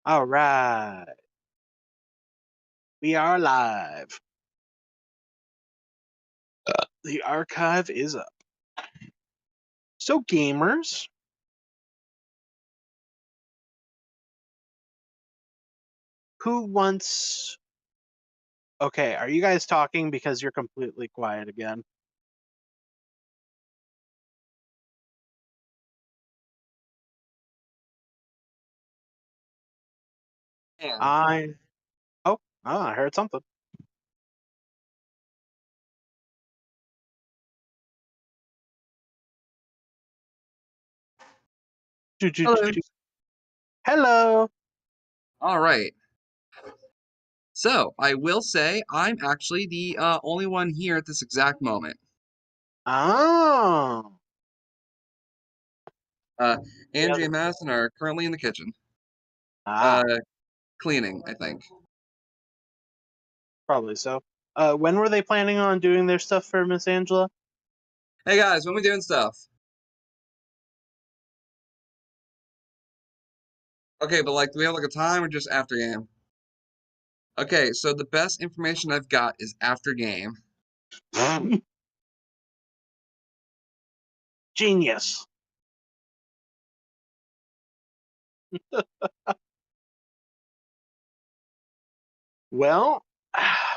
All right. We are live. The archive is up. So, gamers, who wants. Okay, are you guys talking because you're completely quiet again? And I. Oh, I heard something. Choo, choo, choo, hello. choo. Hello. All right. So I will say I'm actually the only one here at this exact moment. Oh. Uh, Yeah. Andrea and Madison are currently in the kitchen, Ah, uh, cleaning, I think. probably so. When were they planning on doing their stuff for Miss Angela? Hey guys, when we doing stuff? Okay, but like, do we have like a time or just after game? Okay, so the best information I've got is after game. Genius. Well,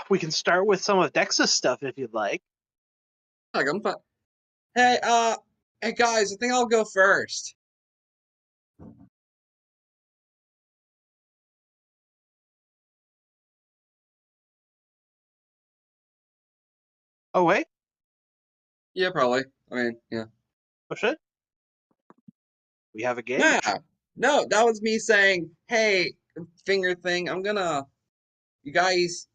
we can start with some of Dex's stuff if you'd like. Like, I'm fine. Hey, hey guys, I think I'll go first. Oh, wait. Yeah, probably. I mean, yeah. Oh, shit. We have a Nah, gauge. no, that was me saying, hey, finger thing. You guys.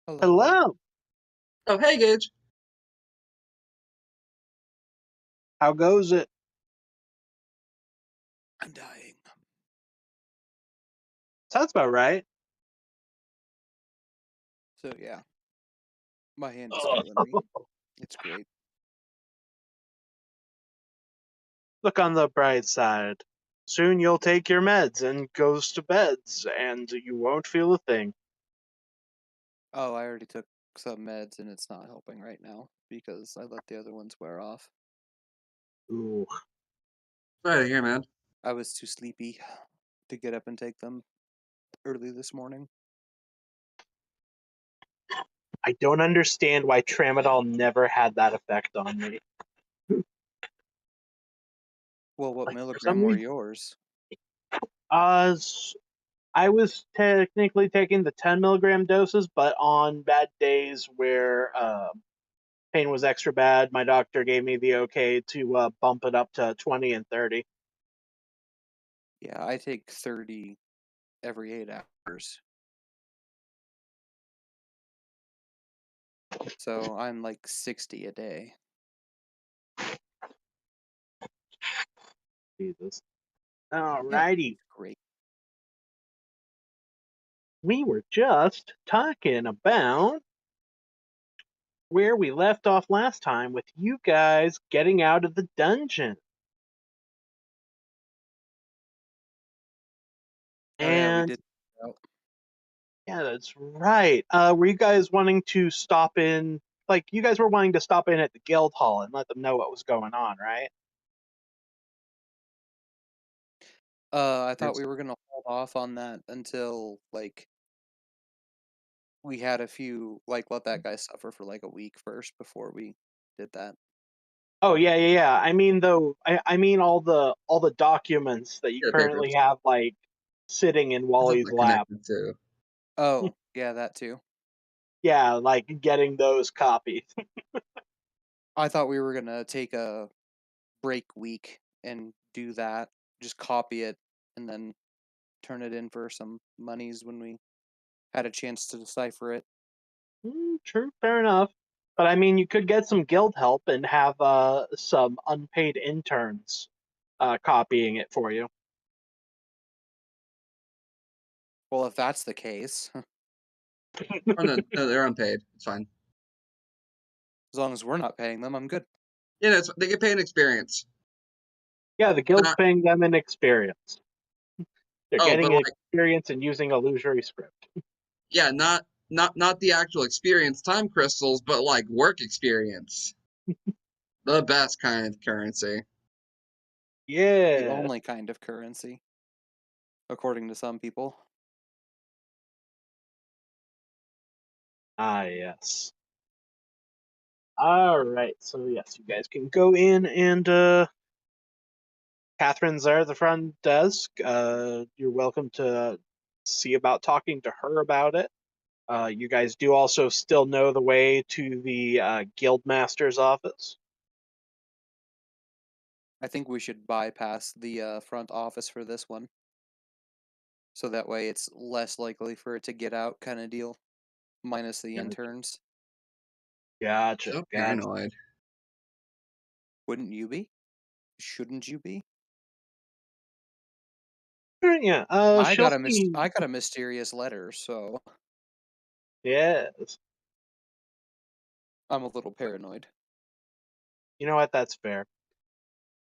Hello. Hello. Oh, hey, Gage. How goes it? I'm dying. Sounds about right. So yeah, my hand is Ugh. killing me. It's great. Look on the bright side. Soon you'll take your meds and goes to beds, and you won't feel a thing. Oh, I already took some meds and it's not helping right now because I let the other ones wear off. Ooh. Sorry to hear, man. I was too sleepy to get up and take them early this morning. I don't understand why tramadol never had that effect on me. Well, what Like for some milligram were reason, yours? uh, s- I was technically taking the 10 milligram doses, but on bad days where pain was extra bad, my doctor gave me the okay to bump it up to 20 and 30. Yeah, I take 30 every 8 hours. So I'm like 60 a day. Jesus. Yeah, Alrighty. it's great. We were just talking about where we left off last time with you guys getting out of the dungeon. Oh yeah, we And did. Oh, yeah, that's right. Were you guys wanting to stop in? Like, you guys were wanting to stop in at the guild hall and let them know what was going on, right? I thought Yes. we were gonna hold off on that until like we had a few like let that guy suffer for like a week first before we did that. Oh yeah, yeah, yeah. I mean, though, I mean all the documents that you Yeah, currently papers. have like sitting in That's what Wally's they're lab. connected to. Oh, yeah, that too. Yeah, like getting those copies. I thought we were gonna take a break week and do that, just copy it and then turn it in for some monies when we had a chance to decipher it. True, fair enough. But I mean, you could get some guild help and have some unpaid interns copying it for you. Well, if that's the case, Oh no, no, they're unpaid. It's fine. as long as we're not paying them, I'm good. Yeah, no, they get paid in experience. Yeah, the guild's Not paying them in experience. They're oh, but getting like experience in using illusory script. yeah, not the actual experience time crystals, but like work experience. The best kind of currency. The Yeah. only kind of currency, according to some people. Ah, yes. All right. So yes, you guys can go in and Catherine's there at the front desk. You're welcome to see about talking to her about it. You guys do also still know the way to the guild master's office. I think we should bypass the front office for this one. So that way it's less likely for it to get out, kind of deal. Minus the Gotcha. interns. Gotcha. So Gotcha. paranoid. Wouldn't you be? Shouldn't you be? Alright, yeah. She'll see. I got a mysterious letter, so Yes. I'm a little paranoid. You know what? That's fair.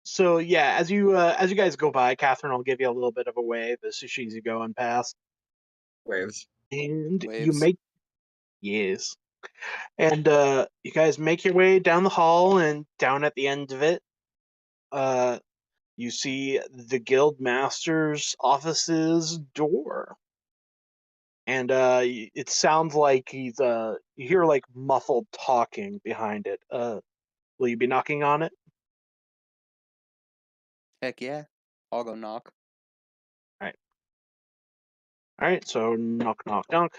So yeah, as you guys go by, Catherine will give you a little bit of a wave as she's you going past, Waves. and you Waves. make yes, and you guys make your way down the hall, and down at the end of it, uh, you see the guild master's office's door, and it sounds like he's you hear like muffled talking behind it. Will you be knocking on it? Heck yeah. I'll go knock. All right, all right. So knock, knock, knock.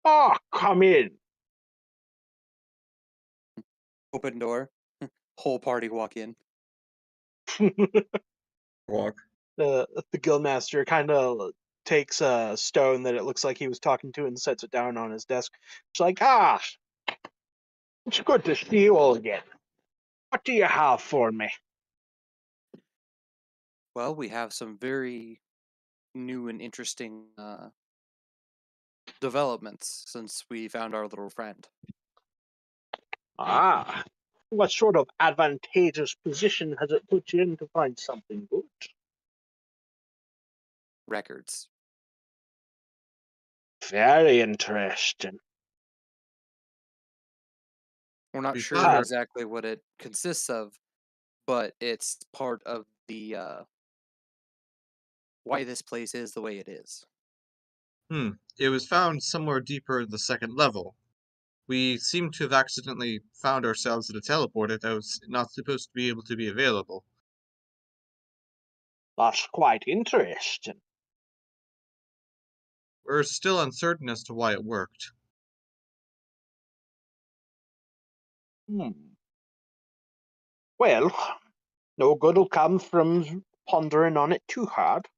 Ah, come in. Open door. Whole party walk in. Walk. The guildmaster kind of takes a stone that it looks like he was talking to and sets it down on his desk. It's like, ah, it's good to see you all again. What do you have for me? Well, we have some very new and interesting developments since we found our little friend. Ah, what sort of advantageous position has it put you in to find something good? Records. Very interesting. We're not We sure found our exactly what it consists of, but it's part of the why this place is the way it is. It was found somewhere deeper in the second level. We seem to have accidentally found ourselves in a teleporter that was not supposed to be able to be available. That's quite interesting. We're still uncertain as to why it worked. Hmm. Well, no good'll come from pondering on it too hard.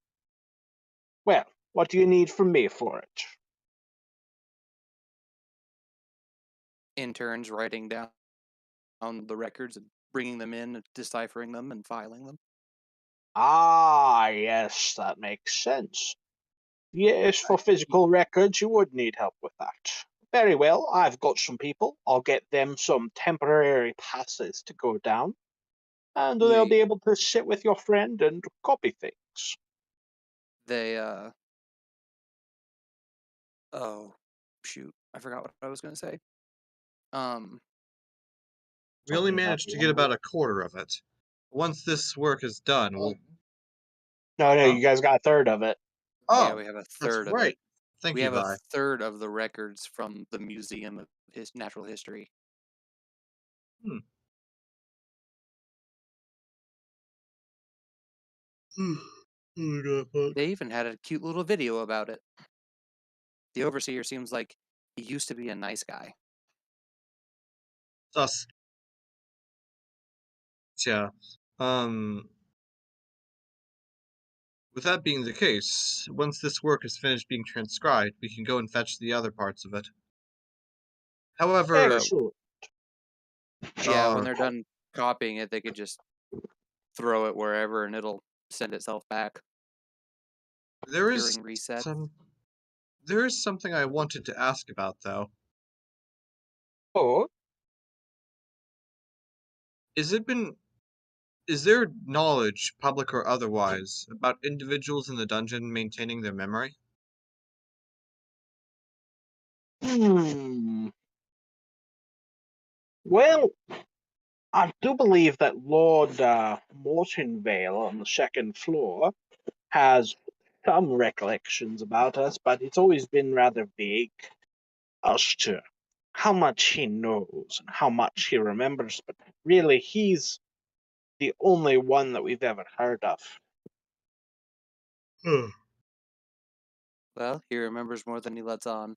Well, what do you need from me for it? Interns writing down the records and bringing them in, deciphering them, and filing them. Ah, yes, that makes sense. Yes, I for physical records, you would need help with that. Very well, I've got some people. I'll get them some temporary passes to go down, and they'll we be able to sit with your friend and copy things. they oh shoot, I forgot what I was gonna say. Um, We only Something about managed the to get envelope. about a quarter of it. Once this work is done, we'll. No, Huh? you guys got a third of it. yeah, Oh, we have a that's third of it. right. Thank We you, have a Vi. third of the records from the Museum of Natural History. Hmm. They even had a cute little video about it. The overseer seems like he used to be a nice guy. Sus. Yeah. Um. With that being the case, once this work is finished being transcribed, we can go and fetch the other parts of it. However, But Excellent. yeah, when uh, they're done copying it, they could just throw it wherever and it'll send itself back there is during reset. some there is something I wanted to ask about though. Oh, Is it been Is there knowledge, public or otherwise, about individuals in the dungeon maintaining their memory? Hmm. Well, I do believe that Lord Mortonvale on the second floor has some recollections about us, but it's always been rather vague as to how much he knows and how much he remembers. But really, he's the only one that we've ever heard of. Hmm. Well, he remembers more than he lets on.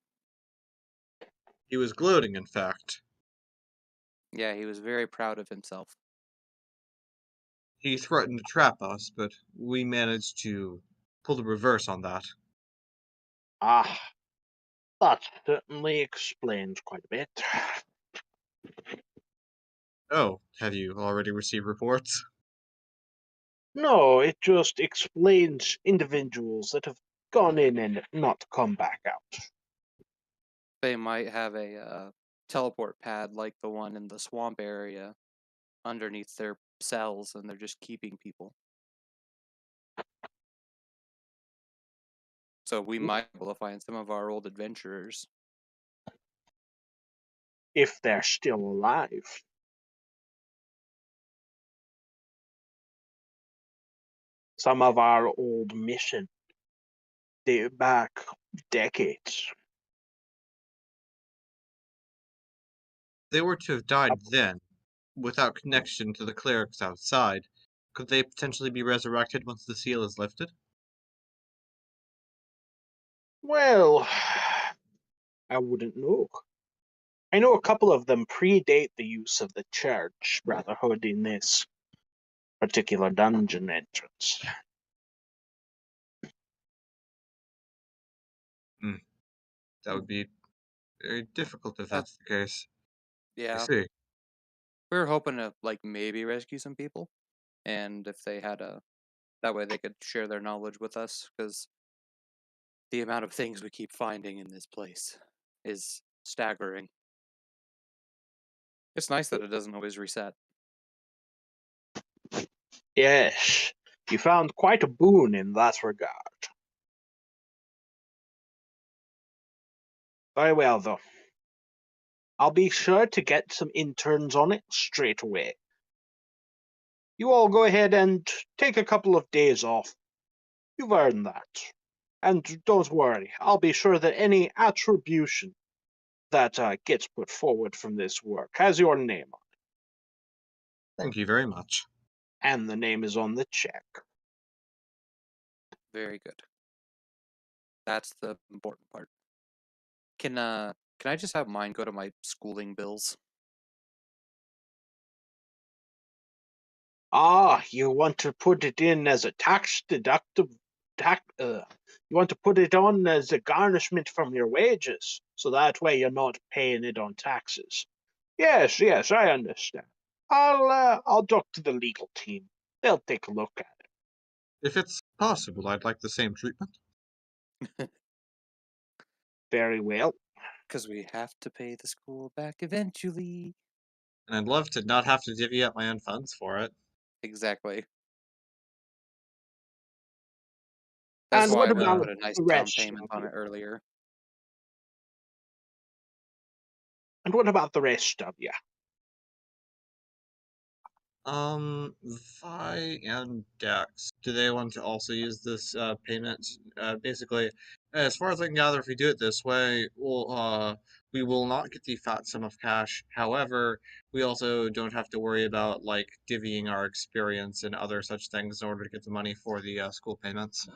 He was gloating, in fact. Yeah, he was very proud of himself. He threatened to trap us, but we managed to pull the reverse on that. Ah, that certainly explains quite a bit. Oh, have you already received reports? No, it just explains individuals that have gone in and not come back out. They might have a teleport pad like the one in the swamp area underneath their cells, and they're just keeping people. So we might be able to find some of our old adventurers. If they're still alive. Some of our old mission date back decades. They were to have died then, without connection to the clerics outside. Could they potentially be resurrected once the seal is lifted? Well, I wouldn't know. I know a couple of them predate the use of the church brotherhood in this particular dungeon entrance. Hmm, that would be very difficult if Uh, that's the case. I yeah, see. we were hoping to maybe rescue some people, and if they had that way they could share their knowledge with us, because the amount of things we keep finding in this place is staggering. It's nice that it doesn't always reset. Yes, you found quite a boon in that regard. Very well, though. I'll be sure to get some interns on it straight away. You all go ahead and take a couple of days off. You've earned that. And don't worry, I'll be sure that any attribution that gets put forward from this work has your name on it, Thank you very much. and the name is on the check. Very good. That's the important part. Can I just have mine go to my schooling bills? Ah, you want to put it in as a tax deductible you want to put it on as a garnishment from your wages, so that way you're not paying it on taxes. Yes, yes, I understand. I'll talk to the legal team. They'll take a look at it. If it's possible, I'd like the same treatment. Very well. Because we have to pay the school back eventually. And I'd love to not have to divvy up my own funds for it. Exactly. That's And why what we about put a nice the down rest payment of on you? it earlier. And what about the rest of you? Vi and Dex, do they want to also use this payment? Basically, as far as I can gather, if we do it this way, we will not get the fat sum of cash. However, we also don't have to worry about like divvying our experience and other such things in order to get the money for the school payments.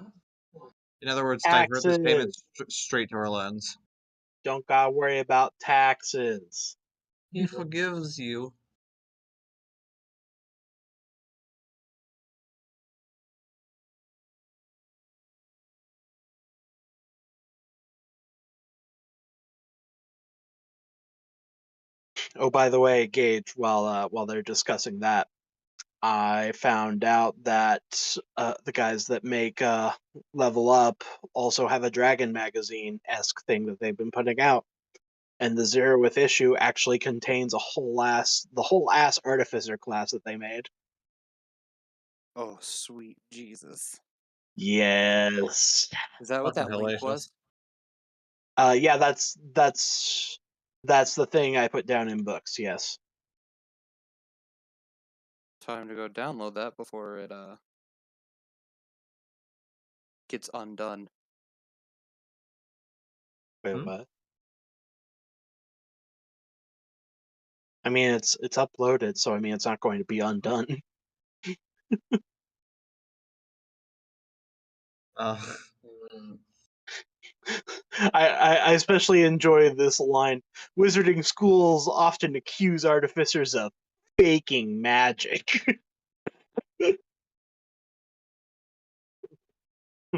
In other words, divert this payment Taxes. straight to our lens. Don't gotta worry about taxes. He forgives you. Oh, by the way, Gage, while they're discussing that, I found out that the guys that make Level Up also have a Dragon magazine-esque thing that they've been putting out, and the zeroth issue actually contains the whole ass Artificer class that they made. Oh, sweet Jesus. Yes. Is that what Fucking that link hellacious. was? Yeah, that's the thing I put down in books. Yes. Time to go download that before it gets undone. Wait, Hmm? what? I mean, it's uploaded, so I mean, it's not going to be undone. Mm. I especially enjoy this line. Wizarding schools often accuse artificers of faking magic.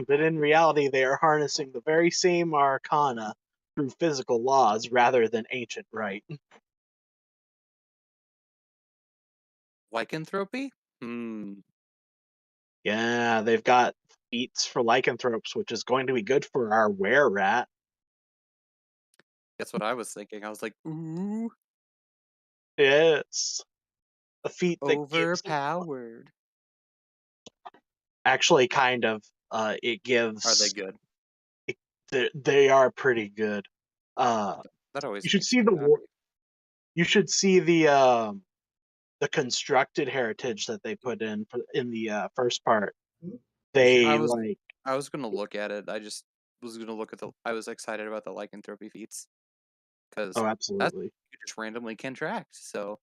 But in reality, they are harnessing the very same arcana through physical laws rather than ancient rite. Lycanthropy? Hmm. Yeah, they've got feats for lycanthropes, which is going to be good for our were rat. That's what I was thinking. I was like, ooh, Yes. A feat that gives overpowered. actually kind of it Are they gives good? they are pretty good. That always You should makes see me the war. happy. You should see the constructed heritage that they put in the first part. I They was like I was gonna look at it. I just was gonna look at the. I was excited about the lycanthropy feats because oh that's absolutely. you just randomly contract. So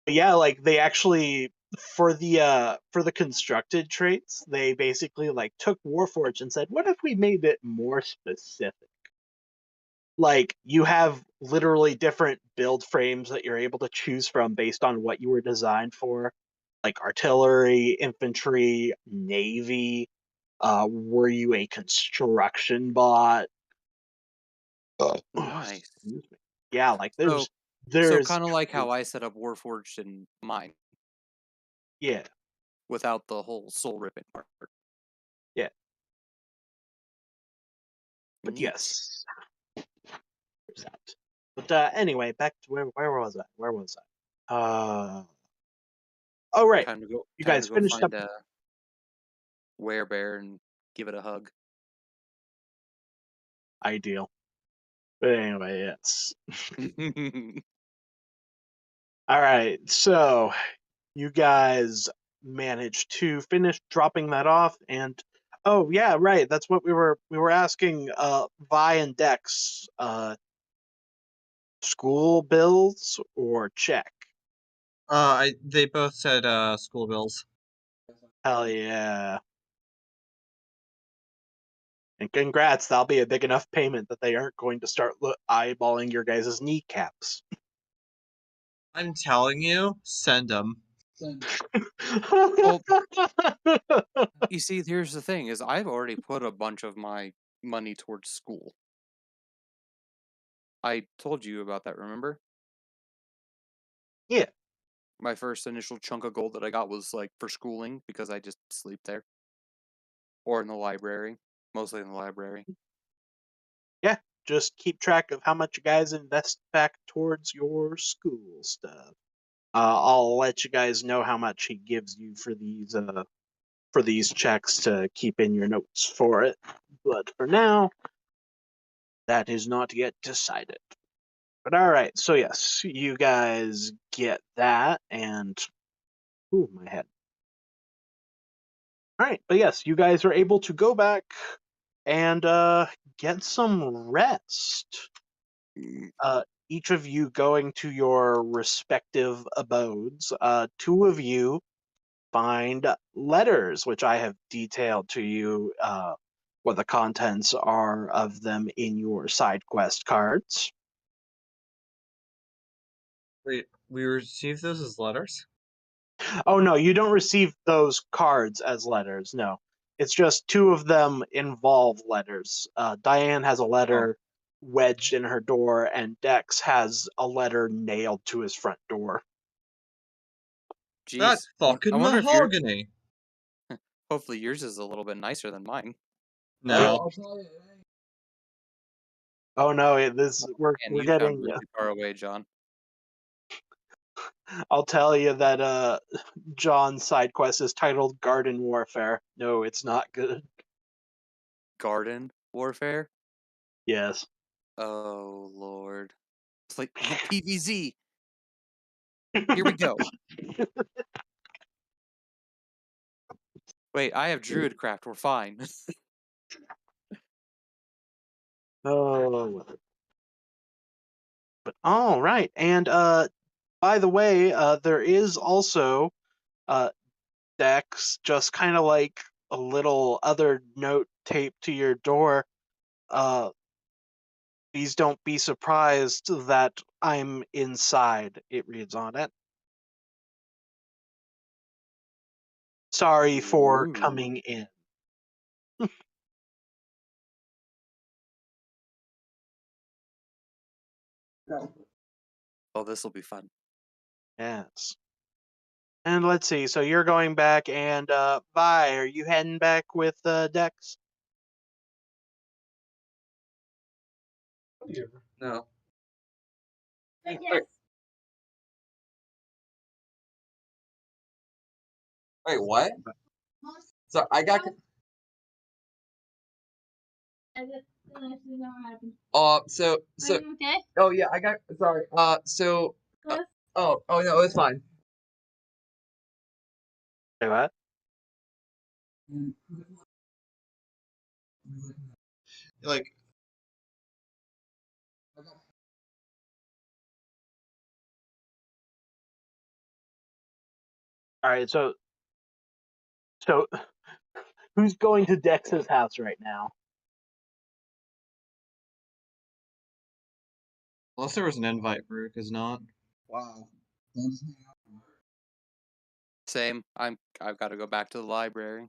Yeah, like they actually for the constructed traits, they basically like took Warforged and said, what if we made it more specific? Like you have literally different build frames that you're able to choose from based on what you were designed for, like artillery, infantry, navy. Were you a construction bot? nice. Excuse me. Yeah, like So so there's kind of like how I set up Warforged in mine yeah, without the whole soul ripping part. yeah. But Neat. yes, there's that. But anyway, back to where was I? Where was I? Oh right, Time to go. you Time guys to go finished up. find a werebear and give it a hug. Ideal. But anyway, yes. All right, so you guys managed to finish dropping that off, and oh yeah, right. That's what we were asking. Vi and Dex, school bills or check? They both said school bills. Hell yeah! And congrats, that'll be a big enough payment that they aren't going to start eyeballing your guys' kneecaps. I'm telling you, send them. Well, you see, here's the thing: is I've already put a bunch of my money towards school. I told you about that. Remember? Yeah. My first initial chunk of gold that I got was like for schooling because I just sleep there or in the library, mostly in the library. Yeah, just keep track of how much you guys invest back towards your school stuff. I'll let you guys know how much he gives you for these checks to keep in your notes for it. But for now, that is not yet decided. But all right, so yes, you guys get that, and ooh, my head. All right, but yes, you guys are able to go back and get some rest. Each of you going to your respective abodes. Two of you find letters, which I have detailed to you what the contents are of them in your side quest cards. We received those as letters. Oh no, you don't receive those cards as letters. No, it's just two of them involve letters. Diane has a Oh, letter wedged in her door, and Dex has a letter nailed to his front door. that's Jeez, I fucking wonder if your mahogany. hopefully yours is a little bit nicer than mine. No, Oh no, this we're And we're you sound getting really far away, John. I'll tell you that John's side quest is titled Garden Warfare. No, it's not good. Garden warfare. Yes. Oh Lord. It's like PVZ. Here we go. Wait, I have Druidcraft. We're fine. Oh, but all right. And by the way, there is also Dex, just kind of like a little other note taped to your door. Uh, Please don't be surprised that I'm inside. It reads on it. Sorry for Ooh. coming in. Oh, this will be fun. Yes. And let's see. So you're going back, and Vi, are you heading back with Dex? No. Yes. Wait, what? So I got. I just actually know what happened. So. Are you okay? Oh yeah, I got. Sorry. So. Cliff? Oh no, it's fine. Say what? Like, All right. So who's going to Dex's house right now? unless there was an invite, Farouk is not. Wow. Same. I've got to go back to the library.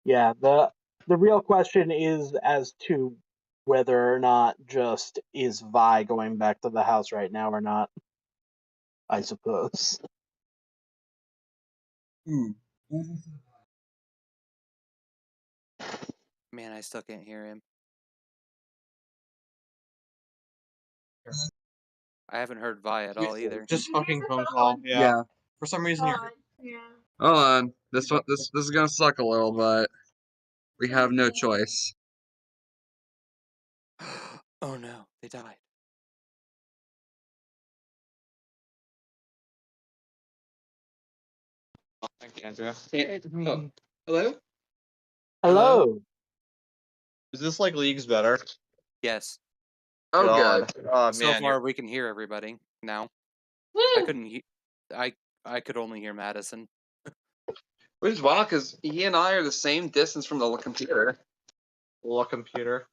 Yeah. The real question is as to whether or not just is Vi going back to the house right now or not. I suppose. Man, I still can't hear him. I haven't heard Vi at all either. Just fucking phone call. Yeah. For some reason, you're. Yeah. Hold on. This is gonna suck a little, but we have no choice. Oh no, they died. Thank you, Andrea. Oh, hello? Hello. Is this like leagues better? Yes. Oh God. good. Oh So man. far we can hear everybody now. I Woo! couldn't I could only hear Madison. Which is wild because he and I are the same distance from the computer. Little computer.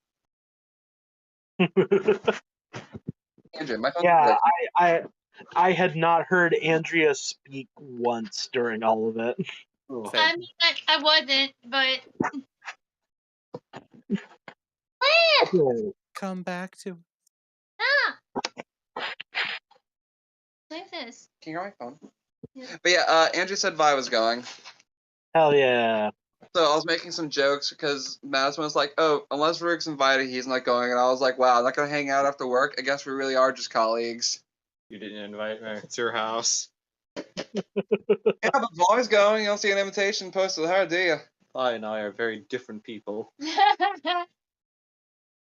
Andrew, my phone's Yeah, dead. I had not heard Andrea speak once during all of it. Oh. Same. I mean, I wasn't, but. Come back to Like this. Can you hear my phone? Yeah. But yeah, Andrew said Vi was going. Hell yeah. So I was making some jokes because Madison was like, "Oh, unless Rick's invited, he's not going." And I was like, "Wow, I'm not gonna hang out after work. I guess we really are just colleagues." You didn't invite me. It's your house. Yeah, but as long as going, you don't see an invitation posted to her, do you? I and I are very different people. I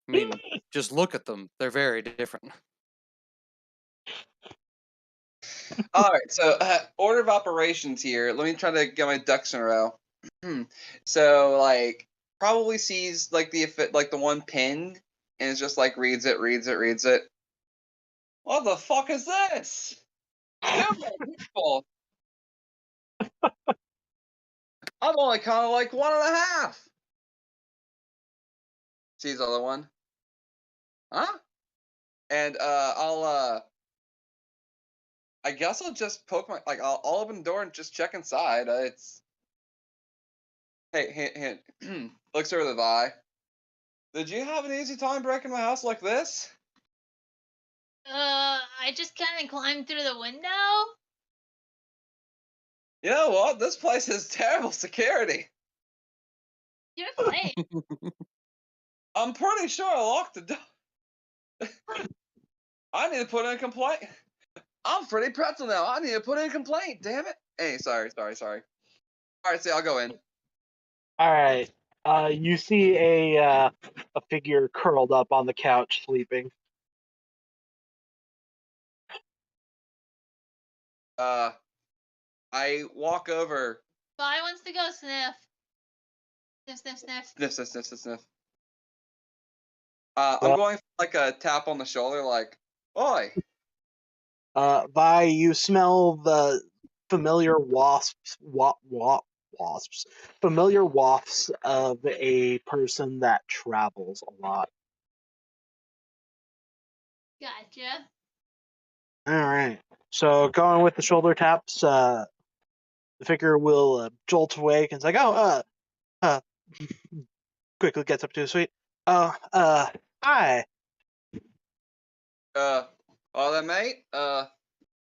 mean, just look at them. They're very different. All right, so order of operations here. Let me try to get my ducks in a row. So like probably sees like the one pin and it's just like reads it. What the fuck is this? Too many people. I'm only kind of like 1.5. Sees the other one. Huh? And I guess I'll just poke my I'll open the door and just check inside. It's hey looks over the Vi. Did you have an easy time breaking my house like this? I just kind of climbed through the window. You know what? This place has terrible security. You're playing. I'm pretty sure I locked the door. I need to put in a complaint. I'm pretty pretzel now. I need to put in a complaint. Damn it. Hey, sorry. All right, see, I'll go in. All right. You see a figure curled up on the couch sleeping. I walk over. Bye wants to go sniff. Sniff, sniff, sniff. Sniff. I'm Well, going for like a tap on the shoulder, like, oi. Vi, you smell the familiar wasps, familiar wafts of a person that travels a lot. Gotcha. All right. So going with the shoulder taps, the figure will jolt awake and it's like, oh, uh, quickly gets up to his feet. Oh, hi. All that, mate?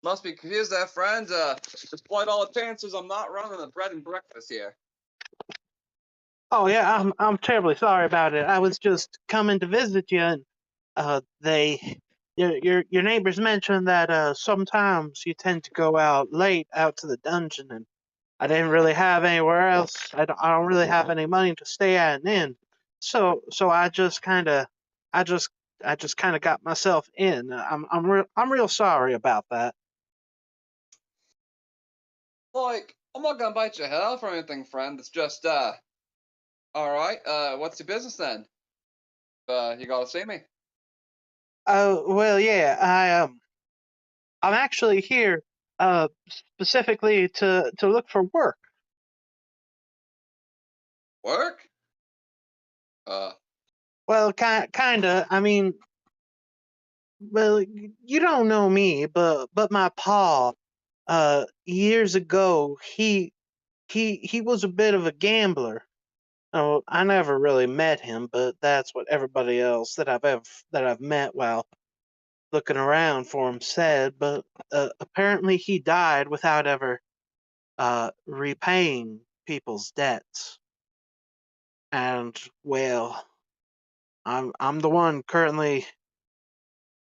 Must be confused there, friend. Despite all appearances, I'm not running the bread and breakfast here. Oh yeah, I'm terribly sorry about it. I was just coming to visit you, and your neighbors mentioned that sometimes you tend to go out late out to the dungeon, and I didn't really have anywhere else. I don't really have any money to stay at an inn, so I just I just kind of got myself in. I'm real sorry about that. Like, I'm not gonna bite your head off or anything, friend. It's just, alright, what's your business then? You gotta see me. Oh well, yeah, I'm actually here specifically to look for work. Work? Uh, Well, kinda. I mean, well, you don't know me, but my pa, years ago, he was a bit of a gambler. Oh, I never really met him, but that's what everybody else that I've met while looking around for him said. But apparently, he died without ever repaying people's debts. And well, I'm the one currently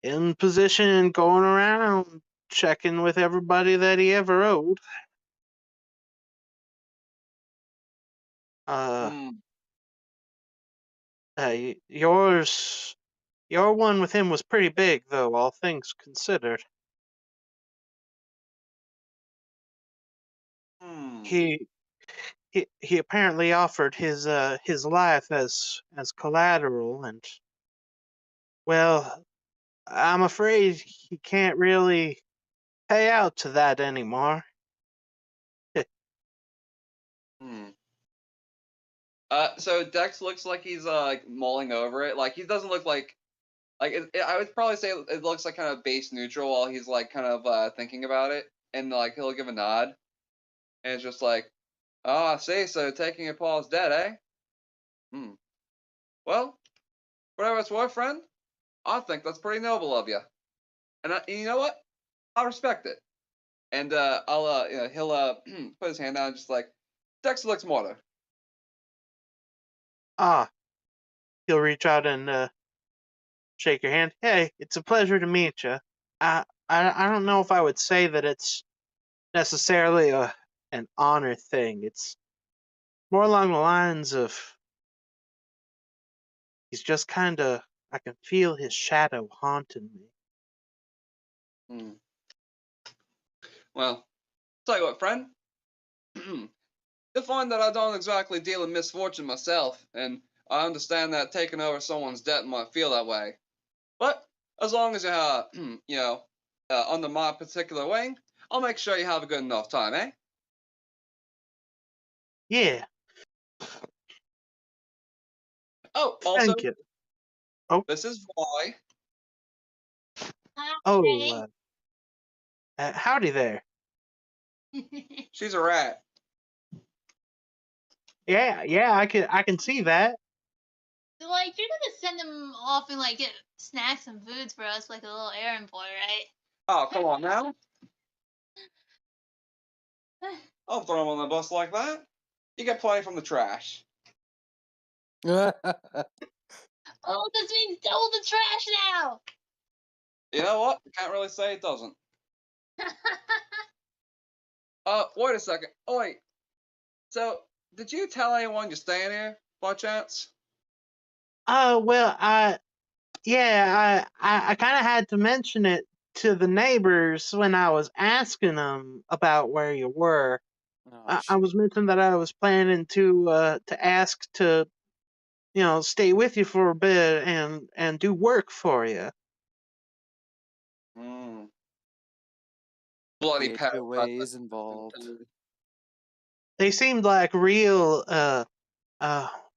in position and going around checking with everybody that he ever owed. Uh, hmm, yours, your one with him was pretty big, though, all things considered. hmm, He he apparently offered his life as collateral, and well, I'm afraid he can't really pay out to that anymore. hmm. So Dex looks like he's, like, mulling over it. Like, he doesn't look like I would probably say it looks like kind of base neutral while he's, like, kind of, thinking about it. And, like, he'll give a nod. And it's just like, oh, I see, so taking your Paul's dead, eh? Hmm. Well, whatever it's worth, friend, I think that's pretty noble of you. And you know what? I respect it. And I'll he'll put his hand out and just like, Dex looks mortar. Ah, he'll reach out and shake your hand. Hey, it's a pleasure to meet you. I don't know if I would say that it's necessarily an honor thing. It's more along the lines of he's just kind of I can feel his shadow haunting me. Hmm. Well, tell you what, friend. You'll find that I don't exactly deal in misfortune myself, and I understand that taking over someone's debt might feel that way. But as long as you're, under my particular wing, I'll make sure you have a good enough time, eh? Yeah, Oh, also, thank you. Oh, this is why. oh, Hi. howdy there. She's a rat. Yeah, I can see that. So, like, you're gonna send them off and like get snacks and foods for us, like a little errand boy, right? Oh, come on now. I'll throw him on the bus like that. You get plenty from the trash. Oh, this means double the trash now. You know what? Can't really say it doesn't. Wait a second. Oh wait. So, did you tell anyone you're staying here by chance? Well, I kind of had to mention it to the neighbors when I was asking them about where you were. Oh, I was mentioning that I was planning to ask to stay with you for a bit and do work for you. Hmm. Bloody the power HOA is involved. They seemed like real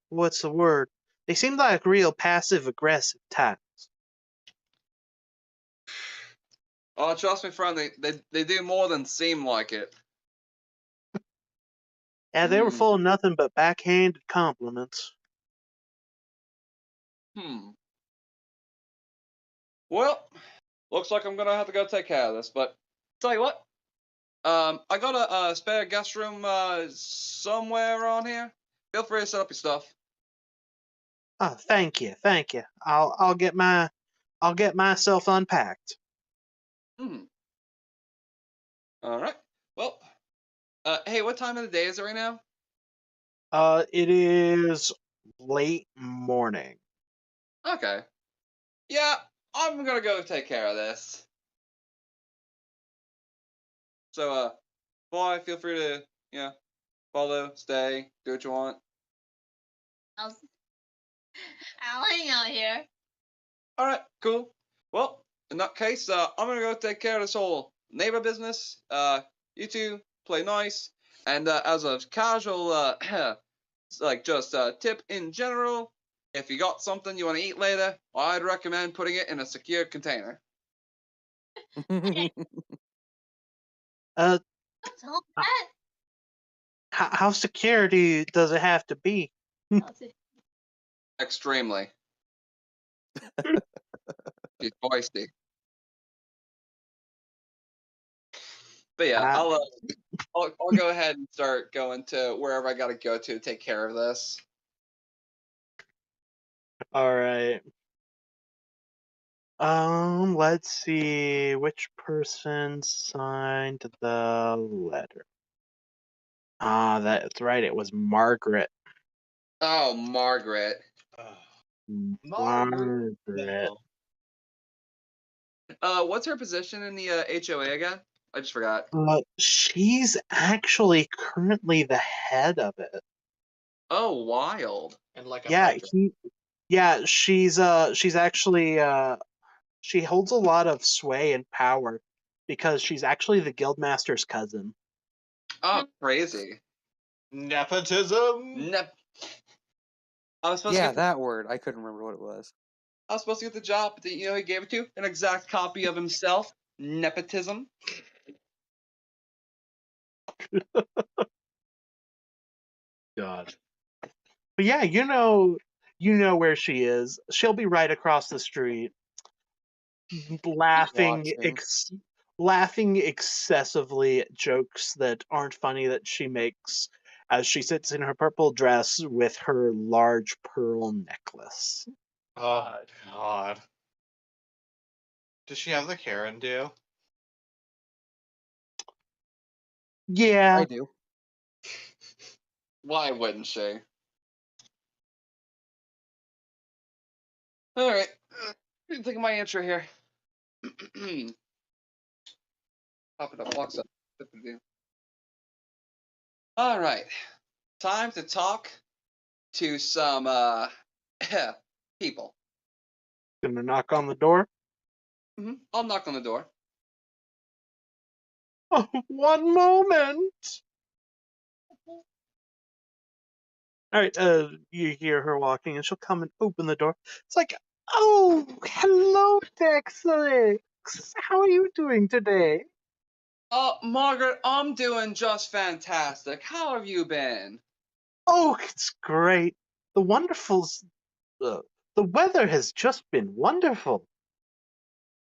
what's the word? They seemed like real passive aggressive types. Oh, trust me, friend. They do more than seem like it. Yeah, they were Hmm. full of nothing but backhanded compliments. Hmm. Well, looks like I'm gonna have to go take care of this. But tell you what. I got a spare guest room somewhere around here. Feel free to set up your stuff. Oh, thank you, thank you. I'll get myself unpacked. Hmm. All right. Well, hey, what time of the day is it right now? It is late morning. Okay. Yeah, I'm gonna go take care of this. So, boy, feel free to, follow, stay, do what you want. I'll, I'll hang out here. All right, cool. Well, in that case, I'm gonna go take care of this whole neighbor business. You two play nice, and as a casual, like just tip in general, if you got something you want to eat later, I'd recommend putting it in a secure container. Uh, Don't tell h- that. how secure does it have to be? I'll say, Extremely. She's feisty. But yeah, Uh, I'll go ahead and start going to wherever I gotta go to take care of this. all right. Let's see which person signed the letter. Ah, that's right. It was Margaret. Oh, Margaret. Margaret Margaret. Bell. What's her position in the HOA again? I just forgot. She's actually currently the head of it. Oh, wild. And like a Yeah, hydra. she's actually she holds a lot of sway and power because she's actually the guildmaster's cousin. Oh, crazy. Nepotism. Nep. I was supposed to Yeah, get that word. I couldn't remember what it was. the job, but he gave it to an exact copy of himself. Nepotism. God. But yeah, you know where she is. She'll be right across the street, laughing Watching. laughing excessively at jokes that aren't funny that she makes as she sits in her purple dress with her large pearl necklace. Oh God. Does she have the Karen do? Yeah. I do. Why wouldn't she? All right. Think of my intro here. Pop it up, box up. All right. Time to talk to some people. Gonna knock on the door. I'll knock on the door. Oh, one moment. All right, you hear her walking, and she'll come and open the door. It's like, oh, hello, Dexlix. How are you doing today? Oh, Margaret, I'm doing just fantastic. How have you been? Oh, it's great. The wonderful, uh, the weather has just been wonderful.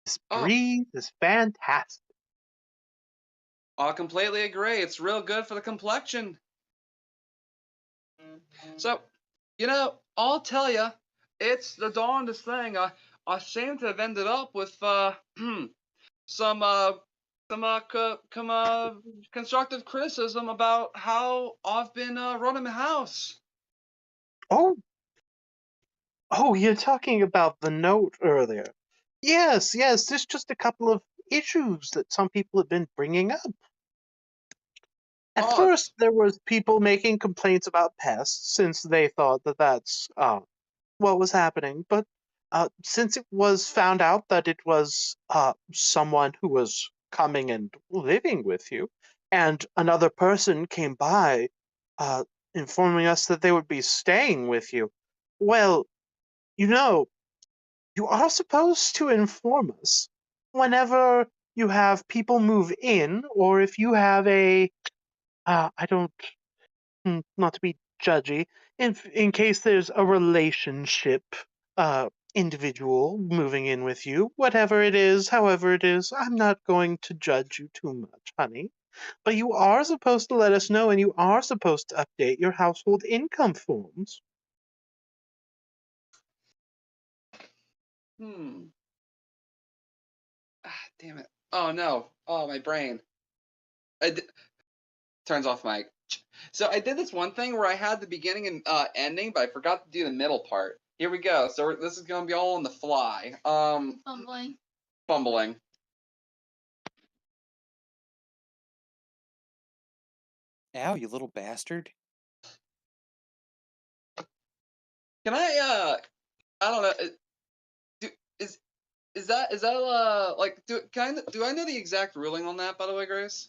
This Oh, breeze is fantastic. I completely agree. It's real good for the complexion. So, I'll tell you, it's the darndest thing. I seem to have ended up with some constructive criticism about how I've been running the house. Oh, you're talking about the note earlier. Yes, there's just a couple of issues that some people have been bringing up. At Oh, first, there was people making complaints about pests since they thought that that's what was happening. But since it was found out that it was someone who was coming and living with you, and another person came by uh, informing us that they would be staying with you, well, you know, you are supposed to inform us whenever you have people move in, or if you have a I don't not to be judgy, in case there's a relationship individual moving in with you, whatever it is, however it is, I'm not going to judge you too much, honey. But you are supposed to let us know, and you are supposed to update your household income forms. hmm. Damn it. Oh no. Oh, my brain. Turns off mic. So I did this one thing where I had the beginning and ending, but I forgot to do the middle part. Here we go. So this is gonna be all on the fly. Fumbling. Fumbling. Ow, you little bastard. Can I don't know. Do, is that like do I know the exact ruling on that, by the way, Grace?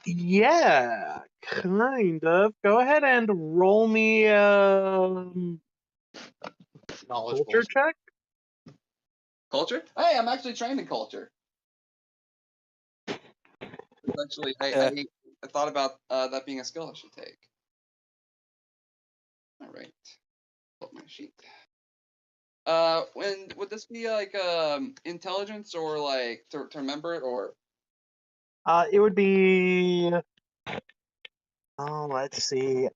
Yeah, kind of. Go ahead and roll me Knowledge culture balls. check. Culture? Hey, I'm actually trained in culture. It's actually, I thought about that being a skill I should take. All right, pull up my sheet. When would this be like intelligence or like to remember it or? It would be. Oh, let's see.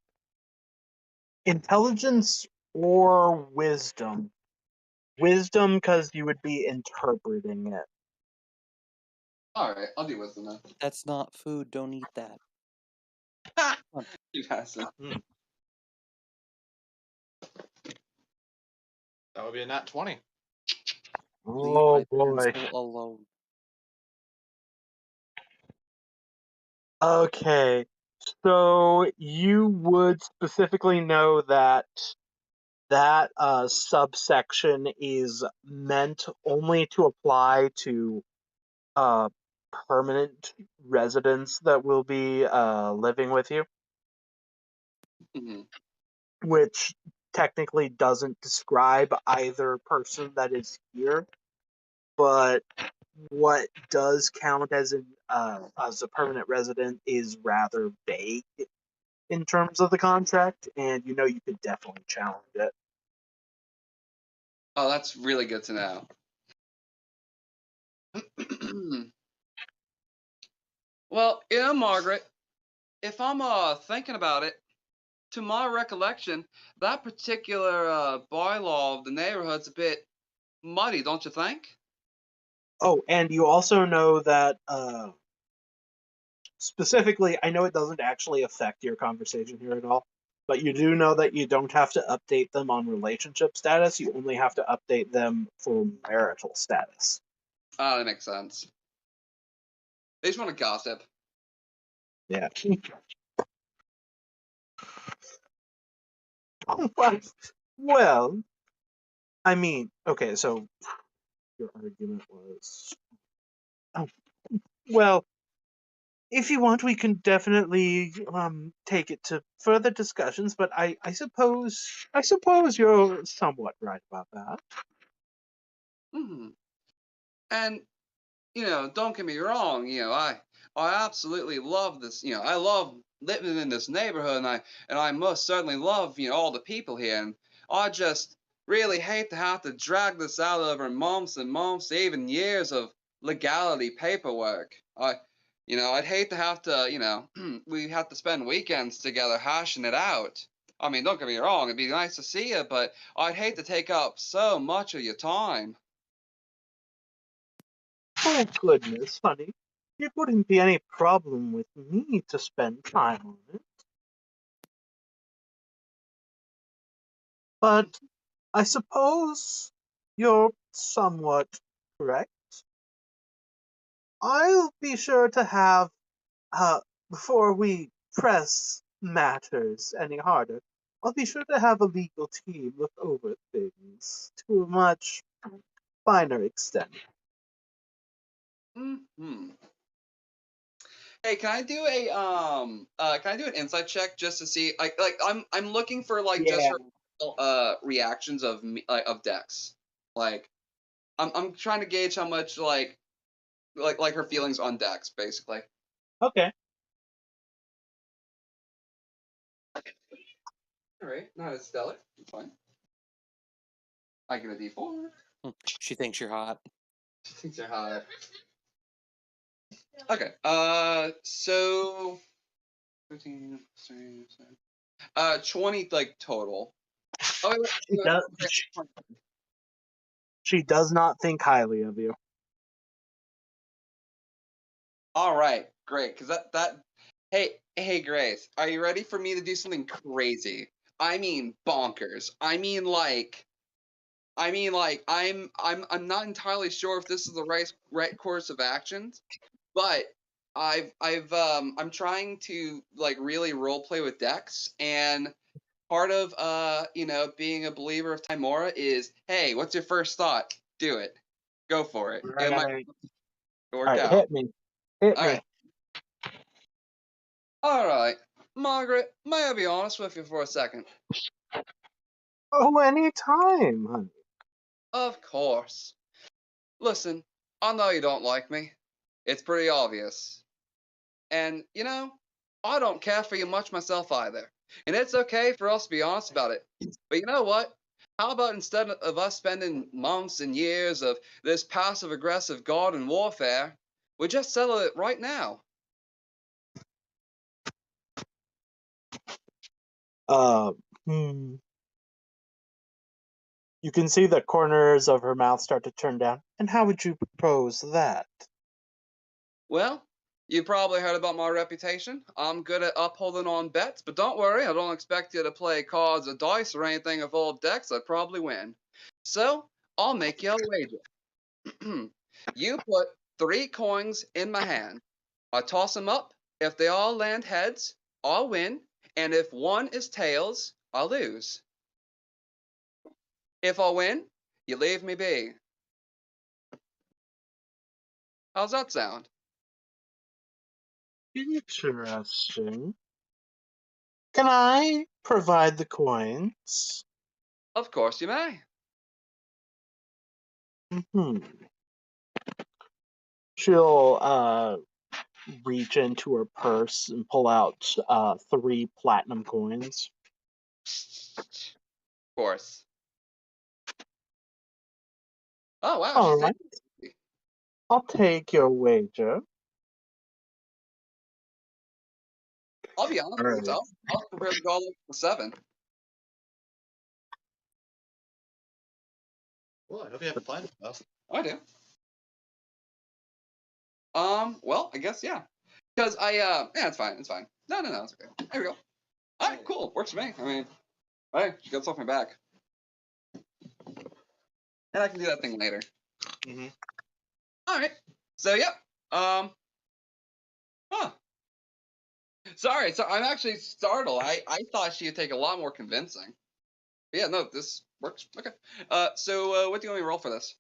Intelligence or wisdom? Wisdom, because you would be interpreting it. All right, I'll do wisdom then. That's not food. Don't eat that. Ha! on. You bastard. That would be a nat 20. Leave Oh my boy. pencil alone. Okay. So you would specifically know that subsection is meant only to apply to uh, permanent residents that will be living with you, Hmm. which technically doesn't describe either person that is here, but what does count as a permanent resident is rather vague in terms of the contract, and you could definitely challenge it. Oh, that's really good to know. Well, Margaret, if I'm thinking about it, to my recollection, that particular bylaw of the neighborhood's a bit muddy, don't you think? Oh, and you also know that specifically, I know it doesn't actually affect your conversation here at all, but you do know that you don't have to update them on relationship status. You only have to update them for marital status. Oh, that makes sense. They just want to gossip. Yeah. Well, I mean, okay, so your argument was, oh, well, if you want, we can definitely take it to further discussions. But I suppose you're somewhat right about that. Hmm. And don't get me wrong. I absolutely love this. I love living in this neighborhood, and I most certainly love all the people here. And I just really hate to have to drag this out over months and months, even years of legality paperwork. I'd hate to have to, we have to spend weekends together hashing it out. I mean, don't get me wrong, it'd be nice to see you, but I'd hate to take up so much of your time. Oh goodness, honey. it wouldn't be any problem with me to spend time on it. But I suppose you're somewhat correct. I'll be sure to have, before we press matters any harder, I'll be sure to have a legal team look over things to a much finer extent. Hmm. Hey, can I do a can I do an insight check just to see like I'm looking for like just Yeah. her reactions of me of Dex. Like I'm trying to gauge how much like her feelings on Dex basically. Okay. All right, not as stellar. It's fine. I give a D4. She thinks you're hot. She thinks you're hot. Okay. So 15, 20 like total. Oh, wait, She does. wait. She does not think highly of you. All right, great. Cause that. Hey, Grace, are you ready for me to do something crazy? I mean, bonkers. I mean like I'm not entirely sure if this is the right course of actions, but I'm trying to like really role play with Dex, and part of being a believer of Timora is, hey, what's your first thought? Do it, go for it. It might Right. work All right, out. hit me. Hit All me. right, all right, Margaret. May I be honest with you for a second? Oh, anytime, honey. Of course. Listen, I know you don't like me. It's pretty obvious. And, I don't care for you much myself either. And it's okay for us to be honest about it. But you know what? How about instead of us spending months and years of this passive aggressive garden warfare, we just settle it right now? Uh, hmm. You can see the corners of her mouth start to turn down. And how would you propose that? Well, you probably heard about my reputation. I'm good at upholding on bets, but don't worry, I don't expect you to play cards or dice or anything of old decks. I'd probably win. So, I'll make you a wager. You put 3 coins in my hand. I toss them up. If they all land heads, I'll win. And if one is tails, I'll lose. If I win, you leave me be. How's that sound? Interesting. Can I provide the coins? Of course you may. Hmm. She'll reach into her purse and pull out 3 platinum coins. Of course. Oh wow, All she's right, I'll take your wager. I'll be honest All with you. right. I'll compare the gauntlet to 7. Well, I hope you have fun. Oh, I do. Well, I guess yeah. Because yeah, it's fine. It's fine. No, it's okay. There we go. All right, cool. Works for me. I mean, hey, she got off my back, and I can do that thing later. Mm-hmm. All right. So yep. Huh. Sorry. So I'm actually startled. I thought she would take a lot more convincing. But yeah, no, this works. Okay. So what do you want me to roll for this?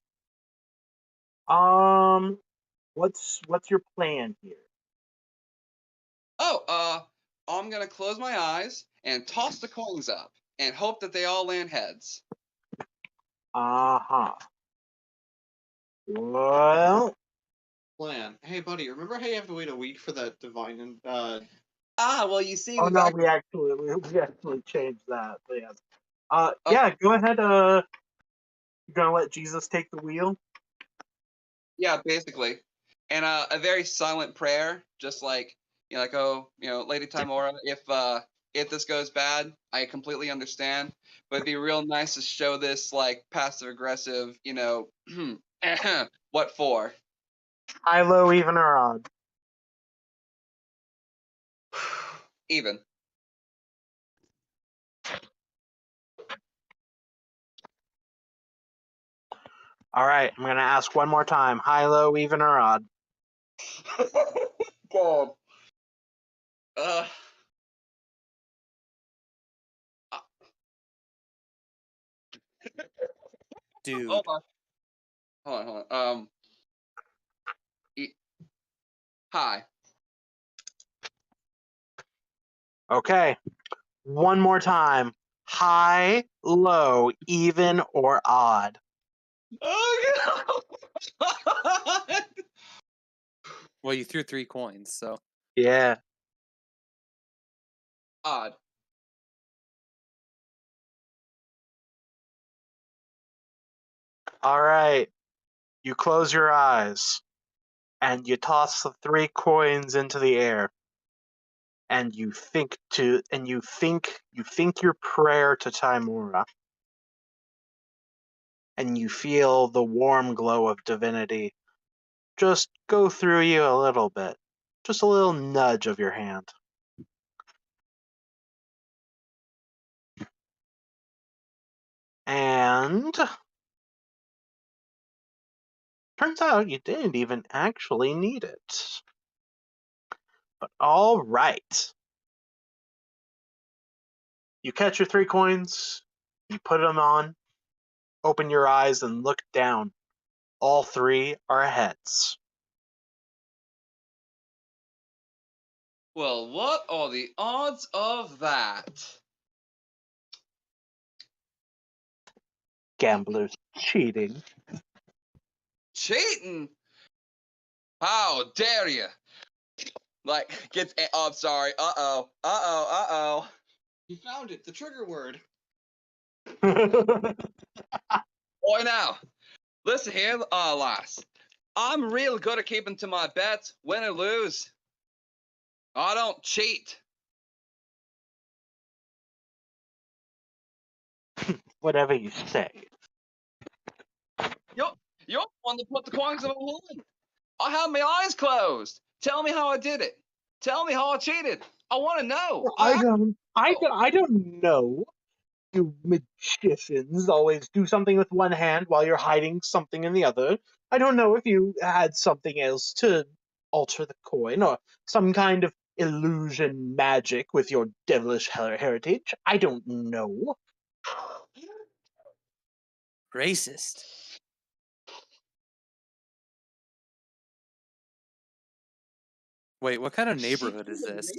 Um, what's your plan here? Oh, I'm gonna close my eyes and toss the coins up and hope that they all land heads. Uh-huh. Well, Plan. Hey, buddy, remember how you have to wait a week for that divine and Well, you see, oh we've no, actually, we actually changed that. But yes. uh, Yeah, go ahead. You gonna let Jesus take the wheel? yeah, basically, and a very silent prayer, just like like oh, Lady Timora, if this goes bad, I completely understand, but it'd be real nice to show this like passive aggressive, what for? High, low, even, or odd. Even. All right, I'm gonna ask one more time: high, low, even, or odd? God. Uh. Dude. Hold on. Hold on. Hi. Okay, one more time: high, low, even, or odd? Oh God. Well, you threw 3 coins, so Yeah. Odd. All right. You close your eyes and you toss the 3 coins into the air. And you think your prayer to Timora. And you feel the warm glow of divinity just go through you a little bit. Just a little nudge of your hand. And turns out you didn't even actually need it. But all right. You catch your 3 coins, you put them on, open your eyes, and look down. All 3 are heads. Well, what are the odds of that? Gamblers cheating. Cheating? How dare you? Like, gets. Oh, I'm sorry. Uh-oh. He found it. The trigger word. Boy, now. Listen here, lass. I'm real good at keeping to my bets, win or lose. I don't cheat. Whatever you say. You're the one that put the coins in my hand. I had my eyes closed. Tell me how I did it. Tell me how I cheated. I want to know. I don't know. You magicians always do something with one hand while you're hiding something in the other. I don't know if you had something else to alter the coin or some kind of illusion magic with your devilish heritage. I don't know. racist. Wait, what kind of neighborhood is this?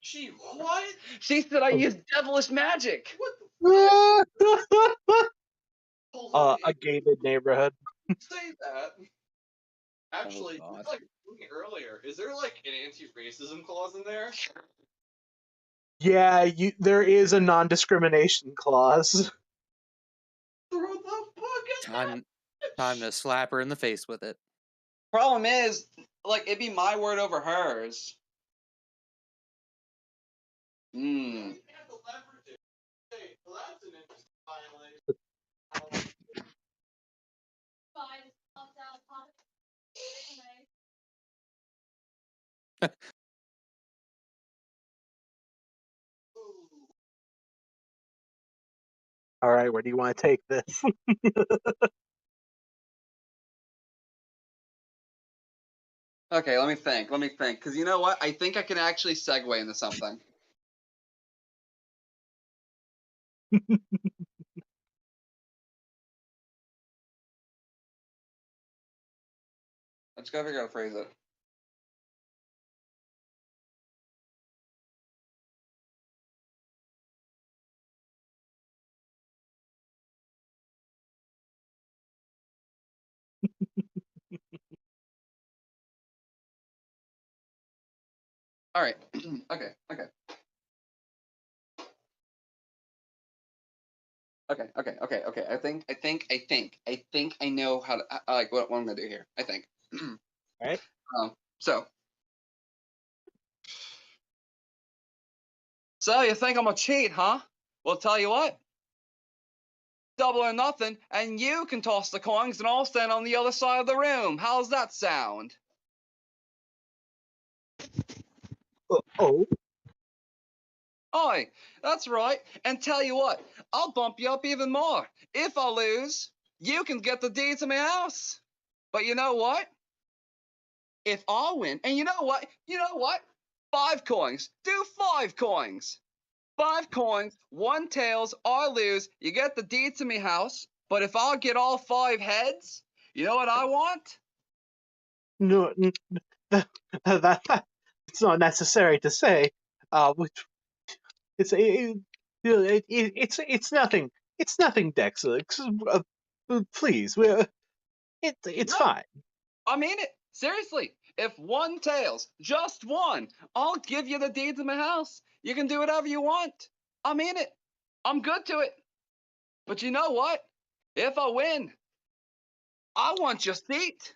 She what? She said I used devilish magic. A gated neighborhood. Say that. Actually, God. like looking earlier, is there like an anti-racism clause in there? Yeah, there is a non-discrimination clause. Throw the book at Time to slap her in the face with it. Problem is, like, it'd be my word over hers. Hmm. All right, where do you want to take this? Okay, let me think. Because you know what? I think I can actually segue into something. I just gotta figure out how to phrase it. All right. Okay. I think I know how to like what I'm gonna do here. I think. All right. So you think I'm a cheat, huh? Well, tell you what. Double or nothing, and you can toss the coins, and I'll stand on the other side of the room. How's that sound? Oh, Aye, that's right. And tell you what, I'll bump you up even more. If I lose, you can get the deed to my house. But you know what? If I win, and you know what? 5 coins. Do 5 coins. 5 coins, 1 tails, I lose, you get the deed to me house. But if I get all 5 heads, you know what I want? No, that it's not necessary to say. Which it's nothing. It's nothing, Dex. Please, it's No, fine. I mean it. Seriously. If 1 tails, just 1, I'll give you the deed to my house. You can do whatever you want. I mean it. I'm good to it. But you know what? If I win, I want your seat.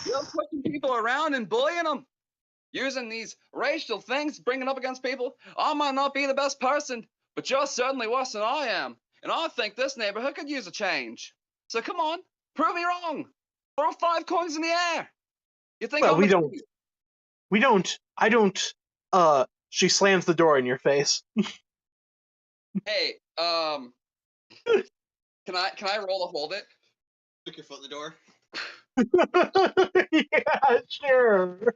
You're pushing people around and bullying them. Using these racial things, bringing up against people. I might not be the best person, but you're certainly worse than I am. And I think this neighborhood could use a change. So come on, prove me wrong. Throw 5 coins in the air. You think Well, I'm we a don't. cheat? We don't. I don't. She slams the door in your face. Hey, can I roll to hold it? Stick your foot in the door. Yeah, sure.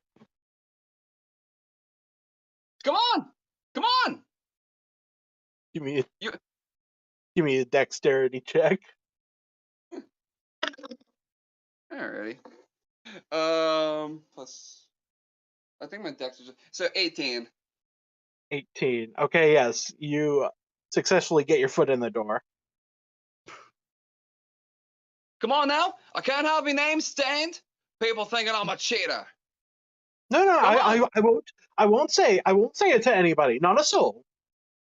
Come on, come on. Give me a You. give me a dexterity check. Alrighty. Plus, I think my dex is so 18. 18. Okay, yes, you successfully get your foot in the door. Come on now, I can't have my name stained. People thinking I'm a cheater. No, no, Come on. I won't. I won't say it to anybody. Not a soul.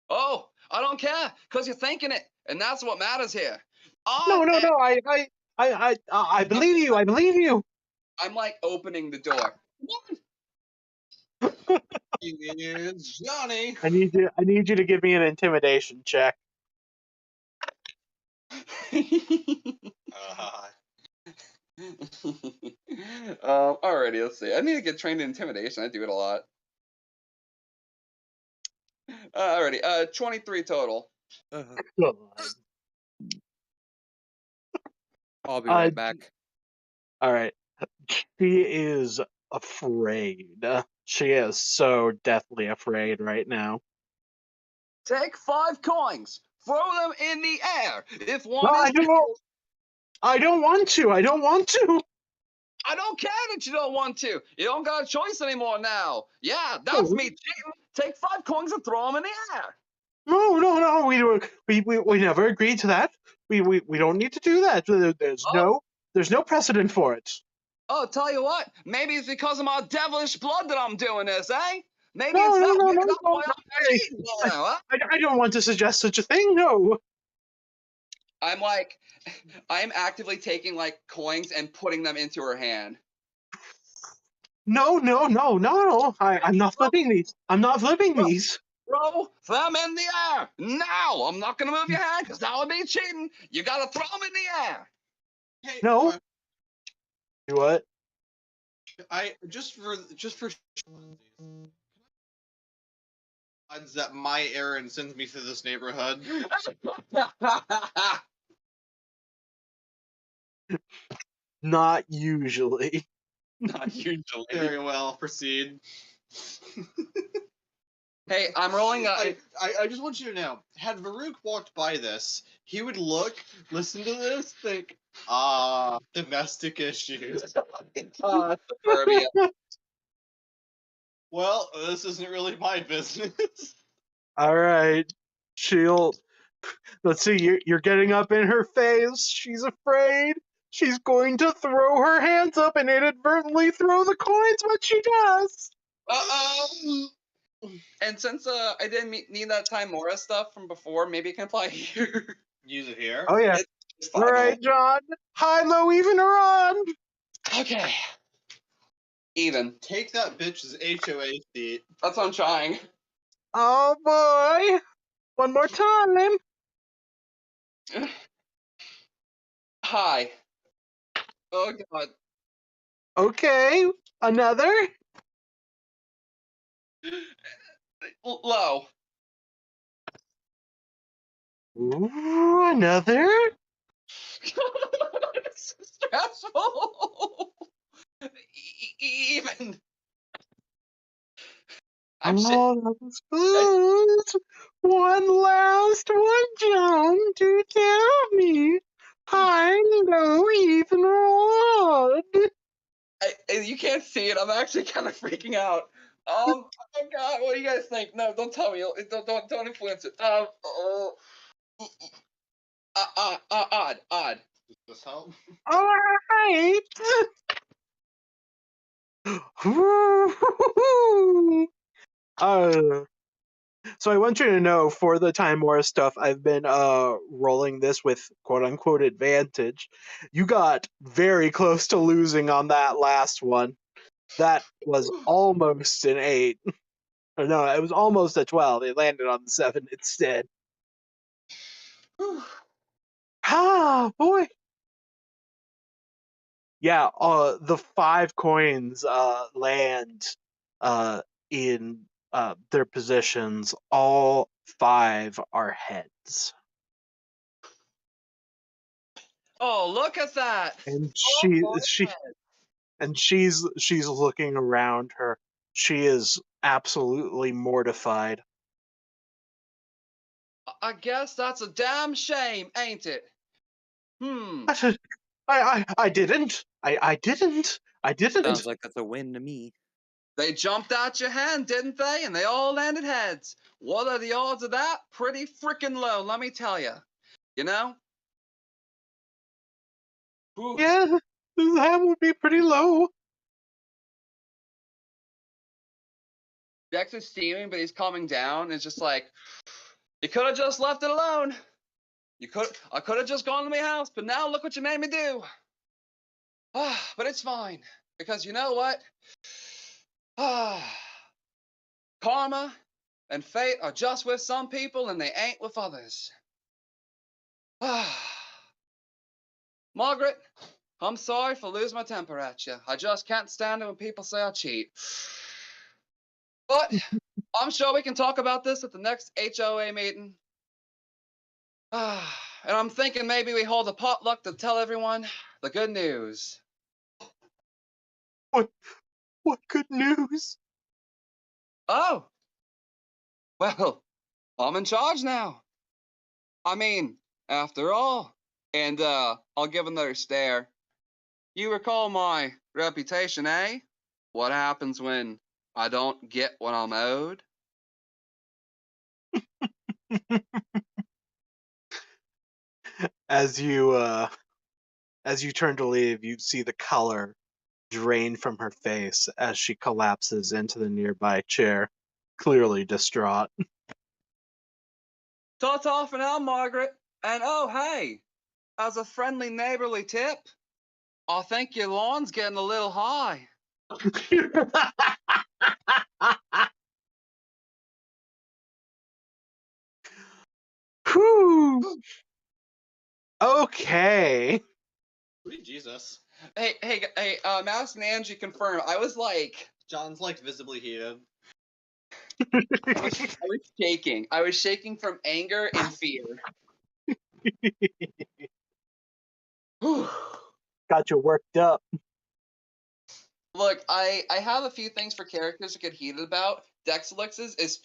Oh, I don't care, cause you're thinking it, and that's what matters here. No, no, no. I believe you. I believe you. I'm like opening the door. It's Johnny. I need you to give me an intimidation check. Alrighty, let's see. I need to get trained in intimidation. I do it a lot. Alrighty, 23 total. God. I'll be right Uh, back. all right. She is afraid. She is so deathly afraid right now. Take 5 coins. Throw them in the air. If No, one is I don't want to. I don't want to. I don't care that you don't want to. You don't got a choice anymore now. Yeah, that's No, me cheating. Take 5 coins and throw them in the air. no, no, no. We never agreed to that. We don't need to do that. Oh, There's no precedent for it. oh, tell you what. Maybe it's because of my devilish blood that I'm doing this, eh? Maybe No, it's no, that no, no, wicked. That's no. why No. I'm cheating now, huh? I don't want to suggest such a thing. No. I'm actively taking like coins and putting them into her hand. No, no, no, no. I'm not flipping these. I'm not flipping these. Throw them in the air now. I'm not gonna move your hand because that would be cheating. You gotta throw them in the air. Hey, No. You what? I just for odds that my errand sends me through this neighborhood. Not usually. Not usually. Very well, proceed. Hey, I'm rolling. I just want you to know, had Varuk walked by this, he would look, listen to this, think, domestic issues. Suburbia. Well, this isn't really my business. All right. She'll. Let's see. You're getting up in her face. She's afraid. She's going to throw her hands up and inadvertently throw the coins. What she does. And since I didn't need that Time Mora stuff from before, maybe it can apply here. Use it here. Oh yeah. It's All fine. right, John. High, low, even, or on. Okay. Even. Take that bitch's HOA seat. That's what I'm trying. Oh boy. One more time. Hi. Oh god. Okay. Another. Low. Ooh, another? It's stressful. Even. I'm shit. Oh, that was good. One last one, John, to tell me. I know even rod. You can't see it. I'm actually kind of freaking out. Oh God, what do you guys think? No, don't tell me. Don't influence it. Odd. Does this help? All right. So I want you to know, for the Time War stuff, I've been rolling this with quote unquote advantage. You got very close to losing on that last one. That was almost an 8. Or no, it was almost a 12. It landed on the 7 instead. Ah, boy. Yeah, the 5 coins land in their positions. All 5 are heads. Oh, look at that. And Oh, she's looking around her. She is absolutely mortified. I guess that's a damn shame, ain't it? I didn't. I didn't. I didn't. Sounds like that's a win to me. They jumped out your hand, didn't they? And they all landed heads. What are the odds of that? Pretty freaking low, let me tell you. You know? Whew. Yeah, that would be pretty low. Dex is steaming, but he's coming down. It's just like, you could have just left it alone. I could have just gone to my house, but now look what you made me do. But it's fine, because you know what? Karma and fate are just with some people and they ain't with others. Margaret, I'm sorry for losing my temper at you. I just can't stand it when people say I cheat. But I'm sure we can talk about this at the next HOA meeting. And I'm thinking maybe we hold a potluck to tell everyone the good news. What good news? Oh, well, I'm in charge now. I mean, after all. And I'll give another stare. You recall my reputation, eh? What happens when I don't get what I'm owed? As you turn to leave, you see the color drain from her face as she collapses into the nearby chair, clearly distraught. Ta-ta for now, Margaret. And oh, hey, as a friendly neighborly tip, I think your lawn's getting a little high. Whew. Okay. Sweet Jesus. Hey, Mouse and Angie confirm. I was like, John's like visibly heated. I was shaking. I was shaking from anger and fear. Whew. Got you worked up. Look, I have a few things for characters to get heated about. Dexelixes is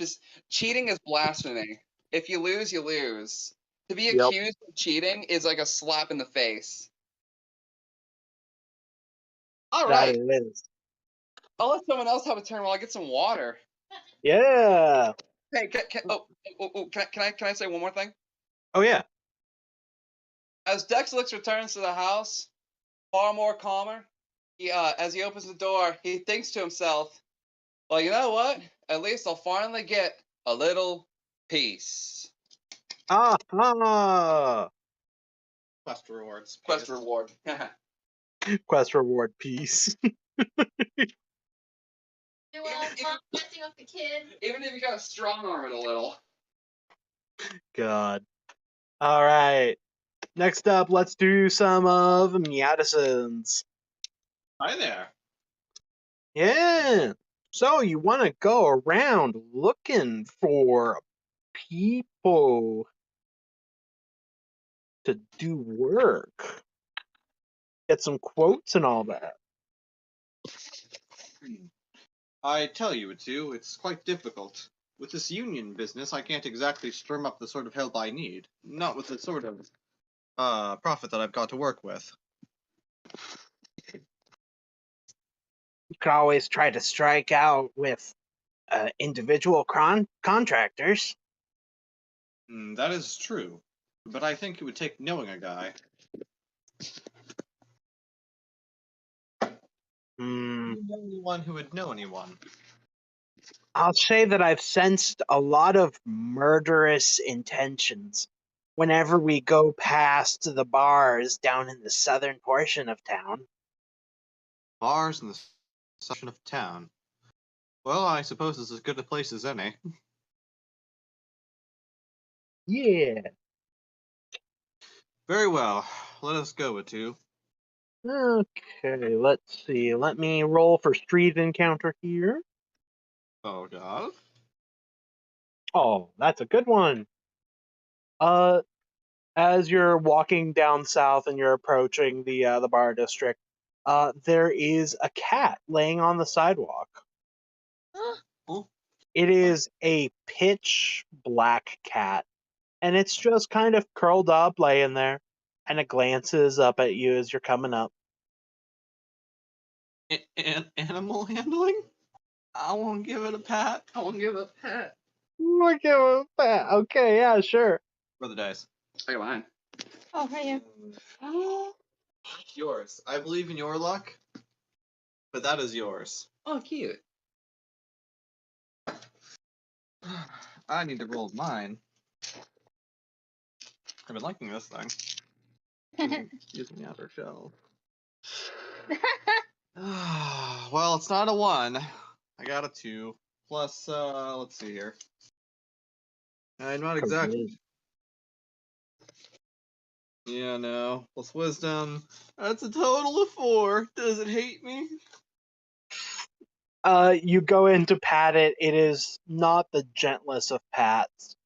cheating is blasphemy. If you lose, you lose. To be Yep. accused of cheating is like a slap in the face. All That right, it is. I'll let someone else have a turn while I get some water. Yeah. Hey, can I say one more thing? Oh yeah. As Dexelix returns to the house, far more calmer, as he opens the door, he thinks to himself, well, you know what? At least I'll finally get a little peace. Ah. Quest rewards. Quest please. reward. Quest reward piece. Do messing up the kid. Even if you gotta strong arm it a little. God. All right. Next up, let's do some of Meowdisons. Hi there. Yeah. So you want to go around looking for people to do work, get some quotes and all that. I tell you, it's quite difficult. With this union business, I can't exactly strum up the sort of help I need. Not with the sort of profit that I've got to work with. You could always try to strike out with individual contractors. That is true. But I think it would take knowing a guy. Hmm. You know anyone who would know anyone? I'll say that I've sensed a lot of murderous intentions whenever we go past the bars down in the southern portion of town. Bars in the section of town. Well, I suppose it's as good a place as any. Yeah. Very well. Let us go, Atu. Okay, let's see. Let me roll for street encounter here. Oh, God. Oh, that's a good one. Uh, as you're walking down south and you're approaching the bar district, there is a cat laying on the sidewalk. Oh, It is a pitch black cat, and it's just kind of curled up, laying there, and it glances up at you as you're coming up. animal handling? I won't give it a pat. I won't give a pat. Look at that. Okay, yeah, sure. For the dice. I got mine. Oh, right here. Yours. I believe in your luck, but that is yours. Oh, cute. I need to roll mine. I've been liking this thing. Using the outer shell. Well, it's not a 1. I got a 2. Plus, let's see here. I'm not exactly. Yeah, no. Plus wisdom. That's a total of 4. Does it hate me? You go in to pat it. It is not the gentlest of pats.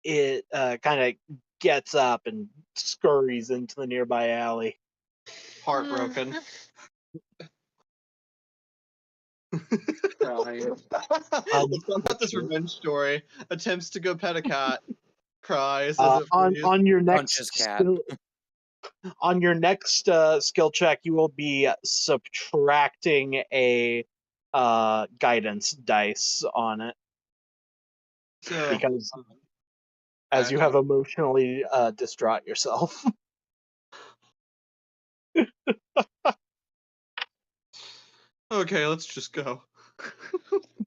It kind of gets up and scurries into the nearby alley. Heartbroken. Let's talk about this revenge story. Attempts to go pet a cat. Cries as it on frees. on your Punches next cat. on your next skill check, you will be subtracting a guidance dice on it So, because as you have emotionally distraught yourself. okay, let's just go.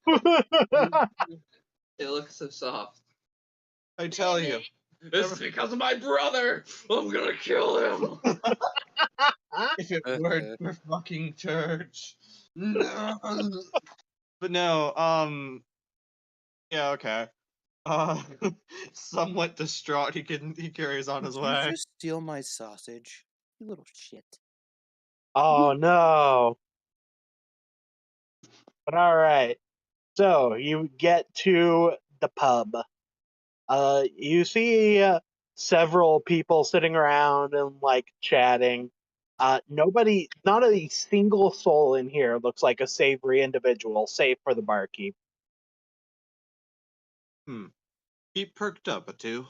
It looks so soft. I tell you. This is because of my brother. I'm gonna kill him. If it weren't for fucking church. No. But no, yeah, okay. Uh, somewhat distraught, he carries on his Did way. you just steal my sausage? You little shit. Oh no. But all right. So you get to the pub. You see several people sitting around and like chatting. Nobody, not a single soul in here looks like a savory individual, save for the barkeep. Keep perked up, Atu.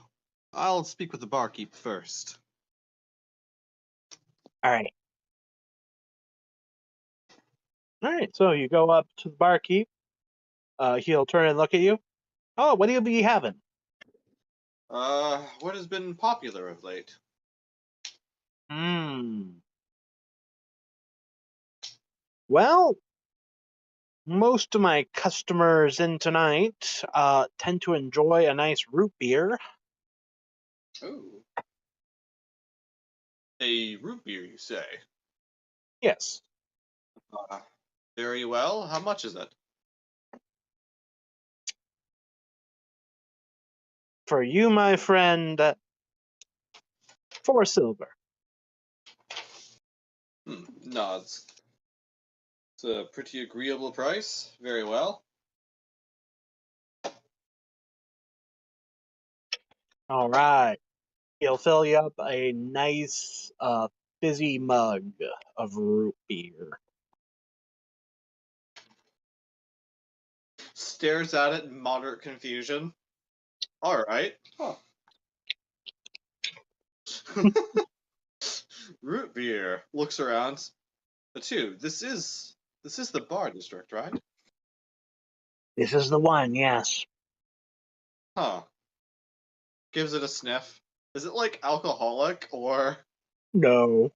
I'll speak with the barkeep first. All right. All right. So you go up to the barkeep. He'll turn and look at you. Oh, what do you be having? What has been popular of late? Well, most of my customers in tonight tend to enjoy a nice root beer. Ooh. A root beer, you say? Yes. Very well. How much is it? For you, my friend, 4 silver. Nods. It's a pretty agreeable price. Very well. All right. He'll fill you up a nice, fizzy mug of root beer. Stares at it in moderate confusion. All right. Huh. Root beer. Looks around. But two, this is the bar district, right? This is the one, yes. Huh. Gives it a sniff. Is it like alcoholic or No.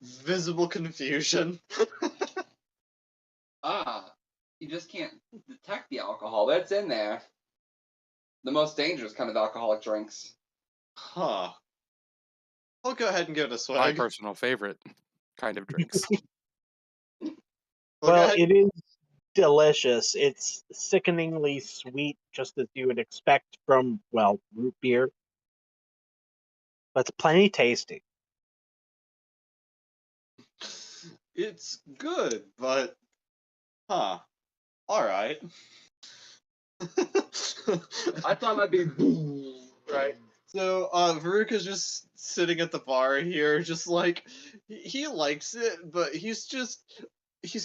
visible confusion? Ah, you just can't detect the alcohol. That's in there. The most dangerous kind of alcoholic drinks. Huh. I'll go ahead and give it a My swig. personal favorite kind of drinks. I'll go Well, ahead. it is delicious. It's sickeningly sweet, just as you would expect from, well, root beer. But it's plenty tasty. It's good, but huh. All right. I thought that'd be right. So Veruca's just sitting at the bar here, just like he likes it, but he's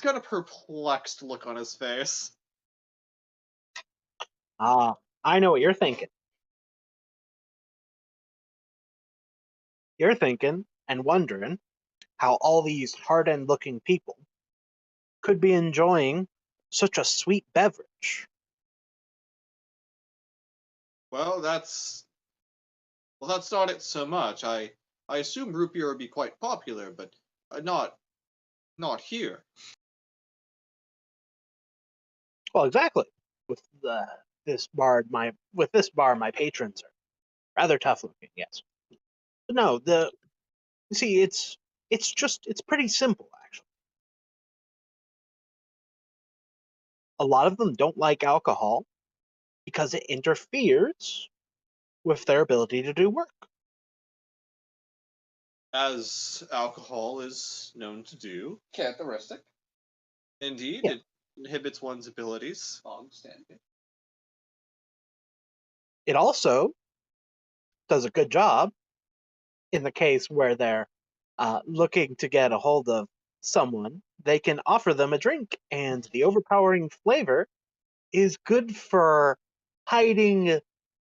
got a perplexed look on his face. Ah, I know what you're thinking. You're thinking and wondering how all these hardened looking people could be enjoying such a sweet beverage. Well, that's not it so much. I assume root beer would be quite popular, but not here. Well, exactly. With this bar, my patrons are rather tough looking. Yes, but no. See, it's pretty simple actually. A lot of them don't like alcohol because it interferes with their ability to do work. As alcohol is known to do. characteristic. Indeed, Yeah. it inhibits one's abilities. Long standing. It also does a good job in the case where they're looking to get a hold of someone. They can offer them a drink, and the overpowering flavor is good for hiding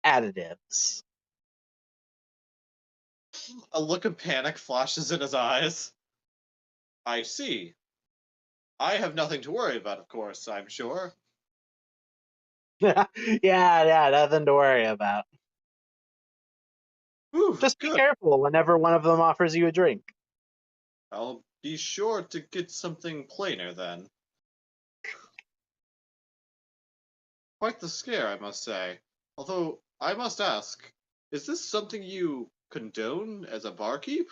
additives. A look of panic flashes in his eyes. I see. I have nothing to worry about, of course, I'm sure. Yeah, nothing to worry about. Whew, Just be good. careful whenever one of them offers you a drink. I'll be sure to get something plainer then. Quite the scare, I must say. Although, I must ask, is this something you condone as a barkeep?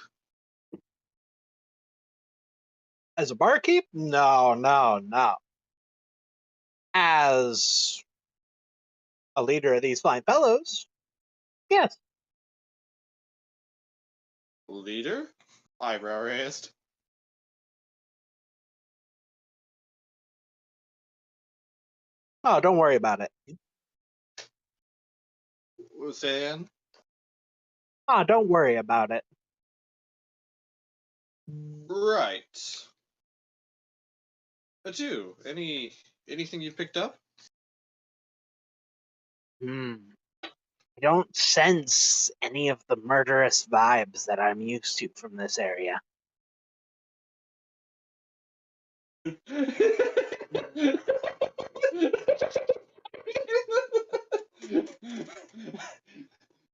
As a barkeep? No. As a leader of these fine fellows, yes. Leader? Eyebrow raised. Oh, don't worry about it. Saying? Oh, don't worry about it. Right. Two, anything you picked up? Hmm. I don't sense any of the murderous vibes that I'm used to from this area.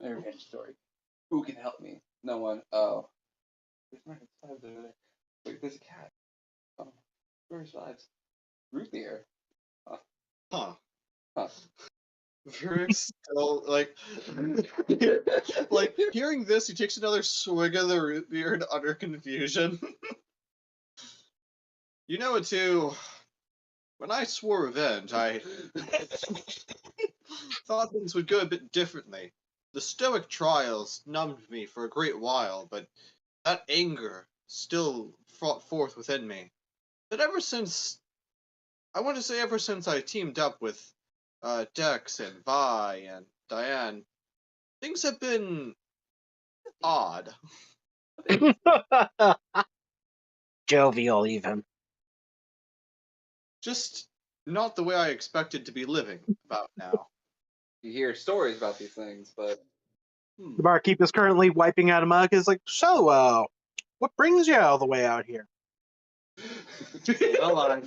My revenge story. Who can help me? No one. Oh. There's murderous vibes over there. Wait, there's a cat. Oh. Murderous vibes. Root beer. Huh. Huh. Verix still like hearing this, he takes another swig of the root beer in utter confusion. You know it too. When I swore revenge, I thought things would go a bit differently. The stoic trials numbed me for a great while, but that anger still fought forth within me. that ever since I teamed up with Dex and Vi and Diane, things have been odd. Jovial, even. Just not the way I expected to be living about now. You hear stories about these things, but The barkeep is currently wiping out a mug. Is like, so, what brings you all the way out here? Well,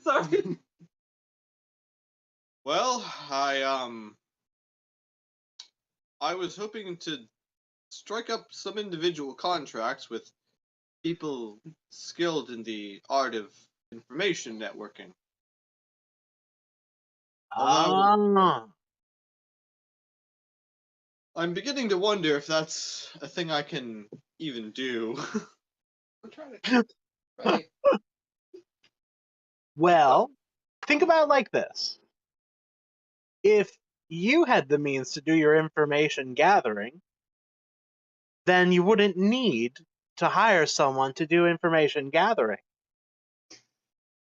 sorry. Well, I was hoping to strike up some individual contracts with people skilled in the art of information networking. Although Ah. I'm beginning to wonder if that's a thing I can even do. I'm trying to. Right. Well, think about it like this. If you had the means to do your information gathering, then you wouldn't need to hire someone to do information gathering.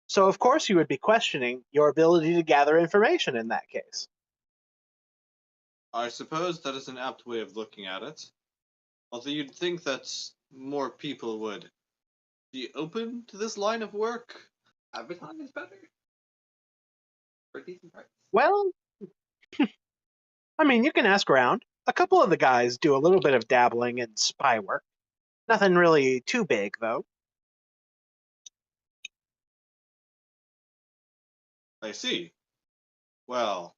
So, of course, you would be questioning your ability to gather information in that case. I suppose that is an apt way of looking at it. Although you'd think that more people would be open to this line of work. Advertising is better. For a decent price. Well, I mean, you can ask around. A couple of the guys do a little bit of dabbling in spy work. Nothing really too big, though. I see. Well,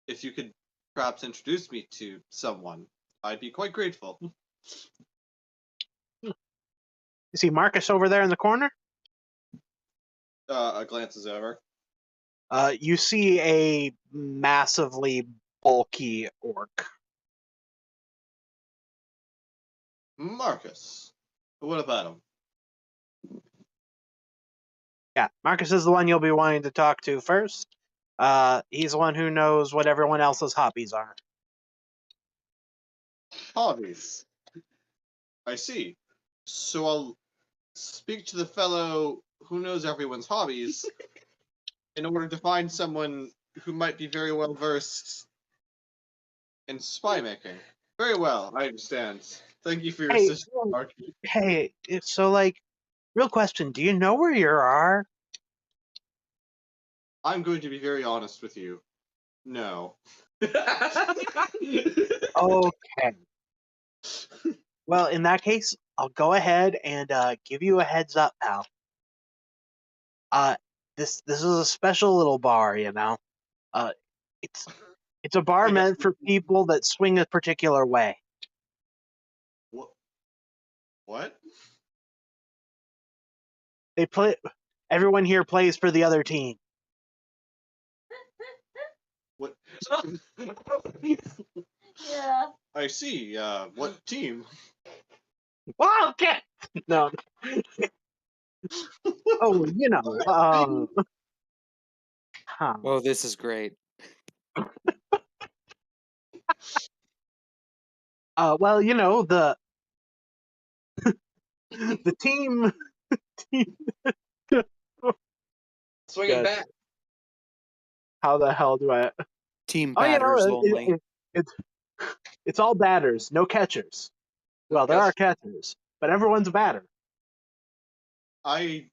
if you could perhaps introduce me to someone, I'd be quite grateful. You see Marcus over there in the corner? Glances over. You see a massively bulky orc. Marcus. What about him? Yeah, Marcus is the one you'll be wanting to talk to first. He's the one who knows what everyone else's hobbies are. Hobbies. I see. So I'll speak to the fellow who knows everyone's hobbies in order to find someone who might be very well versed in spy making. Very well, I understand. Thank you for your Hey, assistance, Mark. Hey, so real question, do you know where you are? I'm going to be very honest with you. No. Okay. Well, in that case, I'll go ahead and give you a heads up, pal. This is a special little bar, you know. Uh, it's a bar I guess- meant for people that swing a particular way. What? They play. Everyone here plays for the other team. What? Yeah. I see. What team? Wildcat. No. Oh, you know. Huh. Oh, this is great. Well, you know the team. Swinging Good. back. How the hell do I? Team Oh, you batters know, only. it's all batters, no catchers. Well, there are catchers, but everyone's a batter. I'm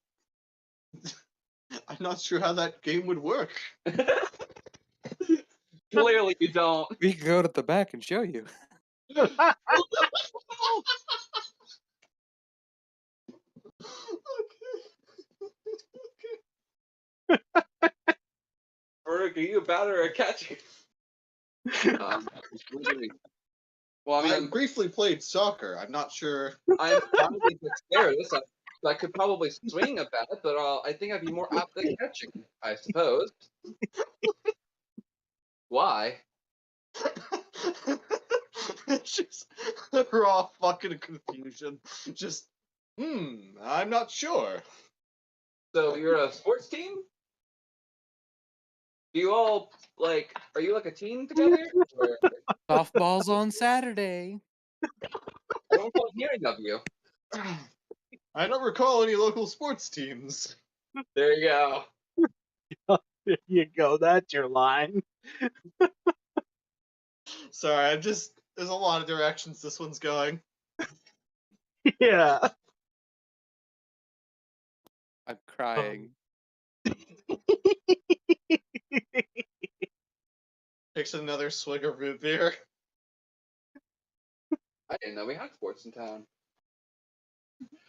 not sure how that game would work. Clearly, you don't. We can go to the back and show you. Farouk, are you a batter or a catcher? Well, I mean, I briefly played soccer. I'm not sure. I'm probably dexterous. I could probably swing a bat, but I think I'd be more apt at catching, I suppose. Why? It's just raw fucking confusion. Just, I'm not sure. So you're a sports team? Do you all are you like a team together? Or, Softball's on Saturday. I don't recall hearing of you. I don't recall any local sports teams. There you go. There you go. That's your line. Sorry, there's a lot of directions this one's going. Yeah. I'm crying. Takes another swig of root beer. I didn't know we had sports in town.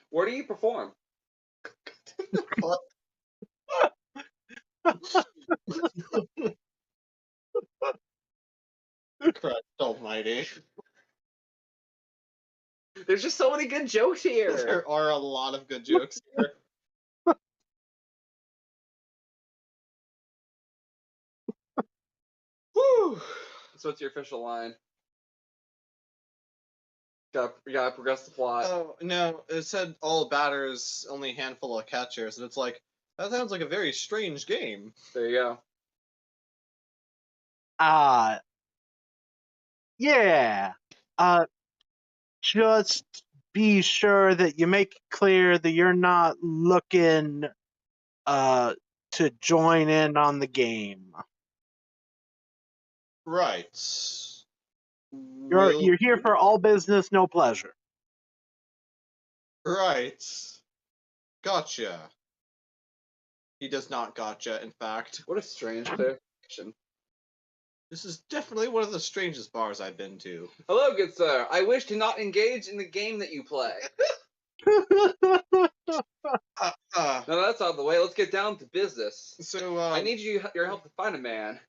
Where do you perform? Christ almighty. There's just so many good jokes here. There are a lot of good jokes here. Whew. So what's your official line? You gotta progress the plot. Oh, no, it said all batters, only a handful of catchers, and it's like, that sounds like a very strange game. There you go. Yeah. Just be sure that you make it clear that you're not looking to join in on the game. Right. You're here for all business, no pleasure. Right. Gotcha. He does not gotcha, in fact. What a strange clarification. This is definitely one of the strangest bars I've been to. Hello, good sir. I wish to not engage in the game that you play. Uh, No, that's out of the way. Let's get down to business. so, I need your help to find a man.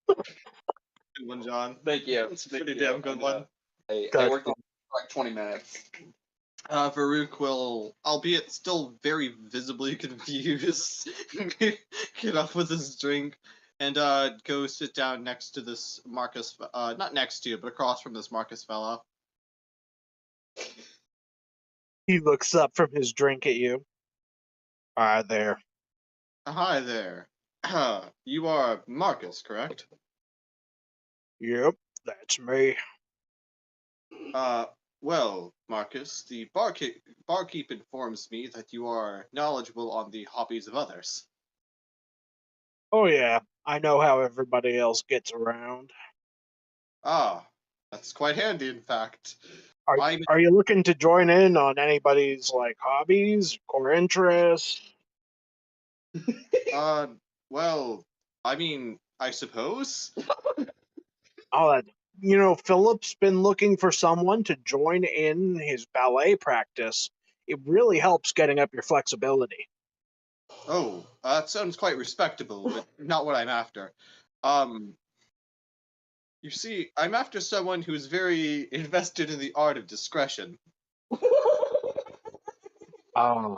Good one, John. Thank you. It's a pretty damn good one. I worked on it for like 20 minutes. Farouk will, albeit still very visibly confused, get up with his drink and go sit down next to this Marcus, not next to, but across from this Marcus fellow. He looks up from his drink at you. Hi there. Hi there. You are Marcus, correct? Yep, that's me. Well, Marcus, the barkeep informs me that you are knowledgeable on the hobbies of others. Oh yeah, I know how everybody else gets around. Ah, that's quite handy, in fact. Are I'm are you looking to join in on anybody's like hobbies, core interests? Well, I mean, I suppose. All that. Philip's been looking for someone to join in his ballet practice. It really helps getting up your flexibility. Oh, that sounds quite respectable, but not what I'm after. Um, you see, I'm after someone who's very invested in the art of discretion. Ah,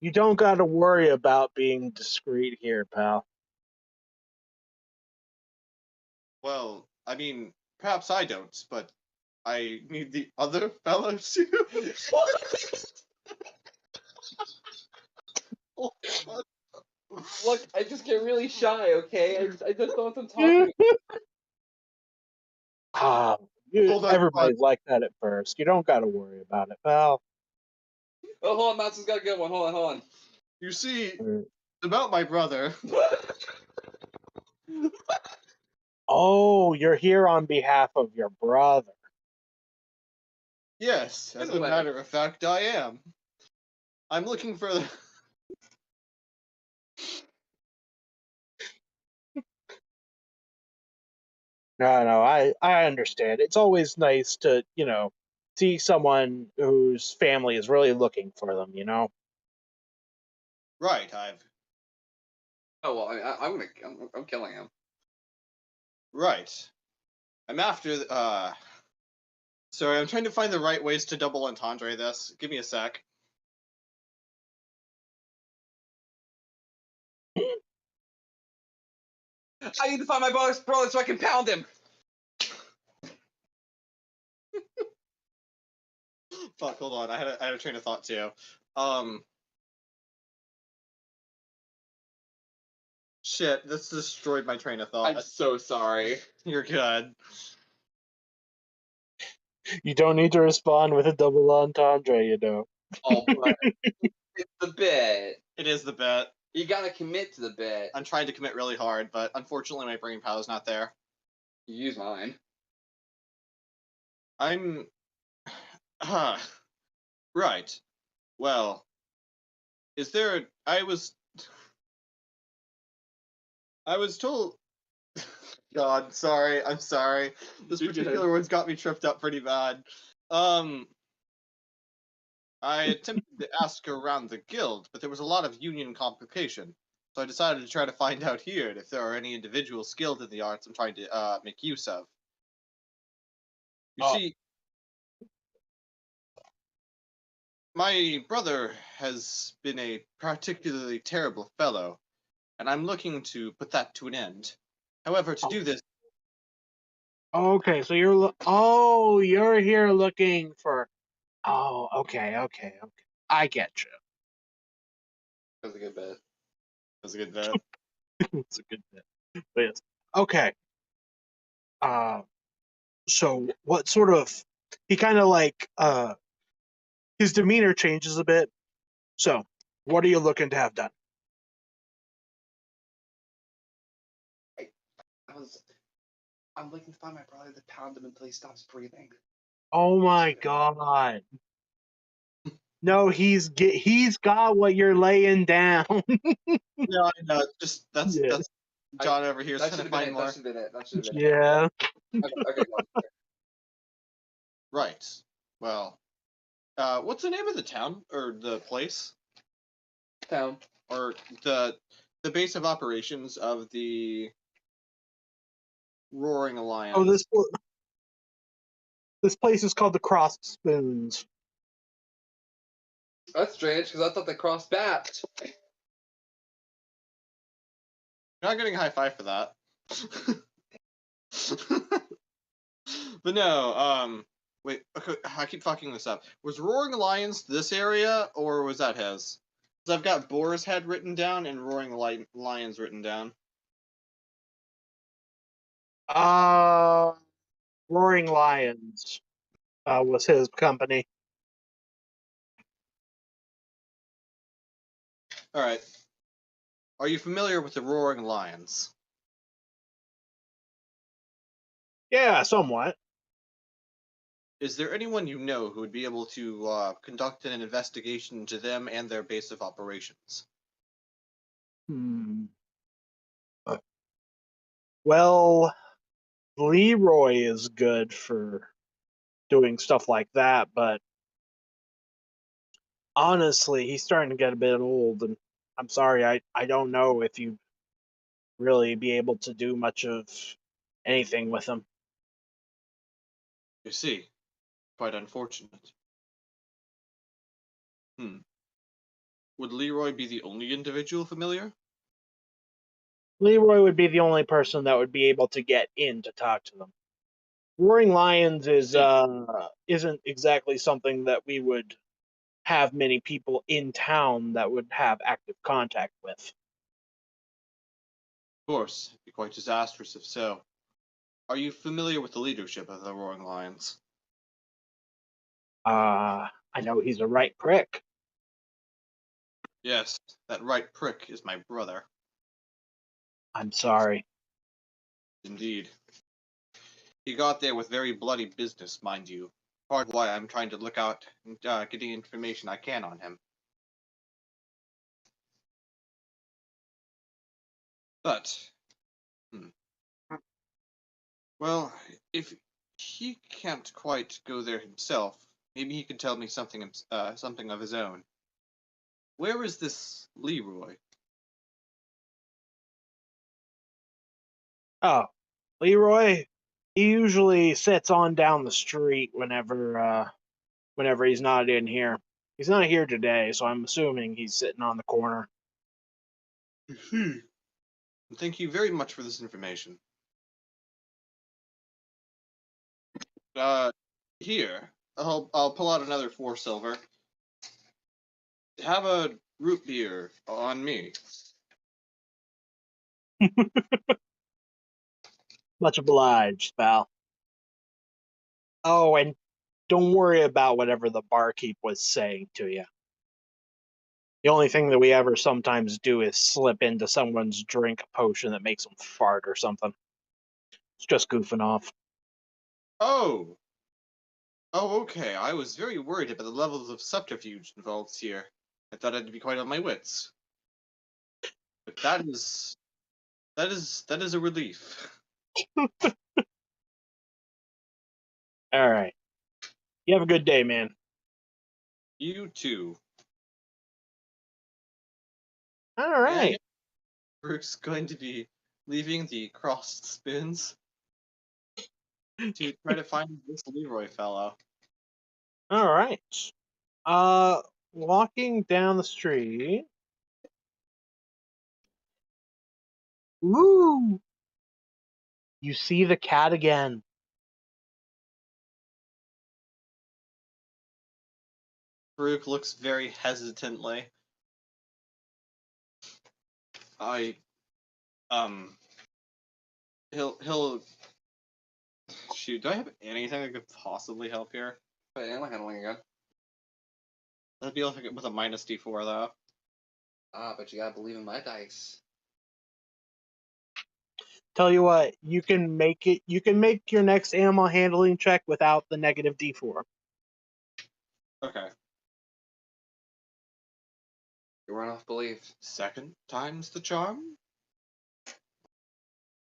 you don't got to worry about being discreet here, pal. Well, I mean, perhaps I don't, but I need the other fellows to. Look, I just get really shy, okay? I just don't want them talking. Ah, Hold on, everybody's like that at first. You don't got to worry about it, pal. Oh, hold on, Matson's got a good one. Hold on. You see, Mm. about my brother. Oh, you're here on behalf of your brother. Yes, as a Anyway. matter of fact, I am. I'm looking for the. No, I understand. It's always nice to, see someone whose family is really looking for them. Right, I've. Oh well, I'm killing him. Right. I'm after. Sorry, I'm trying to find the right ways to double entendre this. Give me a sec. I need to find my brother so I can pound him. Fuck, hold on. I had a train of thought too. Shit, this destroyed my train of thought. I'm so sorry. You're good. You don't need to respond with a double entendre, you know. Oh, but it's the bit. It is the bet. You gotta commit to the bit. I'm trying to commit really hard, but unfortunately my brain power's not there. You use mine. I'm... right. Well, is there... I was told... God, sorry, I'm sorry. This You're good. particular one's got me tripped up pretty bad. I attempted to ask around the guild, but there was a lot of union complication. So I decided to try to find out here if there are any individuals skilled in the arts I'm trying to make use of. You Oh. see, my brother has been a particularly terrible fellow, and I'm looking to put that to an end. However, to do this, Okay, so you're here looking for. Oh, okay. I get you. That was a good bit. that's a good bet. It's a good bit. But yes. Okay. So what sort of? He kind of like his demeanor changes a bit. So, what are you looking to have done? I'm looking to find my brother to pound him until he stops breathing. Oh my god. No, he's got what you're laying down. No, I know. It's just that's Yeah. John over here is That trying should to have been find it. more. That should have been it. That should have been Yeah. it. Okay, go on. Right. Well, what's the name of the town or the place Town. or the base of operations of the Roaring Alliance? Oh, this place is called the Cross Spoons. That's strange because I thought they crossed paths. You're not getting a high five for that. But no, wait, okay, I keep fucking this up. Was Roaring Alliance this area, or was that his? Because I've got Boar's Head written down and Roaring Lions written down. Roaring Lions was his company. Alright. Are you familiar with the Roaring Lions? Yeah, somewhat. Is there anyone you know who would be able to conduct an investigation into them and their base of operations? Well, Leroy is good for doing stuff like that, but honestly, he's starting to get a bit old, and I'm sorry, I don't know if you really be able to do much of anything with him. You see, quite unfortunate. Would Leroy be the only individual familiar? Leroy would be the only person that would be able to get in to talk to them. Roaring Lions is isn't exactly something that we would have many people in town that would have active contact with. Of course, it'd be quite disastrous if so. Are you familiar with the leadership of the Roaring Lions? I know he's a right prick. Yes, that right prick is my brother. I'm sorry. Indeed. He got there with very bloody business, mind you. Part of why I'm trying to look out and get the information I can on him. But, well, if he can't quite go there himself, maybe he could tell me something of his own. Where is this Leroy? Oh, Leroy, he usually sits on down the street whenever he's not in here. He's not here today, so I'm assuming he's sitting on the corner. Thank you very much for this information. Here, I'll pull out another 4 silver. Have a root beer on me. Much obliged, pal. Oh, and don't worry about whatever the barkeep was saying to you. The only thing that we ever sometimes do is slip into someone's drink a potion that makes them fart or something. It's just goofing off. Oh. Oh, okay. I was very worried about the levels of subterfuge involved here. I thought I'd be quite on my wits. But that is a relief. All right. You have a good day, man. You too. All And right. Brooke's going to be leaving the crossed spoons to try to find this Leroy fellow. All right. Uh, walking down the street. Ooh, you see the cat again. Brooke looks very hesitantly. I he'll shoot, do I have anything that could possibly help here? But animal handling again. That'd be like with a minus D4 though. Ah, but you gotta believe in my dice. Tell you what, you can make it. You can make your next animal handling check without the negative D4. Okay. You run off belief. Second time's the charm?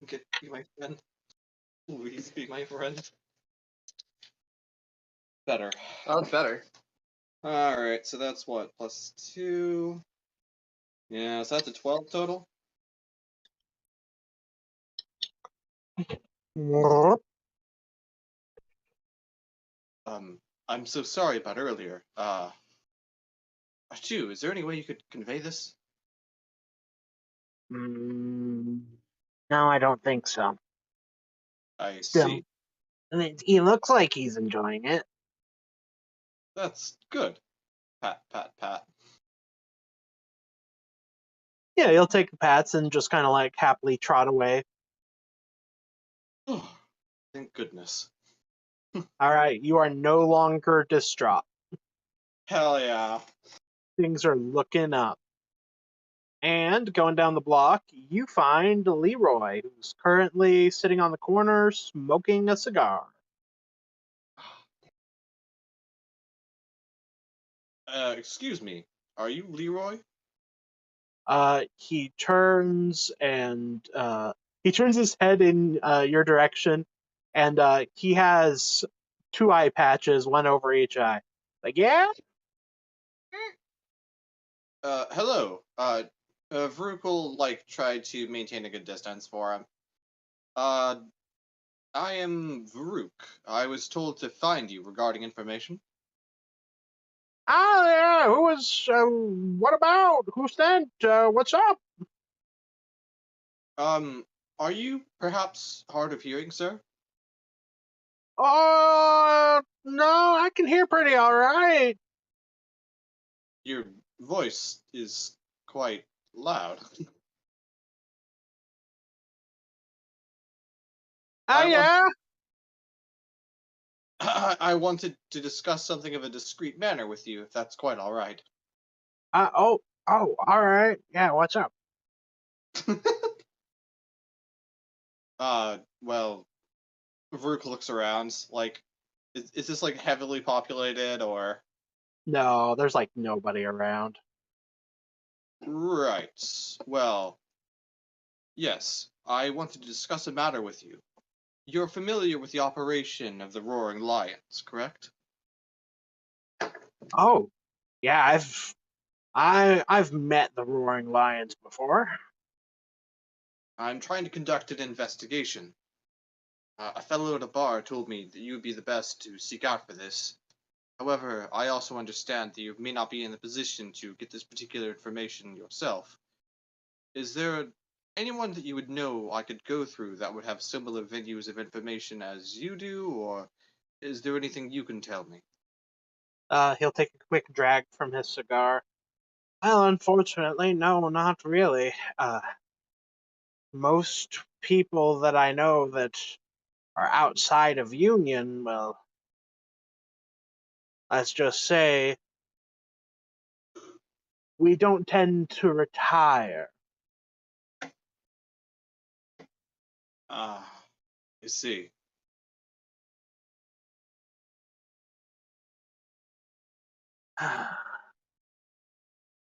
Be my friend. Please be my friend. Better. Oh, it's better. Alright, so that's what? Plus 2. Yeah, so that's a 12 total? I'm so sorry about earlier. Achoo, is there any way you could convey this? Mm, no, I don't think so. I Still, see. he looks like he's enjoying it. That's good. Pat, pat, pat. Yeah, he'll take the pats and just kind of like happily trot away. Oh, thank goodness. All right, you are no longer distraught. Hell yeah. Things are looking up. And going down the block, you find Leroy, who's currently sitting on the corner smoking a cigar. Excuse me. Are you Leroy? He turns and he turns his head in your direction, and he has two eye patches, one over each eye. Like, yeah, Hello. Vrukal, tried to maintain a good distance for him. I am Varuk. I was told to find you regarding information. ah, yeah. Who was? What about? Who sent? What's up? Are you perhaps hard of hearing, sir? No, I can hear pretty all right. Your voice is quite loud. Ah, I want yeah. I wanted to discuss something of a discreet manner with you, if that's quite all right. Oh, oh, all right. Yeah, what's up? Well, Varuk looks around, is this heavily populated or? No, there's like nobody around. Right. Well, yes, I wanted to discuss a matter with you. You're familiar with the operation of the Roaring Lions, correct? Oh, yeah, I've met the Roaring Lions before. I'm trying to conduct an investigation. A fellow at a bar told me that you would be the best to seek out for this. However, I also understand that you may not be in the position to get this particular information yourself. Is there anyone that you would know I could go through that would have similar venues of information as you do, or is there anything you can tell me? He'll take a quick drag from his cigar. Well, unfortunately, no, not really. most people that I know that are outside of Union, well, let's just say we don't tend to retire. Ah, I see.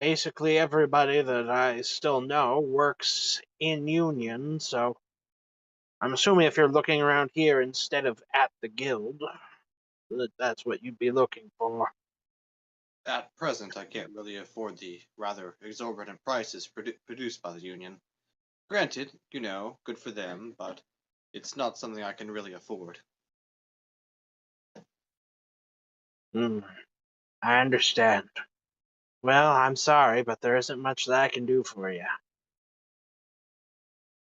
Basically, everybody that I still know works in Union, so I'm assuming if you're looking around here instead of at the guild, that's what you'd be looking for. At present, I can't really afford the rather exorbitant prices produced by the Union. Granted, good for them, but it's not something I can really afford. Hmm, I understand. Well, I'm sorry, but there isn't much that I can do for you.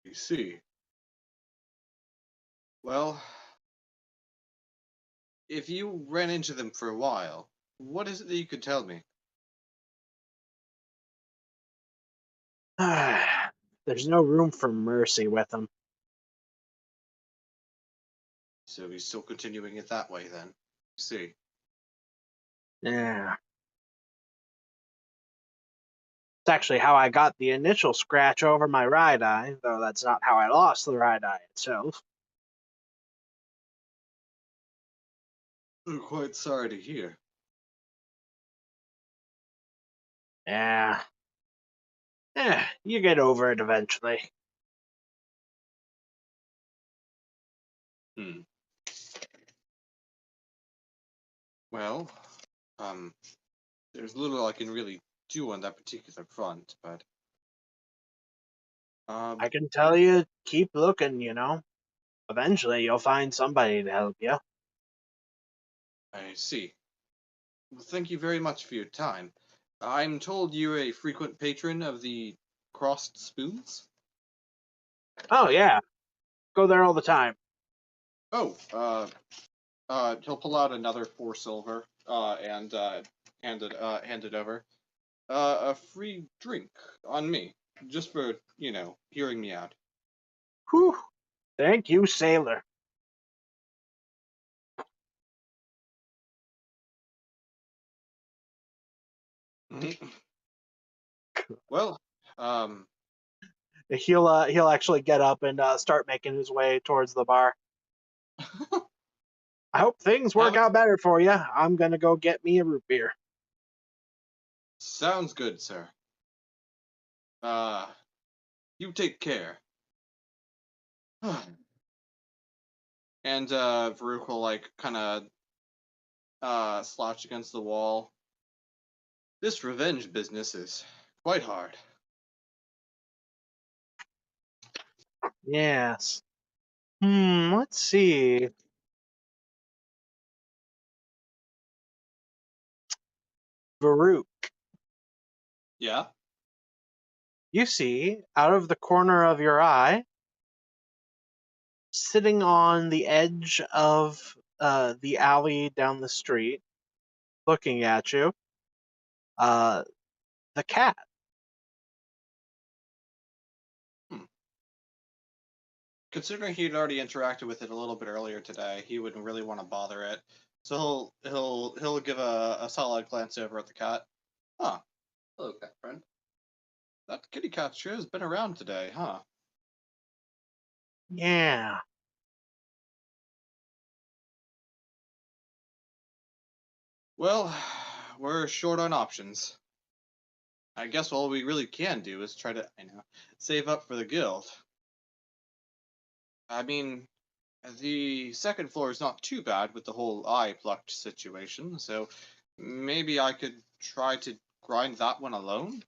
You see. Well, if you ran into them for a while, what is it that you could tell me? There's no room for mercy with them. So he's still continuing it that way then. You see. Yeah. It's actually how I got the initial scratch over my right eye, though that's not how I lost the right eye itself. I'm quite sorry to hear. Yeah. You get over it eventually. Hmm. Well, um, there's little I can really do on that particular front, but I can tell you, keep looking, Eventually you'll find somebody to help you. I see. Well, thank you very much for your time. I'm told you're a frequent patron of the Crossed Spoons. Oh, yeah. Go there all the time. Oh, he'll pull out another 4 silver, and hand it over. A free drink on me, just for hearing me out. Whew. Thank you, sailor. Well, um, He'll actually get up and start making his way towards the bar. I hope things have work out better for you. I'm gonna go get me a root beer. sounds good, sir. Uh, you take care. And Varuk will kind of slouch against the wall. This revenge business is quite hard. Yes. Let's see. Varuk, Yeah. you see, out of the corner of your eye, sitting on the edge of the alley down the street, looking at you, uh, the cat. Hmm. Considering he'd already interacted with it a little bit earlier today, he wouldn't really want to bother it. So he'll give a solid glance over at the cat. Huh. Hello, cat friend. That kitty cat sure has been around today, huh? Yeah. Well, we're short on options. I guess all we really can do is try to, save up for the guild. I mean, the second floor is not too bad with the whole eye plucked situation, so maybe I could try to grind that one alone,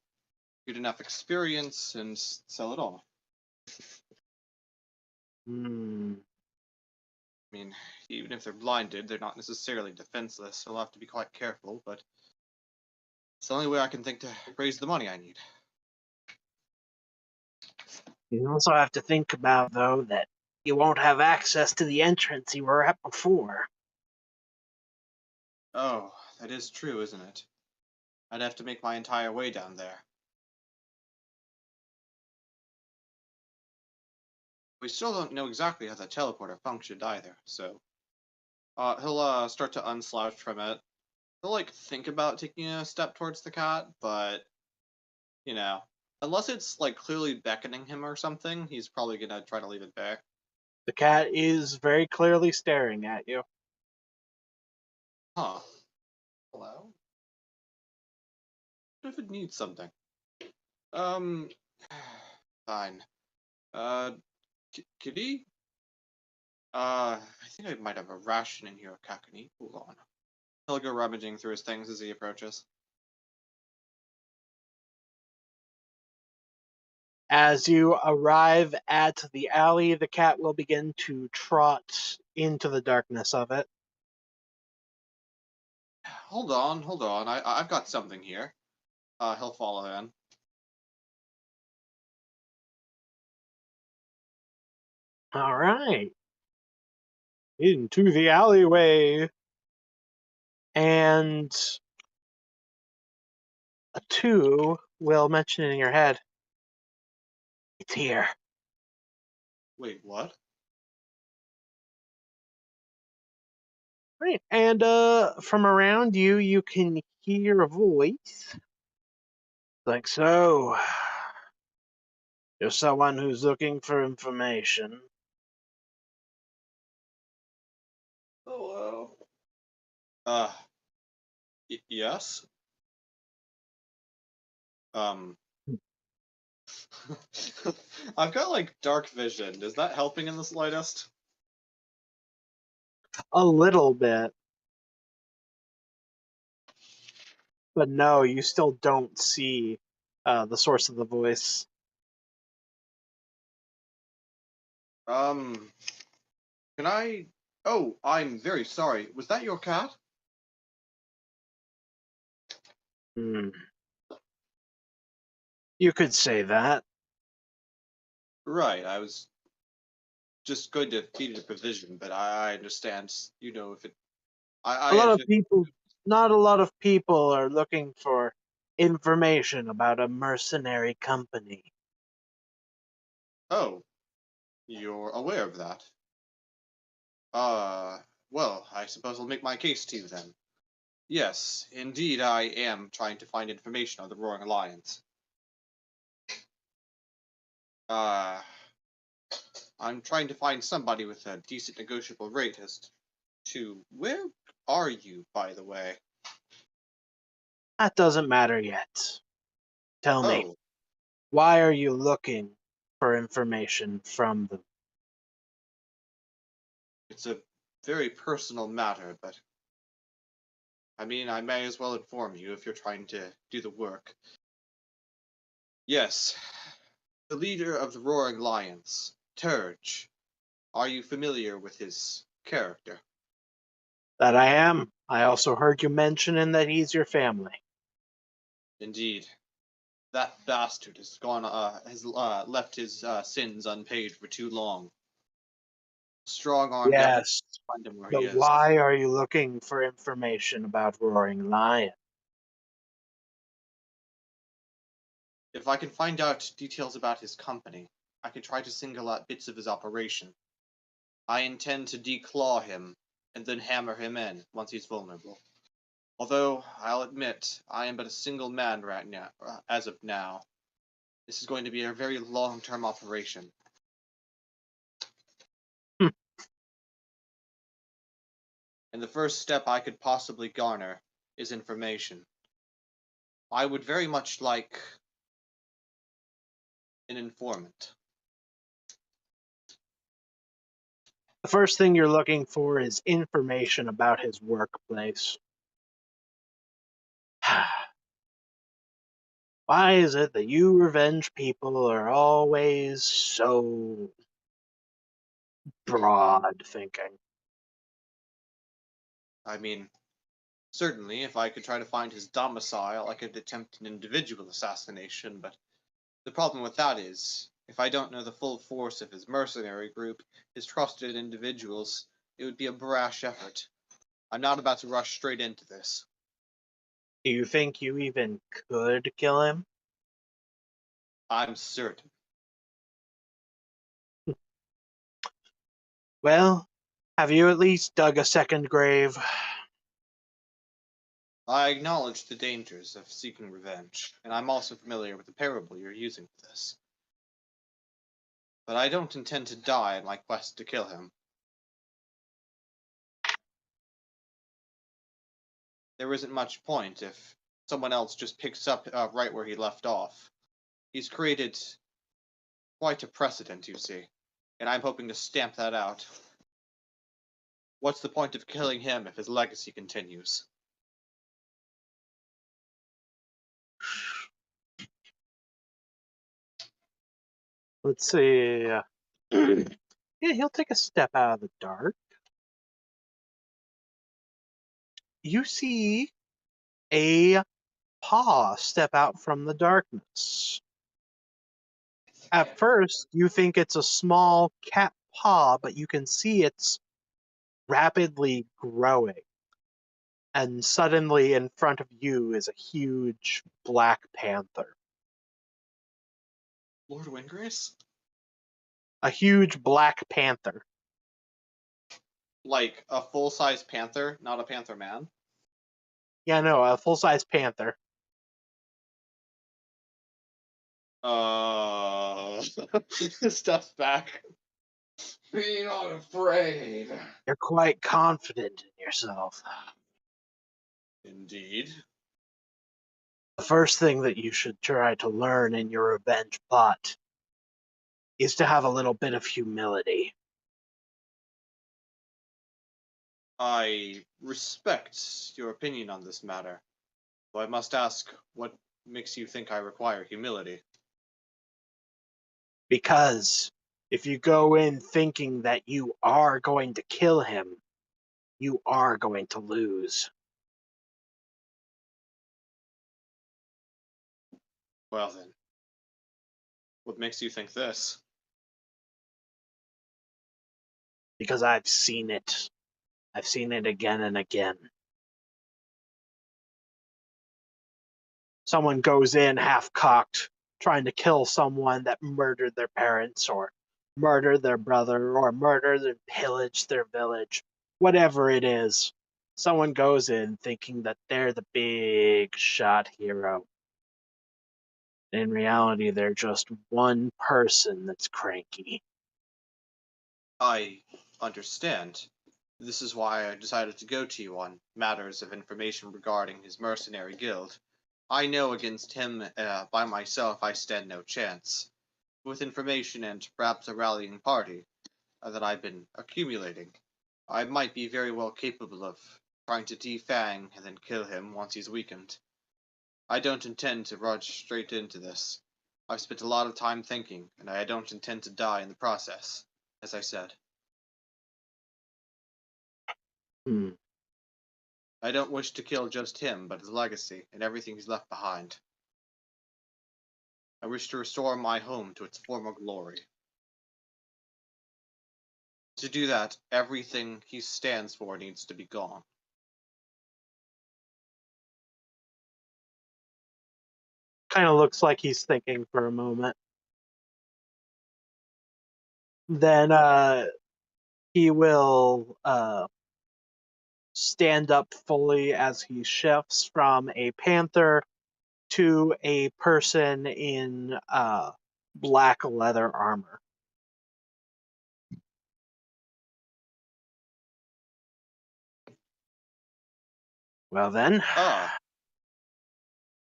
get enough experience, and sell it all. Hmm. I mean, even if they're blinded, they're not necessarily defenseless, so I'll have to be quite careful, but it's the only way I can think to raise the money I need. You also have to think about, though, that you won't have access to the entrance you were at before. Oh, that is true, isn't it? I'd have to make my entire way down there. We still don't know exactly how the teleporter functioned either, so he'll start to unslouch from it. He'll like think about taking a step towards the cat, but you know, unless it's like clearly beckoning him or something, he's probably gonna try to leave it back. The cat is very clearly staring at you. Huh. Hello? What if it needs something? Um, fine. Uh, Kitty? I think I might have a ration in here, Kakani. Hold on. He'll go rummaging through his things as he approaches. As you arrive at the alley, the cat will begin to trot into the darkness of it. Hold on. I've got something here. He'll follow in. All right. Into the alleyway. And a two will mention it in your head. It's here. Wait, what? Right. And from around you, you can hear a voice. Like, so, you're someone who's looking for information. Hello. Yes. Um, I've got like dark vision. Is that helping in the slightest? A little bit. But no, you still don't see the source of the voice. Um, can I? Oh, I'm very sorry. Was that your cat? Hmm. You could say that. Right. I was just going to feed it a provision, but I understand. You know, if it, A I lot of just. people, not a lot of people are looking for information about a mercenary company. Oh, you're aware of that. Uh, well, I suppose I'll make my case to you then. Yes, indeed, I am trying to find information on the Roaring Alliance. Uh, I'm trying to find somebody with a decent negotiable rate as to where are you, by the way? That doesn't matter yet. Tell me, Oh, why are you looking for information from them? it's a very personal matter, but I mean, I may as well inform you if you're trying to do the work. Yes, the leader of the Roaring Lions, Turge. Are you familiar with his character? That I am. I also heard you mentioning that he's your family. Indeed. That bastard has left his sins unpaid for too long. Strong-armed effort Yes. to find him where So he is. why are you looking for information about Roaring Lion? If I can find out details about his company, I can try to single out bits of his operation. I intend to declaw him, and then hammer him in once he's vulnerable. Although, I'll admit, I am but a single man right now, as of now. This is going to be a very long-term operation. Hmm. And the first step I could possibly garner is information. I would very much like an informant. The first thing you're looking for is information about his workplace. Why is it that you revenge people are always so broad thinking? I mean, certainly, if I could try to find his domicile, I could attempt an individual assassination, but the problem with that is, if I don't know the full force of his mercenary group, his trusted individuals, it would be a brash effort. I'm not about to rush straight into this. Do you think you even could kill him? I'm certain. Well, have you at least dug a second grave? I acknowledge the dangers of seeking revenge, and I'm also familiar with the parable you're using for this. But I don't intend to die in my quest to kill him. There isn't much point if someone else just picks up right where he left off. He's created quite a precedent, you see, and I'm hoping to stamp that out. What's the point of killing him if his legacy continues? Let's see. Yeah, he'll take a step out of the dark. You see a paw step out from the darkness. At first, you think it's a small cat paw, but you can see it's rapidly growing. And suddenly, in front of you is a huge black panther. Lord Windgrace? A huge black panther. Like a full-size panther, not a panther man? Yeah, no, a full-size panther. Steps back. Be not afraid. You're quite confident in yourself. Indeed. The first thing that you should try to learn in your revenge plot is to have a little bit of humility. I respect your opinion on this matter, though I must ask, what makes you think I require humility? Because if you go in thinking that you are going to kill him, you are going to lose. Well then, what makes you think this? Because I've seen it. I've seen it again and again. Someone goes in half-cocked, trying to kill someone that murdered their parents, or murdered their brother, or murdered and pillaged their village. Whatever it is, someone goes in thinking that they're the big shot hero. In reality, they're just one person that's cranky. I understand. This is why I decided to go to you on matters of information regarding his mercenary guild. I know against him by myself I stand no chance. With information and perhaps a rallying party that I've been accumulating, I might be very well capable of trying to defang and then kill him once he's weakened. I don't intend to rush straight into this. I've spent a lot of time thinking, and I don't intend to die in the process, as I said. Hmm. I don't wish to kill just him, but his legacy and everything he's left behind. I wish to restore my home to its former glory. To do that, everything he stands for needs to be gone. Kind of looks like he's thinking for a moment. Then he will stand up fully as he shifts from a panther to a person in black leather armor. Well then, Ah,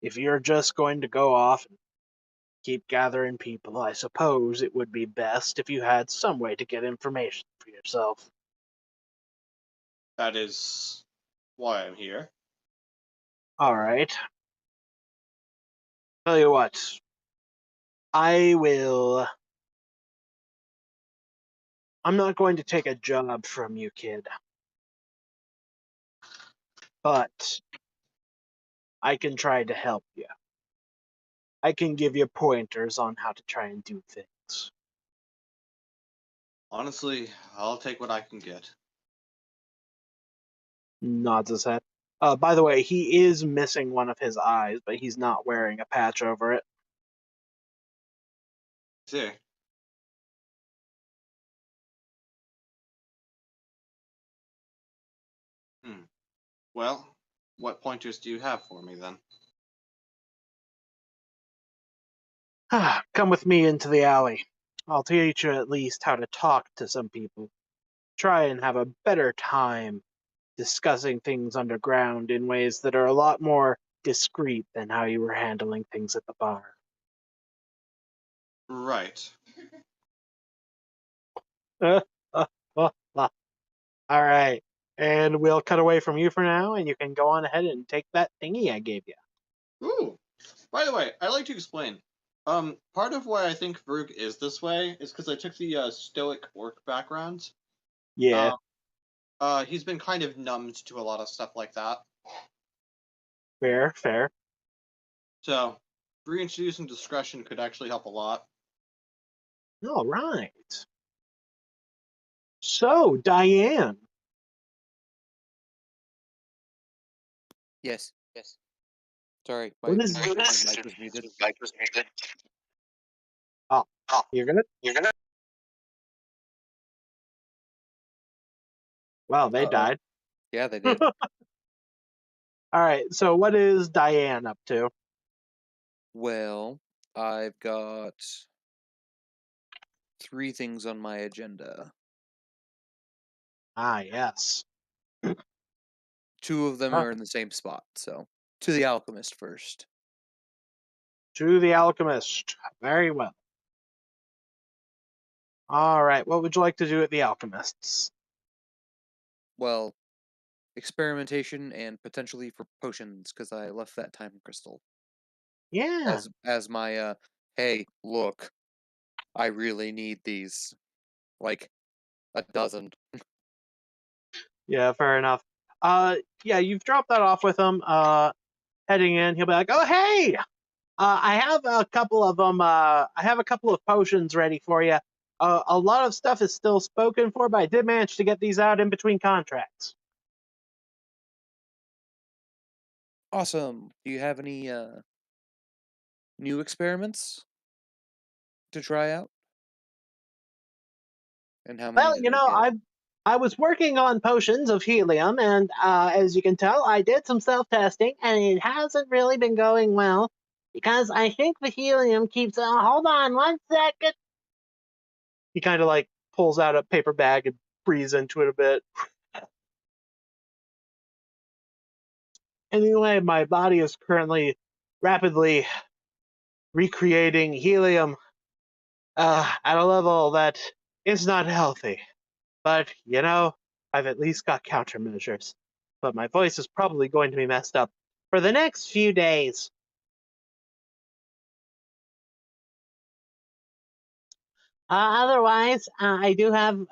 if you're just going to go off and keep gathering people, I suppose it would be best if you had some way to get information for yourself. that is why I'm here. All right. Tell you what, I will. I'm not going to take a job from you, kid. But I can try to help you. I can give you pointers on how to try and do things. Honestly, I'll take what I can get. Nods his head. By the way, he is missing one of his eyes, but he's not wearing a patch over it. See, Well, what pointers do you have for me then? Come with me into the alley. I'll teach you at least how to talk to some people. Try and have a better time discussing things underground in ways that are a lot more discreet than how you were handling things at the bar. Right. All right. And we'll cut away from you for now, and you can go on ahead and take that thingy I gave you. Ooh. By the way, I'd like to explain. Part of why I think Varuk is this way is because I took the stoic orc background. Yeah, He's been kind of numbed to a lot of stuff like that. fair, fair. So, reintroducing discretion could actually help a lot. All right. So, Diane. Yes. Yes. Sorry, What my is mic this? was muted. Oh, you're gonna. Well, they Uh-oh. died. Yeah, they did. All right. So, what is Diane up to? Well, I've got 3 things on my agenda. Ah, yes. 2 of them Huh. are in the same spot, so to the alchemist first. To the alchemist. Very well. All right. What would you like to do at the alchemists? Well, experimentation and potentially for potions, because I left that time crystal Yeah. as my hey, look, I really need these. Like a dozen. Yeah. Fair enough. Yeah. You've dropped that off with him. Heading in, he'll be like, "Oh, hey, I have a couple of them. I have a couple of potions ready for you. A lot of stuff is still spoken for, but I did manage to get these out in between contracts." Awesome. Do you have any new experiments to try out? And how many Well, did I get? I was working on potions of helium, and as you can tell, I did some self testing, and it hasn't really been going well because I think the helium keeps. Hold on one second. He kind of like pulls out a paper bag and breathes into it a bit. Anyway, my body is currently rapidly recreating helium at a level that is not healthy. But, I've at least got countermeasures. But my voice is probably going to be messed up for the next few days. Otherwise, I do have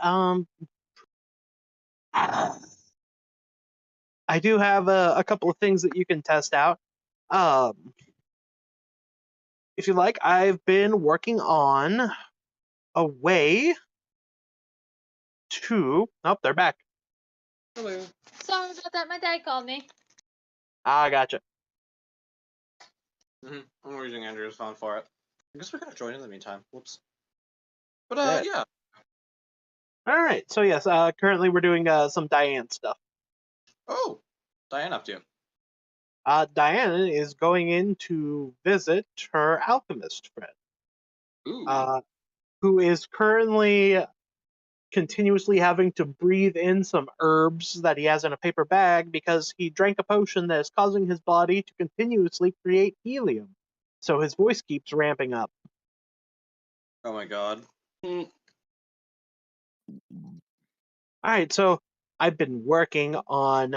I do have a couple of things that you can test out. Um, if you like, I've been working on a way to. Oh, they're back. Hello. Sorry about that. My dad called me. I gotcha. I'm using Andrew's phone for it. I guess we gotta join in the meantime. Whoops. But Yeah. yeah. All right. So yes, currently we're doing some Diane stuff. Oh, Diane up to. Diane is going in to visit her alchemist friend, Ooh. who is currently continuously having to breathe in some herbs that he has in a paper bag because he drank a potion that is causing his body to continuously create helium. So his voice keeps ramping up. Oh my god. All right, so I've been working on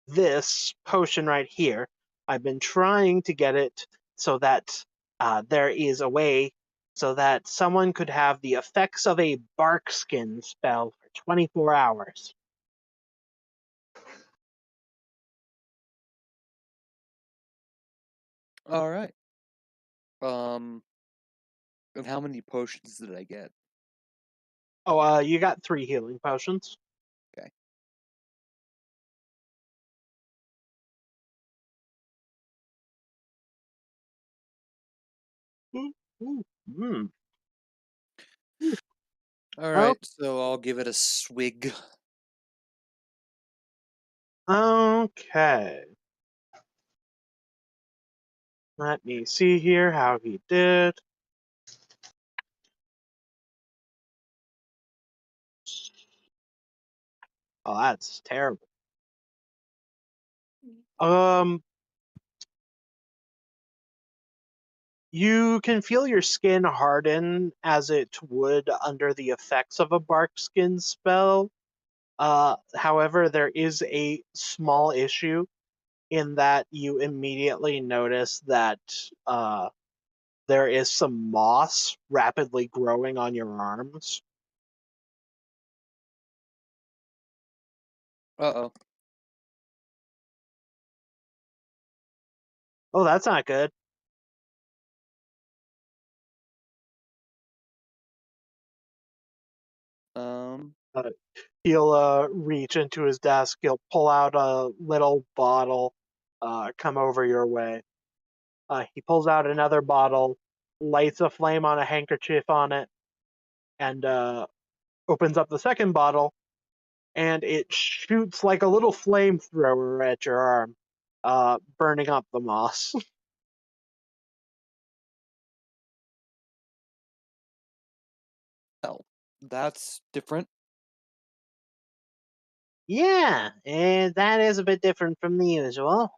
this potion right here. I've been trying to get it so that there is a way so that someone could have the effects of a bark skin spell for 24 hours. All right. And how many potions did I get? Oh, you got 3 healing potions. Okay. Mm, mm, mm. All Oh, right, so I'll give it a swig. Okay. Let me see here how he did. Oh, that's terrible. Um, you can feel your skin harden as it would under the effects of a bark skin spell. However, there is a small issue in that you immediately notice that there is some moss rapidly growing on your arms. Uh Oh, that's not good. oh. Uh, he'll reach into his desk. He'll pull out a little bottle, come over your way. He pulls out another bottle, lights a flame on a handkerchief on it, and opens up the second bottle, and it shoots like a little flamethrower at your arm, burning up the moss. Well, that's different. Yeah, and that is a bit different from the usual.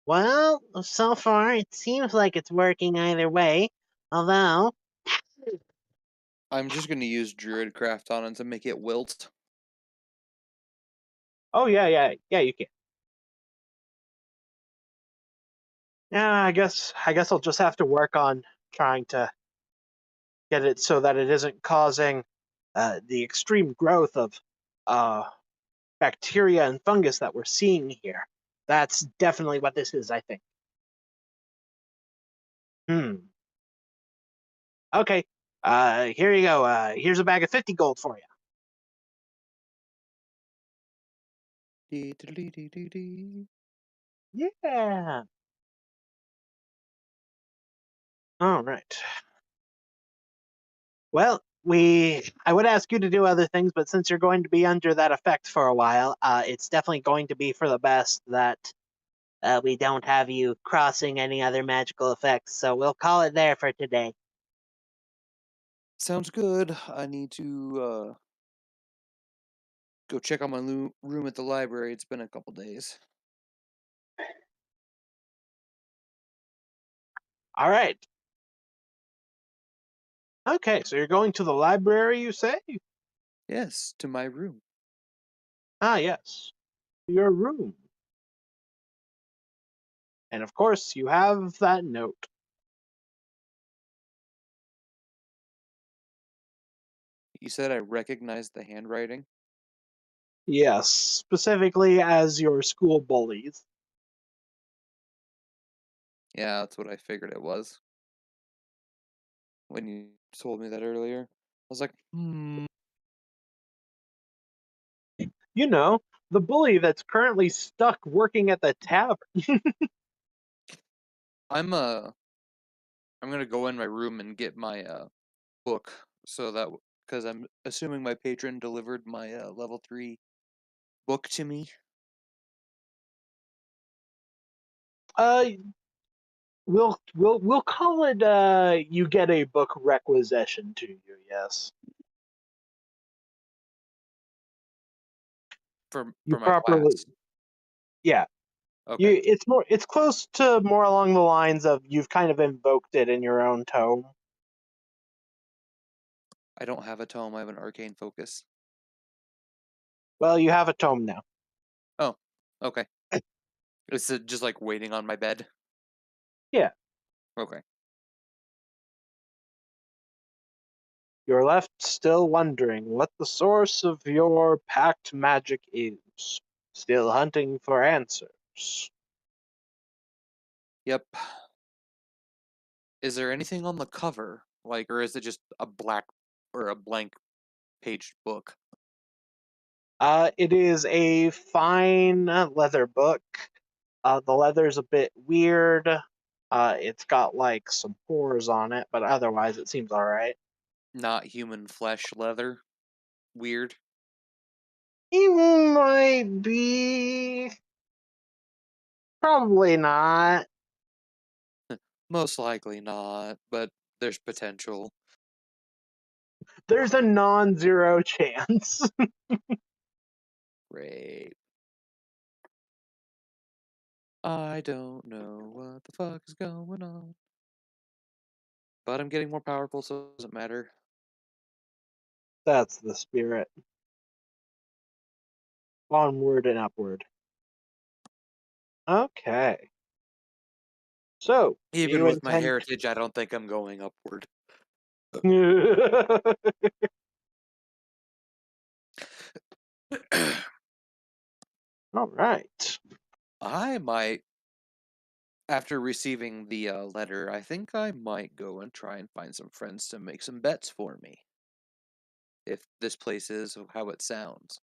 Well, so far it seems like it's working either way. Although, I'm just gonna use Druidcraft on it to make it wilt. oh yeah, you can. Yeah, I guess I'll just have to work on trying to get it so that it isn't causing the extreme growth of uh, bacteria and fungus that we're seeing here. That's definitely what this is, I think. Hmm. Okay. Here you go. Here's a bag of 50 gold for you. Dee, dee, dee, dee, dee, dee. Yeah. All right. Well, I would ask you to do other things, but since you're going to be under that effect for a while, it's definitely going to be for the best that we don't have you crossing any other magical effects. So we'll call it there for today. Sounds good. I need to go check on my room at the library. It's been a couple days. All right. Okay, so you're going to the library, you say? Yes, to my room. Ah, yes. Your room. And of course, you have that note. You said I recognized the handwriting? Yes, specifically as your school bullies. Yeah, that's what I figured it was. When you told me that earlier, I was like, You know, the bully that's currently stuck working at the tavern. I'm I'm gonna go in my room and get my book so that because I'm assuming my patron delivered my level 3 book to me. Uh, we'll call it. You get a book requisition to you. Yes, you For my properly. class. Yeah, Okay. you. It's close to more along the lines of you've kind of invoked it in your own tome. I don't have a tome, I have an arcane focus. Well, you have a tome now. Oh, okay. Is it just like waiting on my bed? Yeah, Okay. you're left still wondering what the source of your packed magic is. Still hunting for answers. Yep. Is there anything on the cover? Like, or is it just a black or a blank paged book? It is a fine leather book. The leather's a bit weird. It's got like some pores on it, but otherwise it seems all right. Not human flesh leather? Weird. He might be. Probably not. Most likely not, but there's potential. There's a non-zero chance. Great. I don't know what the fuck is going on. But I'm getting more powerful, so it doesn't matter. That's the spirit. Onward and upward. Okay. So, do Even you with my intend? heritage, I don't think I'm going upward. All right. I might, after receiving the letter, I think I might go and try and find some friends to make some bets for me. If this place is how it sounds.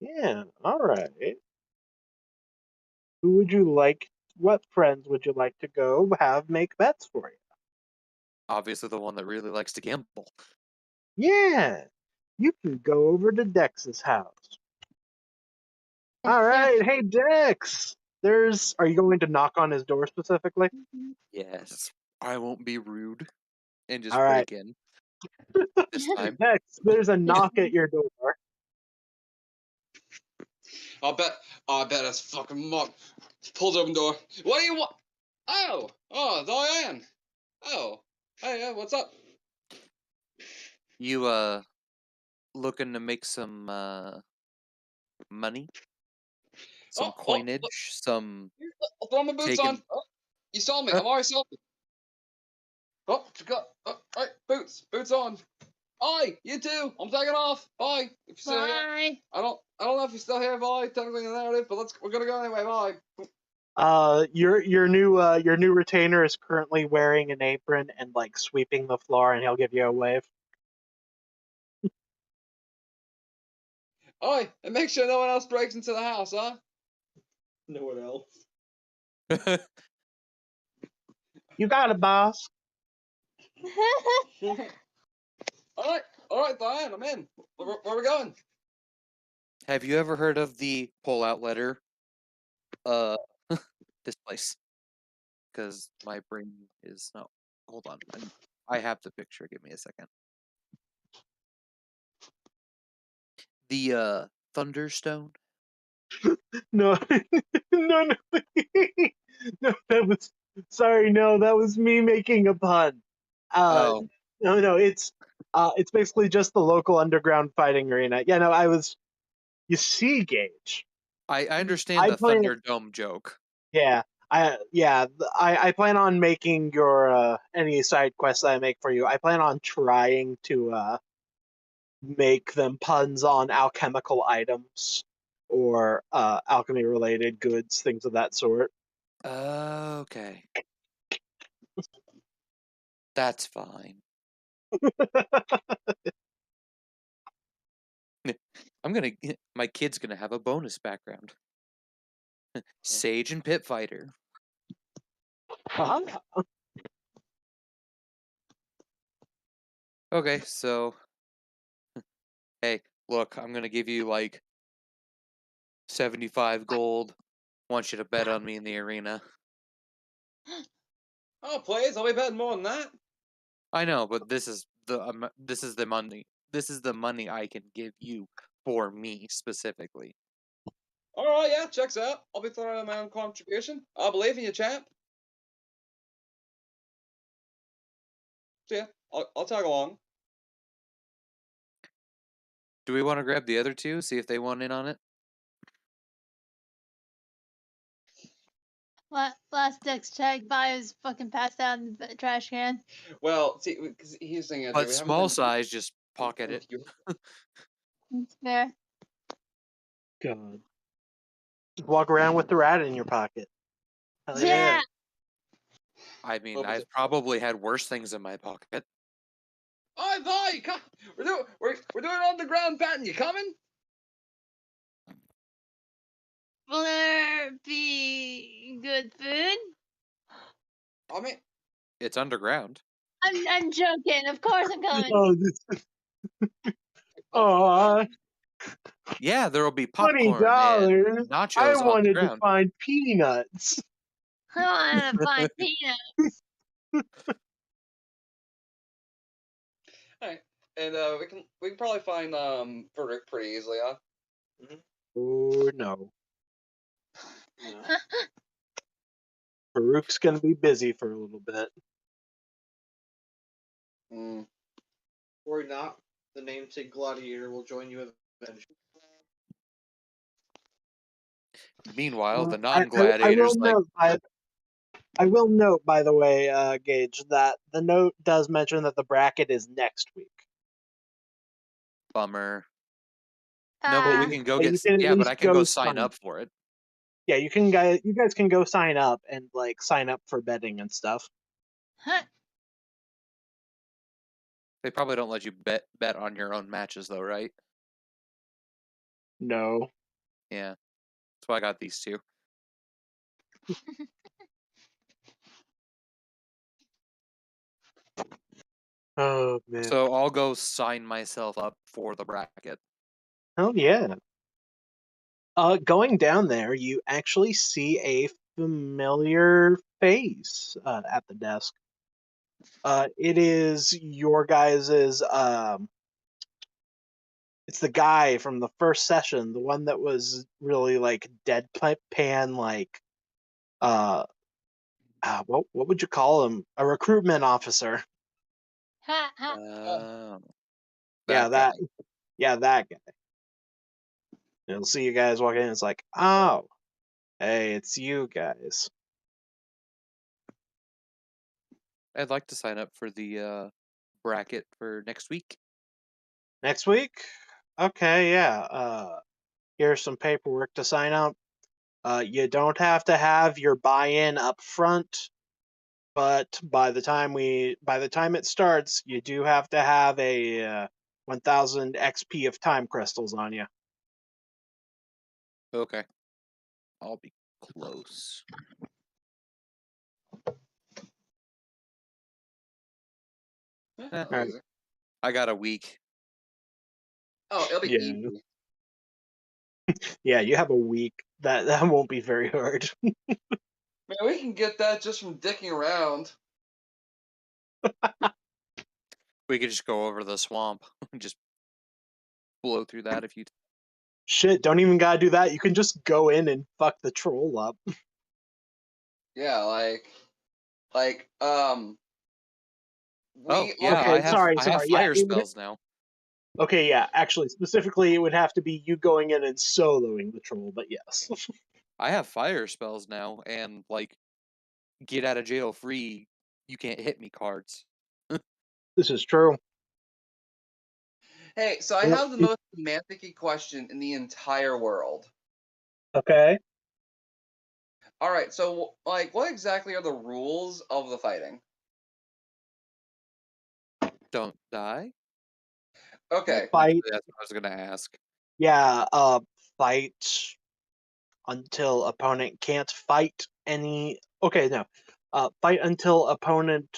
Yeah. All right. Who would you like? What friends would you like to go have make bets for you? Obviously, the one that really likes to gamble. Yeah. You can go over to Dex's house. All right. Hey, Dex. Are you going to knock on his door specifically? Yes. I won't be rude and just All right. break in this time. Dex, there's a knock at your door. I bet it's fucking Mark. Pulls open door. What do you want? Oh, Diane. Oh, hey, what's up? You looking to make some money? Some Oh, coinage? Some I'll throw my boots taking on. Oh, you saw me. I'm already saw me. Oh, right, boots on. Bye, you too. I'm taking off. Bye. If you're still here. Bye. I don't know if you're still here. Bye. Technically in the narrative, but we're gonna go anyway. Bye. Your new retainer is currently wearing an apron and like sweeping the floor, and he'll give you a wave. Oi, and make sure no one else breaks into the house, huh? No one else. You got it, boss. All right, Diane, I'm in. Where are we going? Have you ever heard of the pull-out letter? This place. Because my brain is no. Hold on. I have the picture. Give me a second. The Thunderstone. No, no, no, no. That was sorry. No, that was me making a pun. Oh, No. It's basically just the local underground fighting arena. Yeah, no, I was. You see, Gage. I understand I the plan. Thunderdome joke. Yeah, I plan on making your any side quests that I make for you. I plan on trying to make them puns on alchemical items or alchemy related goods, things of that sort. Okay. That's fine. My kid's gonna have a bonus background. Sage and Pit Fighter. Uh-huh. Okay, so hey, look, I'm gonna give you like 75 gold. Want you to bet on me in the arena. Oh, please, I'll be betting more than that. I know, but this is the money. This is the money I can give you for me specifically. All right, yeah, checks out. I'll be throwing in my own contribution. I believe in you, champ. So yeah, I'll tag along. Do we want to grab the other two? See if they want in on it. Last Dex check, Bio is fucking passed out in the trash can. Well, see, because here's the thing, Andrew, But we haven't small been size, just pocket it. It's fair. God, just walk around with the rat in your pocket. Hell Yeah. I mean, What was I've it? probably had worse things in my pocket. Oh, boy, come. We're doing underground batting. You coming? Will there be good food? I mean, It's underground. I'm joking. Of course I'm coming. Oh, Aw, Yeah, there will be $20. popcorn and I nachos on the wanted to ground. find peanuts. I want to find peanuts. Alright. And we can probably find Farouk pretty easily, huh? Oh no. Farouk's gonna be busy for a little bit. Mm. Worry not. The namesake gladiator will join you eventually. Meanwhile, the I non-gladiators I will note, by the way, Gage, that the note does mention that the bracket is next week. bummer. No, but we Ah, can go But get you can at yeah, but least I can go go sign up for it. Yeah, you guys can go sign up and like sign up for betting and stuff. huh. They probably don't let you bet on your own matches though, right? No. Yeah. That's why I got these two. Oh man. So I'll go sign myself up for the bracket. Oh yeah. Going down there, you actually see a familiar face at the desk. It is your guys's. It's the guy from the first session, the one that was really like deadpan, like what would you call him? A recruitment officer. Ha, ha. Yeah, That guy. that guy. You'll see you guys walk in. It's like, oh, hey, it's you guys. I'd like to sign up for the bracket for next week. Next week? Okay, yeah. Here's some paperwork to sign up. You don't have to have your buy-in up front, but by the time it starts, you do have to have a 1000 XP of time crystals on you. Okay. I'll be close. Eh, Right. Easy. I got a week. Oh, it'll be Yeah. easy. Yeah, you have a week. That won't be very hard. Man, we can get that just from dicking around. We could just go over the swamp. Just blow through that if you. Shit, don't even gotta do that. You can just go in and fuck the troll up. Yeah, Oh we yeah, Okay, I have sorry. Yeah, fire spells now. okay, yeah. Actually, specifically, it would have to be you going in and soloing the troll. But yes, I have fire spells now, and like get out of jail free. You can't hit me cards. this is true. Hey, so I have the most semantic question in the entire world. Okay. All right, so like, what exactly are the rules of the fighting? Don't die. Okay, Fight. That's what I was gonna ask. Yeah. Fight until opponent can't fight any. Okay, no. Fight until opponent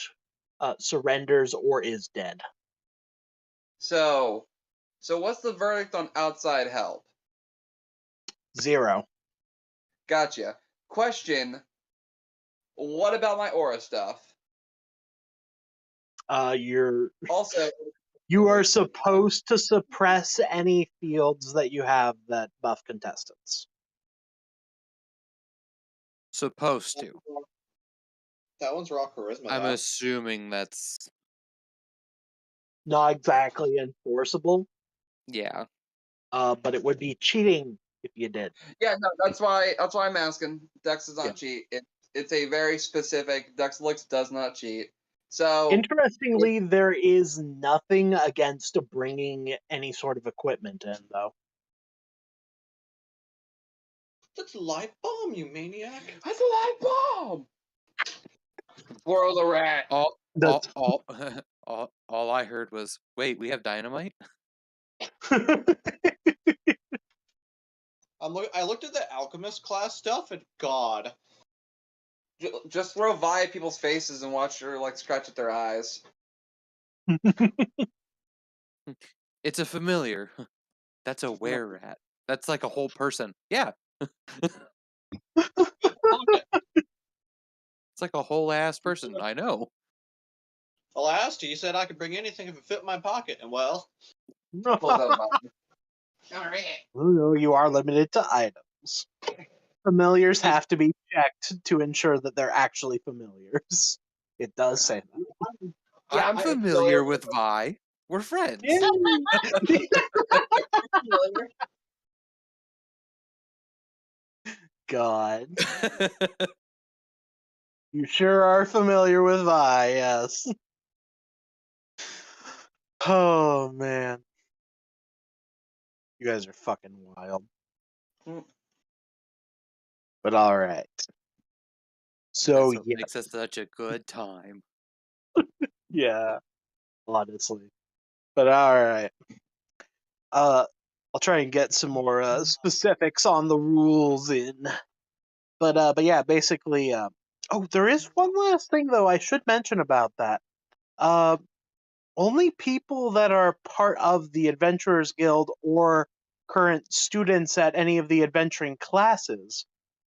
surrenders or is dead. so what's the verdict on outside help? 0. Gotcha. Question: what about my aura stuff? You're Also, You are supposed to suppress any fields that you have that buff contestants. Supposed to. That one's raw charisma. I'm though. assuming that's Not exactly enforceable, yeah. but it would be cheating if you did. yeah, no, that's why I'm asking. Dex does not Yeah. cheat. It's a very specific. Dex Lux does not cheat. So Interestingly, there is nothing against bringing any sort of equipment in, though. That's a live bomb, you maniac! that's a live bomb. Swirl the rat. All That's all I heard was, wait, we have dynamite? I looked at the alchemist class stuff, and God, Just throw Vi at people's faces and watch her like scratch at their eyes. It's a familiar. That's a were-rat. That's like a whole person. Yeah. Pocket. It's like a whole ass person. I know. Well, I asked you. You said I could bring anything if it fit in my pocket, and well, Pulls out a bottle. All right. No, you are limited to items. Familiars have to be checked to ensure that they're actually familiars. It does say that. Yeah, I'm I- familiar with Vi. We're friends. Familiar. God. You sure are familiar with Vi, yes. Oh, man. You guys are fucking wild. Mm. But alright. So, That's what yeah. makes it such a good time. Yeah. Honestly. But alright. I'll try and get some more specifics on the rules in. But yeah, basically, oh, there is one last thing though I should mention about that. Uh, only people that are part of the Adventurers Guild or current students at any of the adventuring classes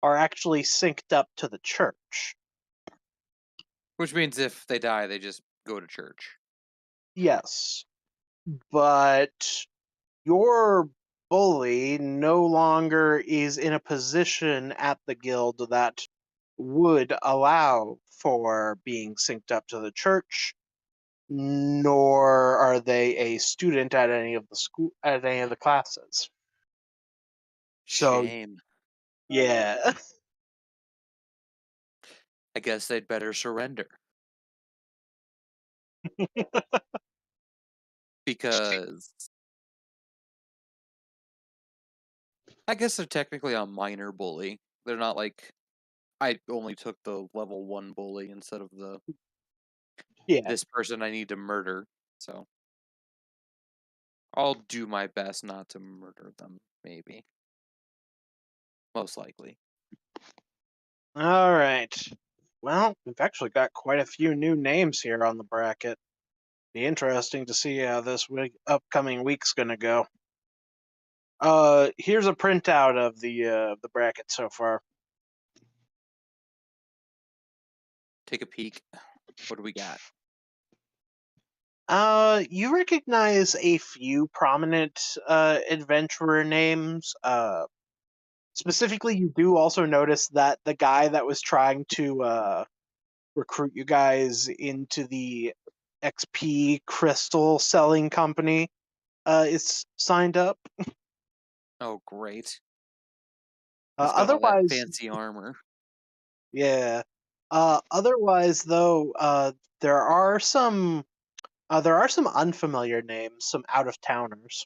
are actually synced up to the church. Which means if they die, they just go to church. Yes, but your bully no longer is in a position at the guild that would allow for being synced up to the church, nor are they a student at any of the classes. So Shame. yeah. I guess they'd better surrender. Because I guess they're technically a minor bully. They're not like I only took the level 1 bully instead of the Yeah. this person I need to murder. So I'll do my best not to murder them, maybe. Most likely. All right. Well, we've actually got quite a few new names here on the bracket. Be interesting to see how this upcoming week's gonna go. Here's a printout of the bracket so far. Take a peek. What do we got? You recognize a few prominent adventurer names. Specifically, you do also notice that the guy that was trying to recruit you guys into the XP crystal selling company is signed up. Oh, great. He's got all that Otherwise, fancy armor. yeah. Otherwise, though, there are some unfamiliar names, some out of towners.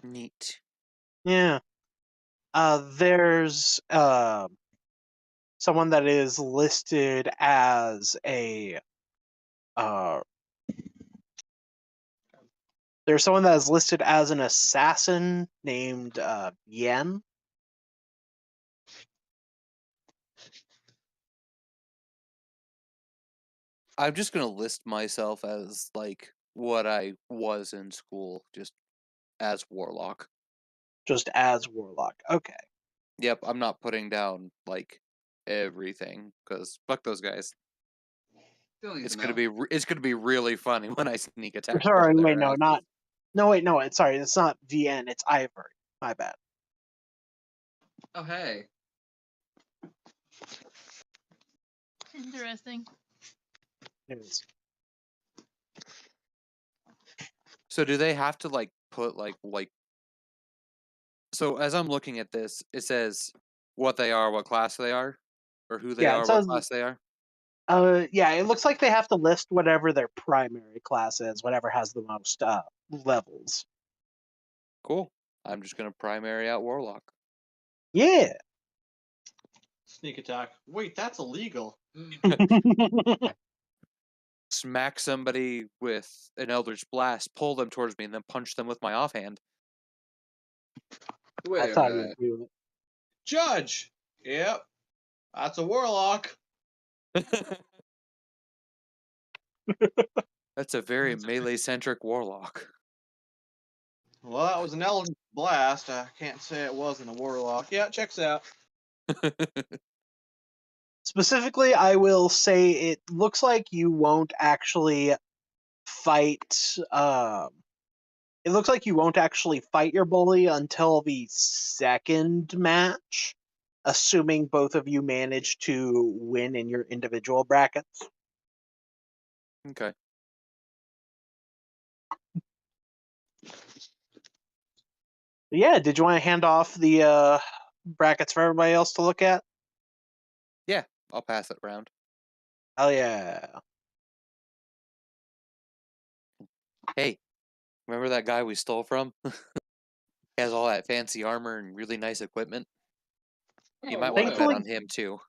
Neat. Yeah. There's someone that is listed as a uh there's someone that is listed as an assassin named Yen. I'm just gonna list myself as like what I was in school, just as Warlock. Just as Warlock. Okay. Yep, I'm not putting down like everything because fuck those guys. Don't need It's to gonna know. be it's gonna be really funny when I sneak attack. Sorry, wait, their no, asses. not. No, wait, no, it's sorry, it's not VN, it's Ivory. My bad. Oh hey. Interesting. It is. So do they have to like put like? So as I'm looking at this, it says what they are, what class they are, or who they Yeah, are, it what says. class they are. Yeah, it looks like they have to list whatever their primary class is, whatever has the most levels. Cool. I'm just gonna primary out Warlock. Yeah. sneak attack. Wait, that's illegal. Smack somebody with an Eldritch Blast, pull them towards me, and then punch them with my offhand. Wait That's a how you minute. do Judge. Yep, that's a warlock. That's a very melee-centric warlock. Well, that was an Eldritch Blast. I can't say it wasn't a Warlock. Yeah, it checks out. Specifically, I will say it looks like you won't actually fight. It looks like you won't actually fight your bully until the second match, assuming both of you manage to win in your individual brackets. Okay. Yeah, did you want to hand off the brackets for everybody else to look at? Yeah, I'll pass it around. Oh yeah. Hey, remember that guy we stole from? He has all that fancy armor and really nice equipment. You might want to bet Thankfully- on him too.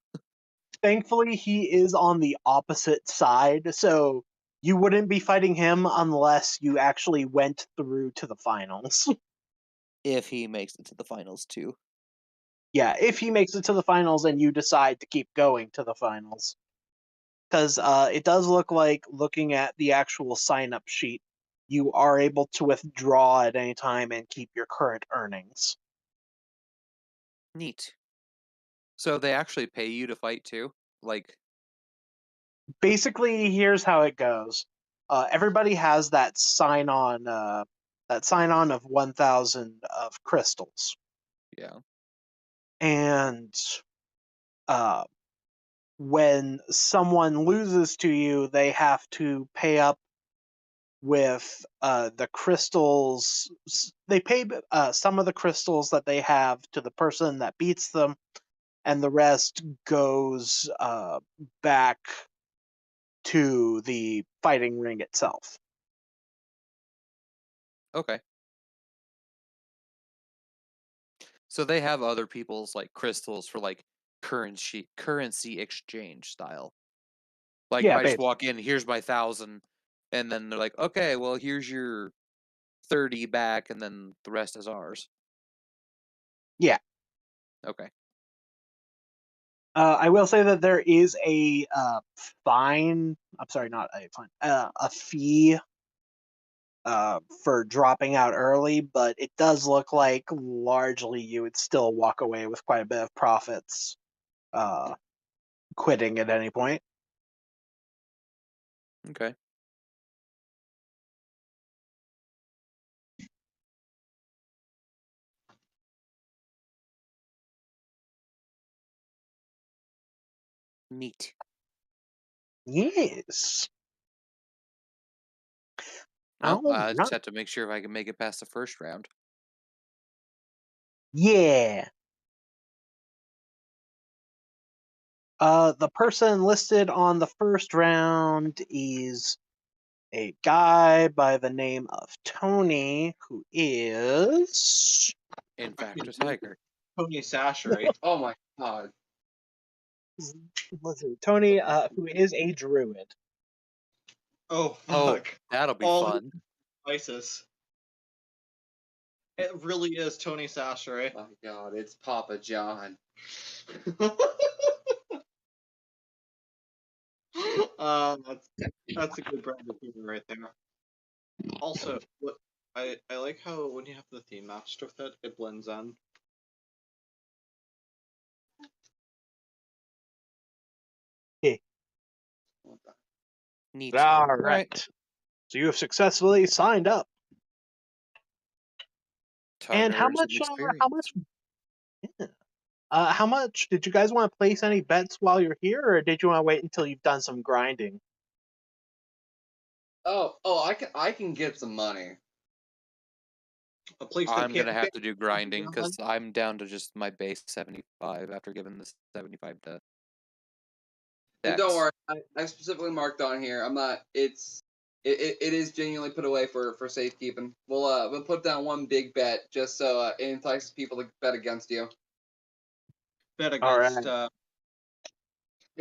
Thankfully, he is on the opposite side, so you wouldn't be fighting him unless you actually went through to the finals. If he makes it to the finals too. Yeah, if he makes it to the finals and you decide to keep going to the finals. Because it does look like, looking at the actual sign-up sheet, you are able to withdraw at any time and keep your current earnings. Neat. So they actually pay you to fight too? Like, Basically, here's how it goes. Everybody has that sign-on of 1,000 of crystals. yeah. And when someone loses to you, they have to pay up with the crystals. They pay some of the crystals that they have to the person that beats them, and the rest goes back to the fighting ring itself. Okay. So they have other people's like crystals for like currency exchange style. Like if Yeah, I just basically. walk in, here's my 1,000, and then they're like, okay, well here's your 30 back, and then the rest is ours. Yeah. Okay. I will say that there is a fine. I'm sorry, not a fine. A fee for dropping out early, but it does look like largely you would still walk away with quite a bit of profits quitting at any point. Okay. Neat. Yes. Well, I Alright. just have to make sure if I can make it past the first round. Yeah. The person listed on the first round is a guy by the name of Tony, who is In fact, a tiger. Tony Sashery. Oh my god. let's see, Tony, who is a druid. Oh Oh, fuck. that'll be All fun. ISIS. It really is Tony Sashery. Oh my god, it's Papa John. That's a good brand of humor right there. Also, what I like how when you have the theme matched with it, it blends in. Neat. All Right. right. So you have successfully signed up. And how Tigers and much? experience. Yeah. How much did you guys want to place any bets while you're here, or did you want to wait until you've done some grinding? I can get some money. A place I'm that can't gonna have be to do grinding because I'm down to just my base 75 after giving this 75 to. And don't worry, I specifically marked on here. I'm not. It is genuinely put away for safekeeping. We'll put down one big bet just so it entices people to bet against you. bet All against. right.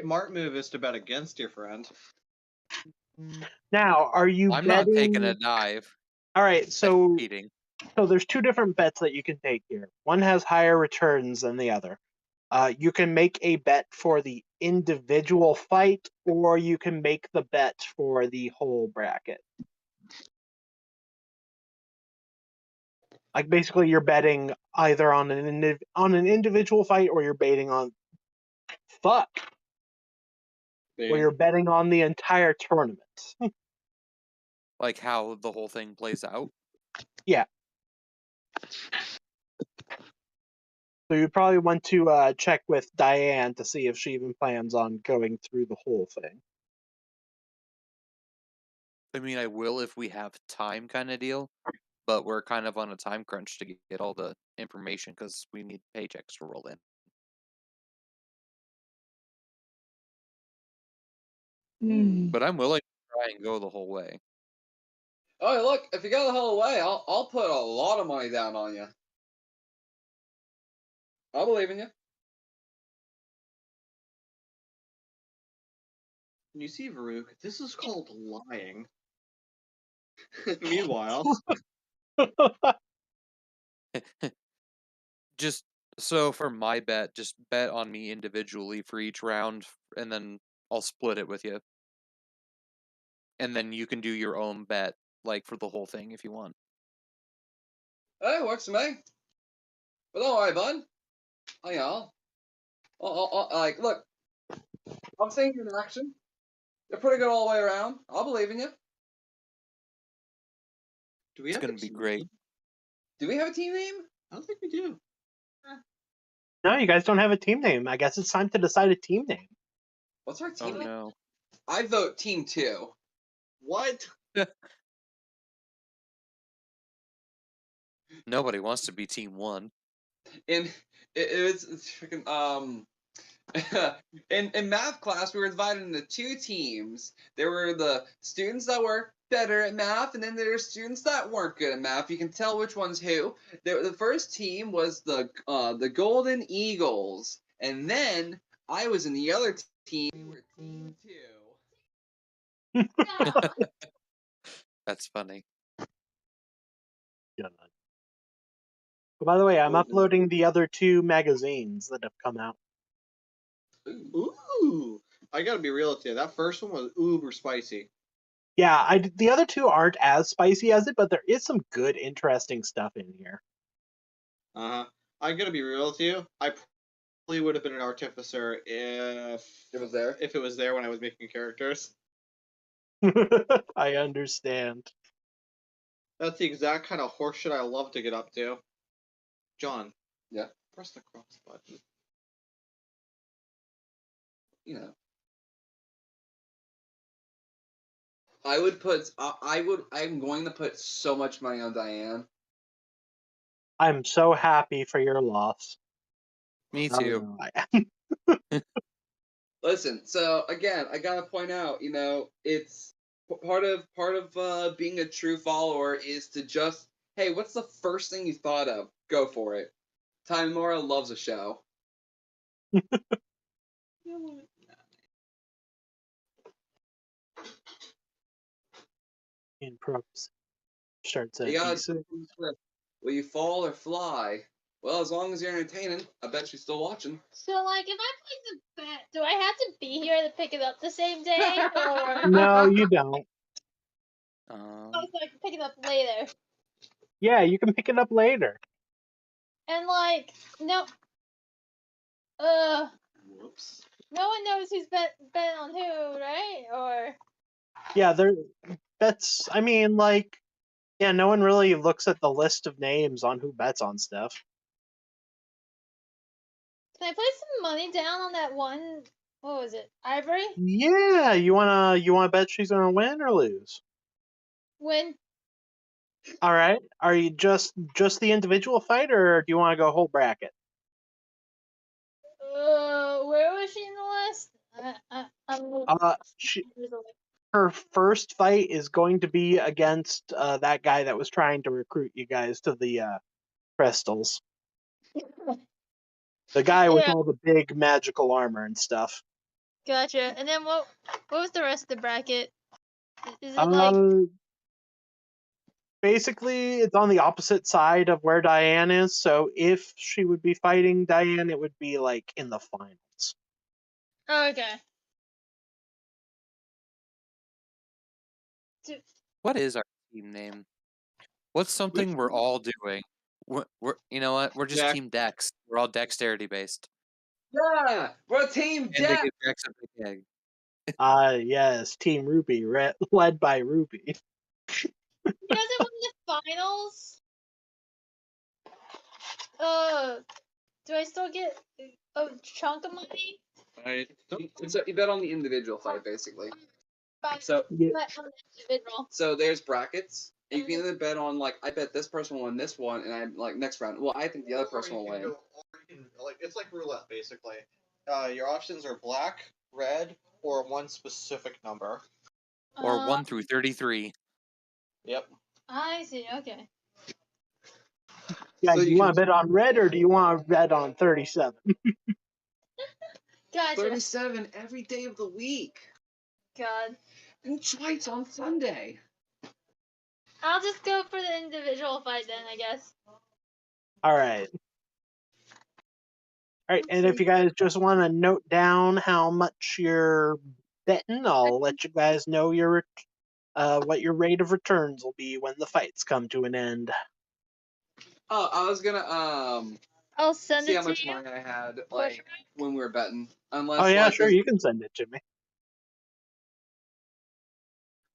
Smart move is to bet against your friend. Now, are you I'm betting? not taking a dive. All right, That's so cheating. there's two different bets that you can take here. One has higher returns than the other. You can make a bet for the individual fight, or you can make the bet for the whole bracket. Like basically, you're betting either on an individual fight, or you're betting on or you're betting on the entire tournament. Like how the whole thing plays out. Yeah. So you probably want to check with Diane to see if she even plans on going through the whole thing. I mean, I will if we have time, kind of deal. But we're kind of on a time crunch to get all the information because we need paychecks to roll in. But I'm willing to try and go the whole way. Oh, look! If you go the whole way, I'll put a lot of money down on you. I believe in you. You see, Varuk, this is called lying. Meanwhile, Just so for my bet, just bet on me individually for each round, and then I'll split it with you. And then you can do your own bet, like for the whole thing if you want. Hey, works for me. But don't worry, bud. Oh, yeah. Like, look, I'm seeing you in action. You're pretty good all the way around. I'll believe in you. do we It's have a gonna be team great. name? Do we have a team name? I don't think we do. No, you guys don't have a team name. I guess it's time to decide a team name. What's our team Oh name? no. I vote Team 2. What? Nobody wants to be team 1. And it's freaking in math class we were divided into 2 teams. There were the students that were better at math, and then there were students that weren't good at math. You can tell which one's who. The first team was the Golden Eagles, and then I was in the other team. We were Team 2. That's funny. God. Oh, by the way, I'm Ooh. uploading the other 2 magazines that have come out. Ooh, I gotta be real with you. That first one was uber spicy. Yeah, the other 2 aren't as spicy as it, but there is some good, interesting stuff in here. I gotta be real with you. I probably would have been an artificer if It was there. If it was there when I was making characters. I understand. That's the exact kind of horseshit I love to get up to. John. Yeah. Press the cross button. You know. I would put. I'm going to put so much money on Diane. I'm so happy for your loss. Me I too. don't know. Listen, so again, I gotta point out, it's part of being a true follower is to just, hey, what's the first thing you thought of? Go for it. Timora loves a show. In pros. Starts at You gotta D6. will you fall or fly? Well, as long as you're entertaining, I bet she's still watching. So, like, if I place a bet, do I have to be here to pick it up the same day, or No, you don't. oh, so I can pick it up later? Yeah, you can pick it up later. And like, no, Whoops. no one knows who's bet on who, right? Or Yeah, I mean, like, yeah, no one really looks at the list of names on who bets on stuff. can I place some money down on that one? What was it? Ivory? Yeah, you wanna bet she's gonna win or lose? When? All right. Are you just the individual fight, or do you want to go whole bracket? Where was she in the list? She, her first fight is going to be against that guy that was trying to recruit you guys to the crystals. The guy with Yeah. all the big magical armor and stuff. Gotcha. And then what was the rest of the bracket? Is it like Basically, it's on the opposite side of where Diane is. So if she would be fighting Diane, it would be like in the finals. Oh, okay. What is our team name? What's something we're all doing? We're you know what? We're just Dex. Team Dex. We're all dexterity based. Yeah, we're Team And they Dex. give Dex a big egg. Yes, Team Ruby, led by Ruby. You guys have won the finals. Do I still get a chunk of money? You bet on the individual fight, basically. So, Yeah. Bet on the individual. so there's brackets. You can either bet on like I bet this person will win this one, and I'm like next round. Well, I think the other person will win. It's like roulette, basically. Your options are black, red, or one specific number. Or 1 through 33. Yep. I see. Okay. Yeah, So do you you want to bet on red or do you want to bet on 37? Gotcha. 37 every day of the week, God. and twice on Sunday. I'll just go for the individual fight then, I guess. All right. All right, and if you guys just want to note down how much you're betting, I'll let you guys know what your rate of returns will be when the fights come to an end. Oh, I was gonna I'll send see it how to much you. money I had like when we were betting. Unless Oh yeah, like sure, there's, you can send it to me.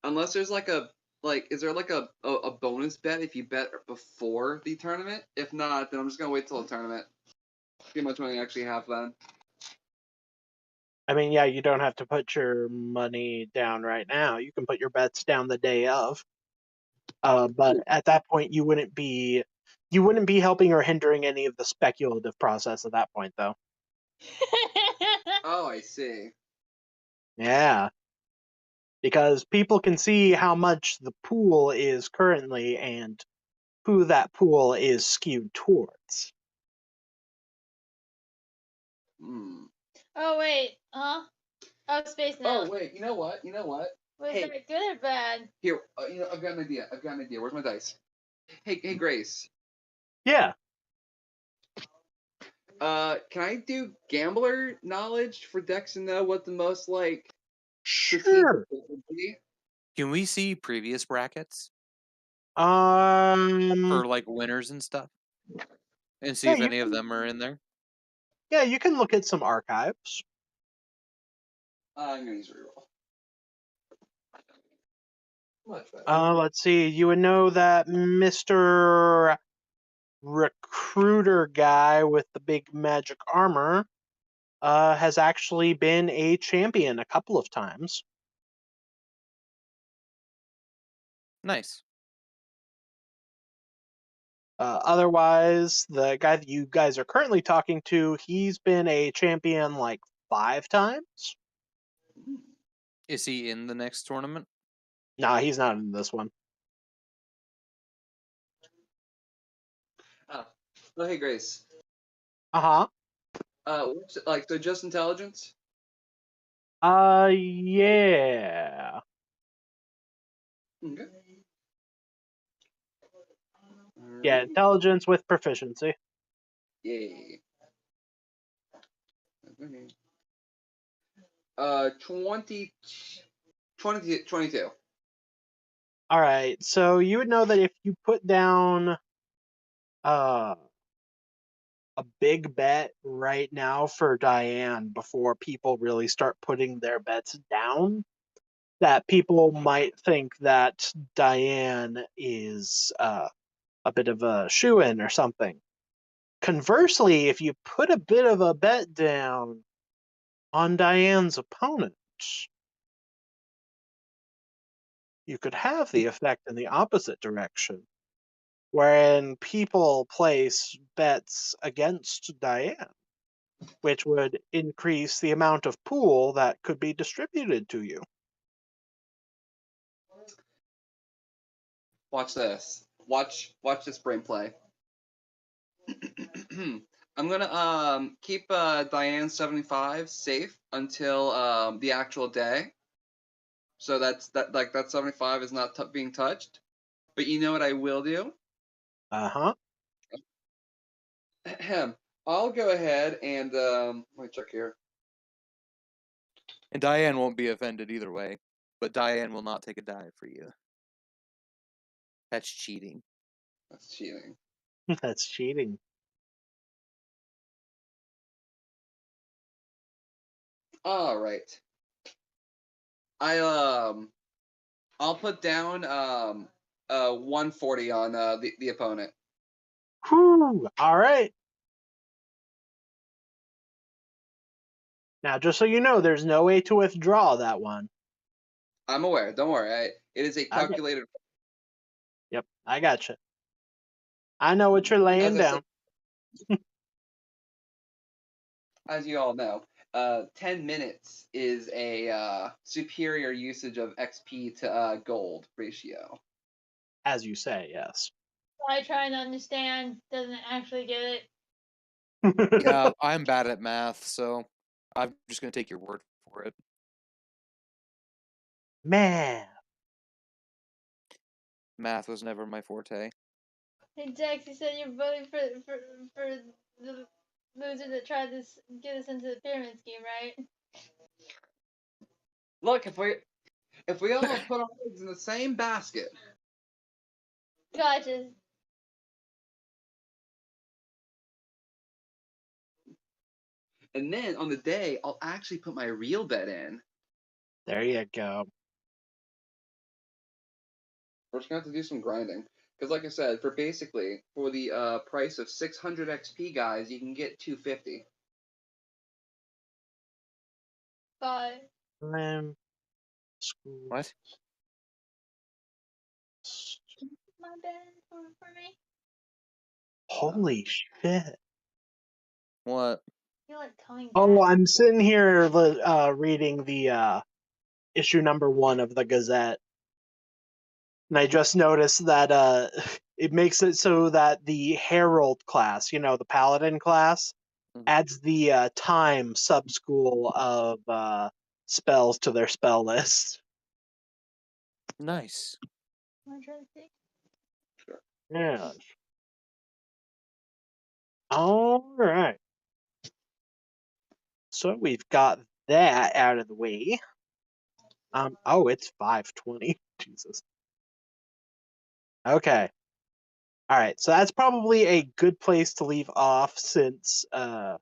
unless there's like a is there like a bonus bet if you bet before the tournament? If not, then I'm just gonna wait till the tournament. See how much money I actually have then. I mean, yeah, you don't have to put your money down right now. You can put your bets down the day of. But at that point, you wouldn't be helping or hindering any of the speculative process at that point, though. Oh, I see. Yeah, because people can see how much the pool is currently and who that pool is skewed towards. Hmm. Oh wait, huh? Oh, space now. Oh wait, you know what? Was Hey. that good or bad? Here, I've got an idea. Where's my dice? Hey, Grace. Yeah. Can I do gambler knowledge for Dex and know what the most like Sure. would be? Can we see previous brackets Um. for like winners and stuff? And see Yeah, if you any of can, them are in there? yeah, you can look at some archives. I'm gonna use reroll. Much better. Let's see. You would know that Mr. Recruiter guy with the big magic armor has actually been a champion a couple of times. Nice. Otherwise, the guy that you guys are currently talking to, he's been a champion like 5 times. Is he in the next tournament? Nah, he's not in this one. Oh, hey, Grace. Uh-huh. So just intelligence? Yeah. Okay. Yeah, intelligence with proficiency. Yay. 22. All right. So you would know that if you put down a big bet right now for Diane before people really start putting their bets down, that people might think that Diane is a bit of a shoo-in or something. Conversely, if you put a bit of a bet down on Diane's opponent, you could have the effect in the opposite direction, wherein people place bets against Diane, which would increase the amount of pool that could be distributed to you. Watch this. Watch this brain play. I'm gonna keep Diane 75 safe until the actual day. So that 75 is not being touched. But you know what I will do? Uh-huh. I'll go ahead and let me check here. And Diane won't be offended either way, but Diane will not take a dive for you. That's cheating. That's cheating. That's cheating. All right. I'll put down 140 on the opponent. Whew, all right. Now, just so you know, there's no way to withdraw that one. I'm aware. Don't worry. It is a Okay. calculated. Yep, I gotcha. I know what you're laying As I down. said, as you all know, 10 minutes is a superior usage of XP to gold ratio. As you say, yes. I try to understand, doesn't actually get it. Yeah, I'm bad at math, so I'm just gonna take your word for it. Man. Math was never my forte. Hey Dex, you said you're voting for the loser that tried to get us into the pyramid scheme, right? Look, if we all put our eggs in the same basket, Gotcha. and then on the day I'll actually put my real bet in. There you go. We're just gonna have to do some grinding. Because like I said, for the price of 600 XP, guys, you can get 250. Bye. Time, school. What? My bad for me. Holy shit. What? I feel like coming back. Oh, I'm sitting here reading the issue number 1 of the Gazette. And I just noticed that it makes it so that the Herald class, the Paladin class, adds the time sub-school of spells to their spell list. Nice. I'm trying to think. Yeah. All right. So we've got that out of the way. Oh, it's 5:20. Jesus. Okay. All right. So that's probably a good place to leave off since you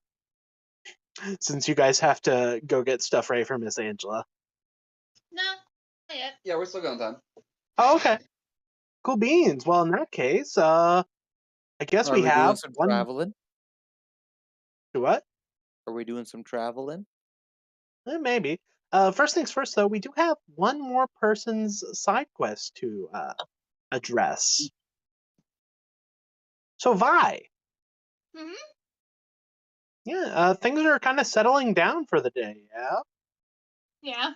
guys have to go get stuff ready for Miss Angela. No, not yet. Yeah, we're still going time. Oh, okay. Cool beans. Well, in that case, I guess Are we we have doing some one. traveling? What? Are we doing some traveling? Maybe. First things first, though, we do have one more person's side quest to address. So, Vi. Mhm. Yeah, things are kind of settling down for the day. Yeah. Yeah.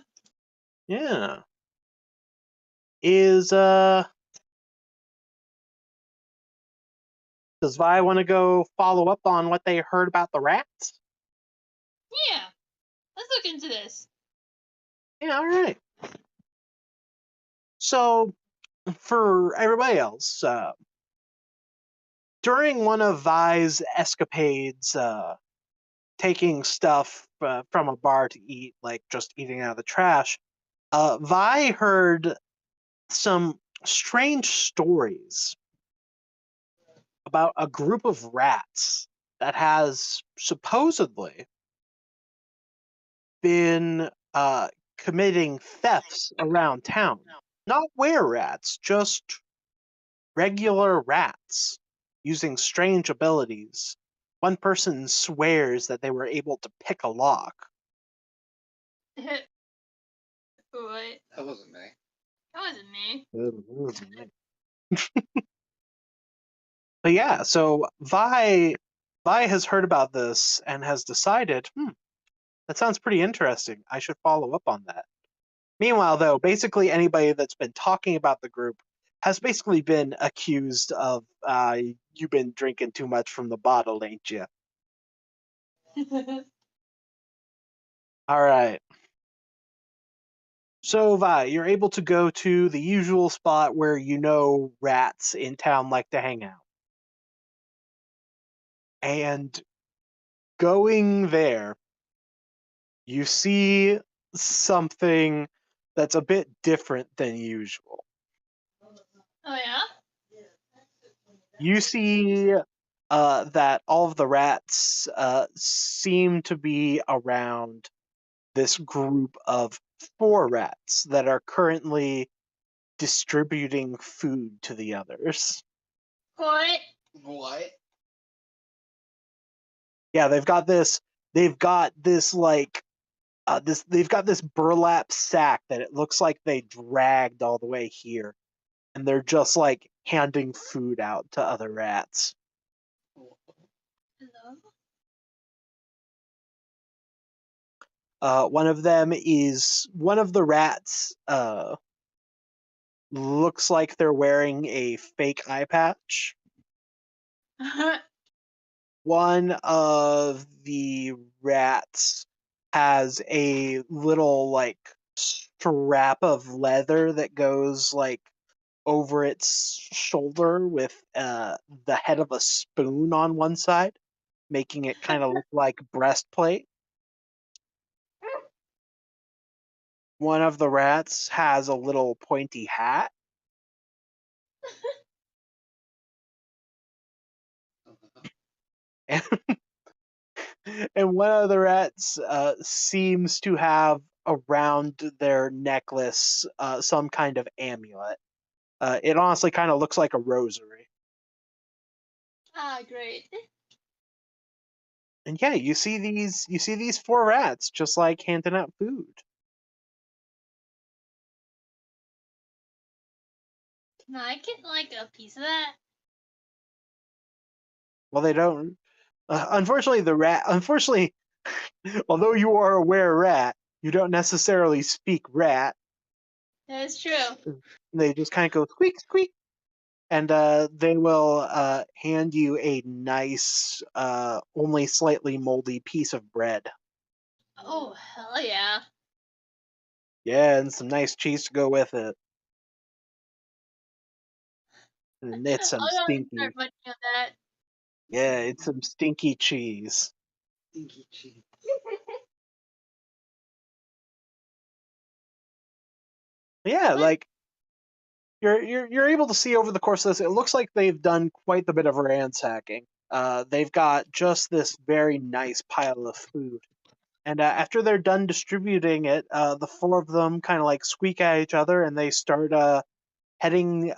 Yeah. Is does Vi want to go follow up on what they heard about the rats? Yeah. Let's look into this. Yeah, all right. So, for everybody else, during one of Vi's escapades, taking stuff from a bar to eat, like just eating out of the trash, Vi heard some strange stories about a group of rats that has supposedly been committing thefts around town. Not were rats, just regular rats using strange abilities. One person swears that they were able to pick a lock. What? That wasn't me. That wasn't me. But yeah, so Vi has heard about this and has decided, that sounds pretty interesting. I should follow up on that. Meanwhile, though, basically anybody that's been talking about the group has basically been accused of you've been drinking too much from the bottle, ain't you? All right. So, Vi, you're able to go to the usual spot where rats in town like to hang out. And going there, you see something that's a bit different than usual. Oh yeah. You see that all of the rats seem to be around this group of 4 rats that are currently distributing food to the others. What? What? Yeah, they've got this. They've got this like this. They've got this burlap sack that it looks like they dragged all the way here, and they're just like handing food out to other rats. Hello. One of them is one of the rats. Looks like they're wearing a fake eye patch. One of the rats has a little like strap of leather that goes like over its shoulder with the head of a spoon on one side, making it kind of look like breastplate. One of the rats has a little pointy hat. And, and one of the rats seems to have around their necklace some kind of amulet. It honestly kind of looks like a rosary. Ah, great. And yeah, you see these 4 rats just like handing out food. Can I get like a piece of that? Well, they don't. Unfortunately, Unfortunately, although you are a were rat, you don't necessarily speak rat. That's true. They just kind of go squeak squeak, and they will hand you a nice, only slightly moldy piece of bread. Oh hell yeah. Yeah, and some nice cheese to go with it. And it's some I'll go and stinky. start munching on that. Yeah, it's some stinky cheese. Stinky cheese. Yeah, What? like you're able to see over the course of this, it looks like they've done quite a bit of ransacking. They've got just this very nice pile of food, and after they're done distributing it, the 4 of them kind of like squeak at each other, and they start heading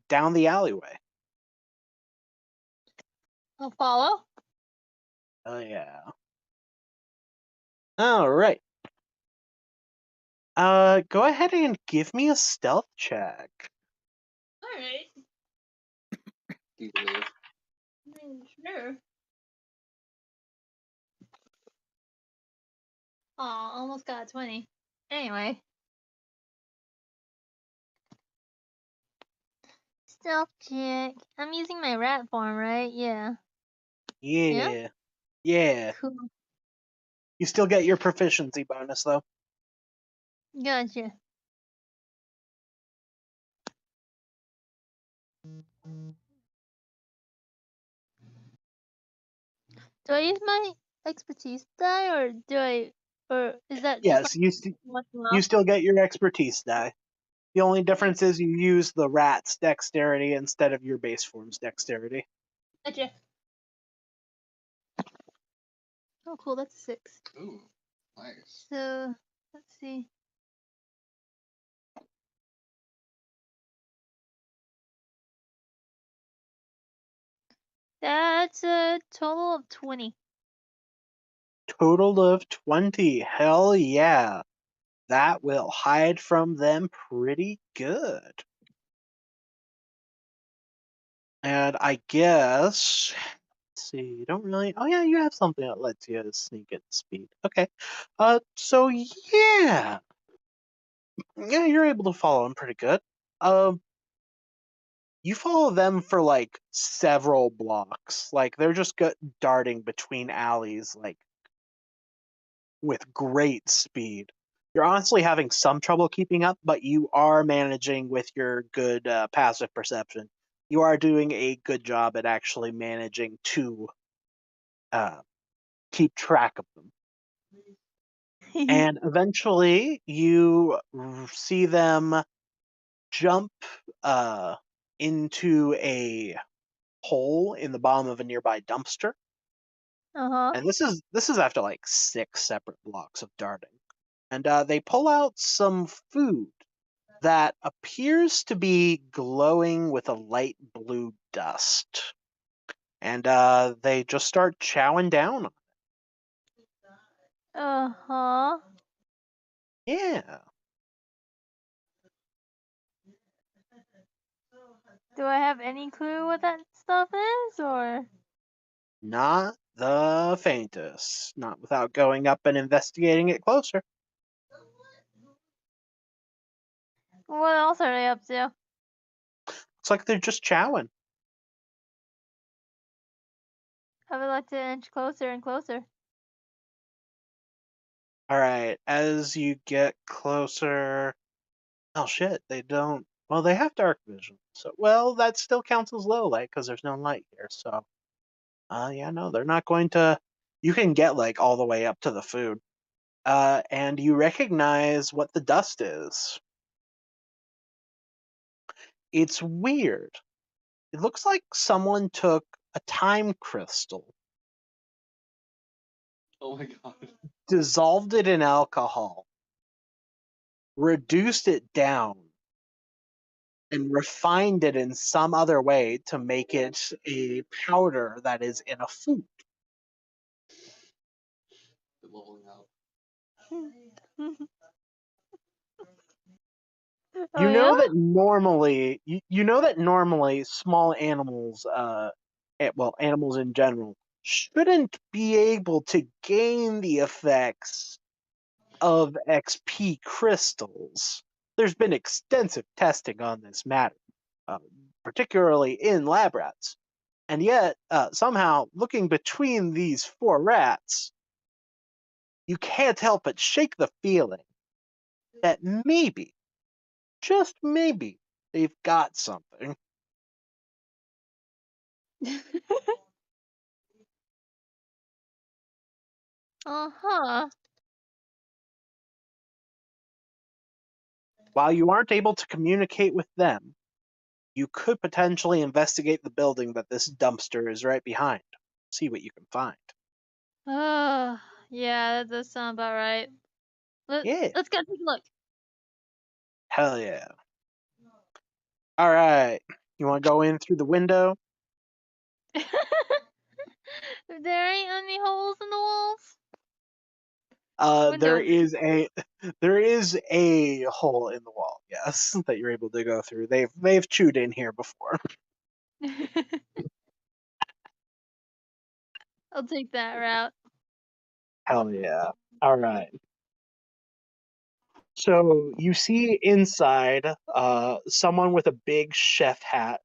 down the alleyway. I'll follow. Oh yeah. All right. Go ahead and give me a stealth check. Alright. Do you believe? Sure. Aw, almost got a 20. Anyway. Stealth check. I'm using my rat form, right? Yeah. Yeah? Yeah. Yeah. Cool. You still get your proficiency bonus though. Gotcha. Do I use my expertise die or or is that just Yes, one you off? still get your expertise die. The only difference is you use the rat's dexterity instead of your base form's dexterity. Gotcha. Oh, cool. That's a 6. Ooh, nice. So, let's see. That's a total of 20. Total of 20. Hell yeah. That will hide from them pretty good. And I guess, let's see, you don't really. Oh yeah, you have something that lets you sneak at speed. Okay. So yeah, you're able to follow them pretty good. Um, you follow them for like several blocks. Like they're just darting between alleys, like with great speed. You're honestly having some trouble keeping up, but you are managing with your good passive perception. You are doing a good job at actually managing to uh, keep track of them. And eventually you see them jump into a hole in the bottom of a nearby dumpster. Uh-huh. And this is after like 6 separate blocks of darting. And they pull out some food that appears to be glowing with a light blue dust. And they just start chowing down on Uh-huh. it. Yeah. Do I have any clue what that stuff is, or? Not the faintest. Not without going up and investigating it closer. What else are they up to? Looks like they're just chowing. I would like to inch closer and closer. Alright, as you get closer. Oh shit, they don't. Well, they have dark vision. So, well, that still counts as low light because there's no light here. So, yeah, no, they're not going to. You can get like all the way up to the food. And you recognize what the dust is. It's weird. It looks like someone took a time crystal, Oh my god. dissolved it in alcohol, reduced it down, and refined it in some other way to make it a powder that is in a food. Leveling up. Oh yeah? You know that normally small animals well, animals in general shouldn't be able to gain the effects of XP crystals. There's been extensive testing on this matter, uh, particularly in lab rats. And yet, somehow, looking between these 4 rats, you can't help but shake the feeling that maybe, just maybe, they've got something. Uh-huh. While you aren't able to communicate with them, you could potentially investigate the building that this dumpster is right behind. See what you can find. Yeah, that does sound about right. Yeah, Let's go take a look. hell yeah. All right, you want to go in through the window? There ain't any holes in the walls? There Windows. is a there is a hole in the wall, yes, that you're able to go through. They've chewed in here before. I'll take that route. Hell yeah. All right. So you see inside someone with a big chef hat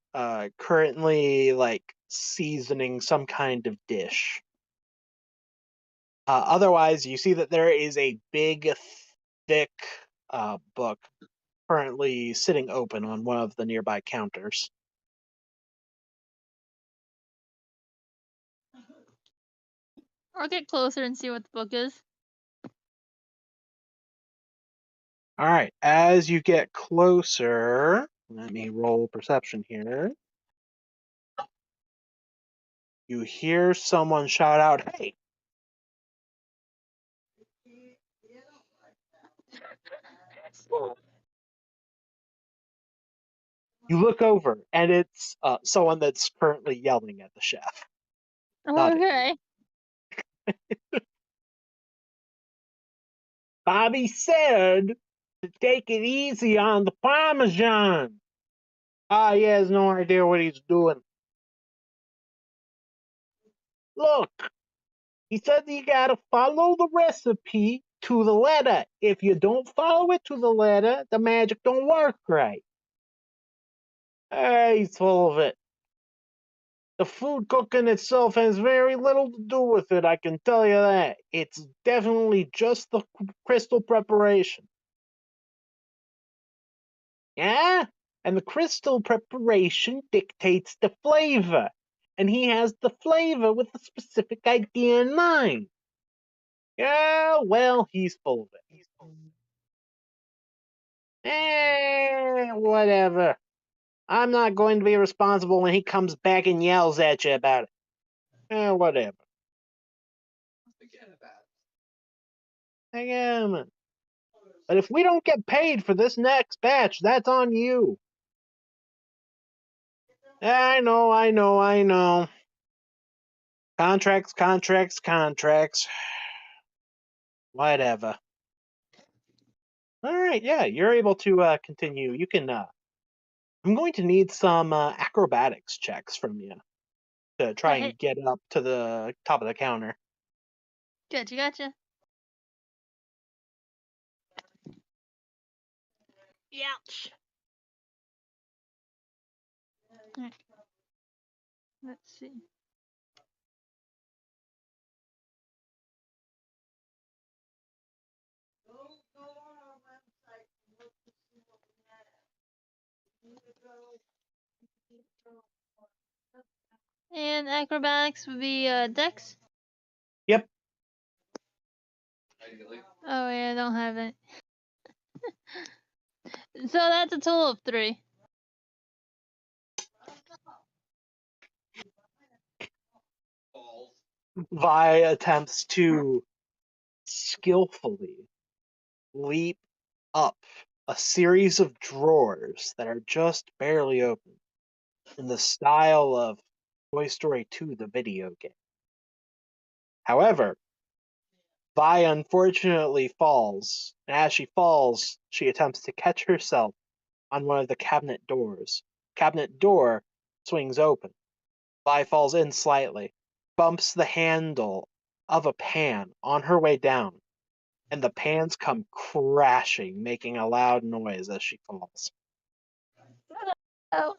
currently like seasoning some kind of dish. Otherwise, you see that there is a big, thick book currently sitting open on one of the nearby counters. I'll get closer and see what the book is. All right, as you get closer, let me roll perception here. You hear someone shout out, "Hey!" You look over, and it's someone that's currently yelling at the chef. Not it. Okay. Bobby said to take it easy on the Parmesan. Ah, he has no idea what he's doing. Look, he said you gotta follow the recipe to the letter. If you don't follow it to the letter, the magic don't work right. He's full of it. The food cooking itself has very little to do with it, I can tell you that. It's definitely just the crystal preparation. Yeah? And the crystal preparation dictates the flavor. And he has the flavor with a specific idea in mind. Yeah, well, he's full of it. Whatever. I'm not going to be responsible when he comes back and yells at you about it. Whatever. Forget about Again. But if we don't get paid for this next batch, that's on you. I know. Contracts. Whatever. All right, yeah, you're able to continue. You can. I'm going to need some acrobatics checks from you to try and get up to the top of the counter. Gotcha. Ouch. Alright. Let's see. And acrobatics would be Dex. Yep. Oh yeah, I don't have it. So that's a total of 3. balls. Vi attempts to skillfully leap up a series of drawers that are just barely open in the style of Toy Story 2, the video game. However, Vi unfortunately falls, and as she falls, she attempts to catch herself on one of the cabinet doors. Cabinet door swings open. Vi falls in slightly, bumps the handle of a pan on her way down, and the pans come crashing, making a loud noise as she falls. Oh.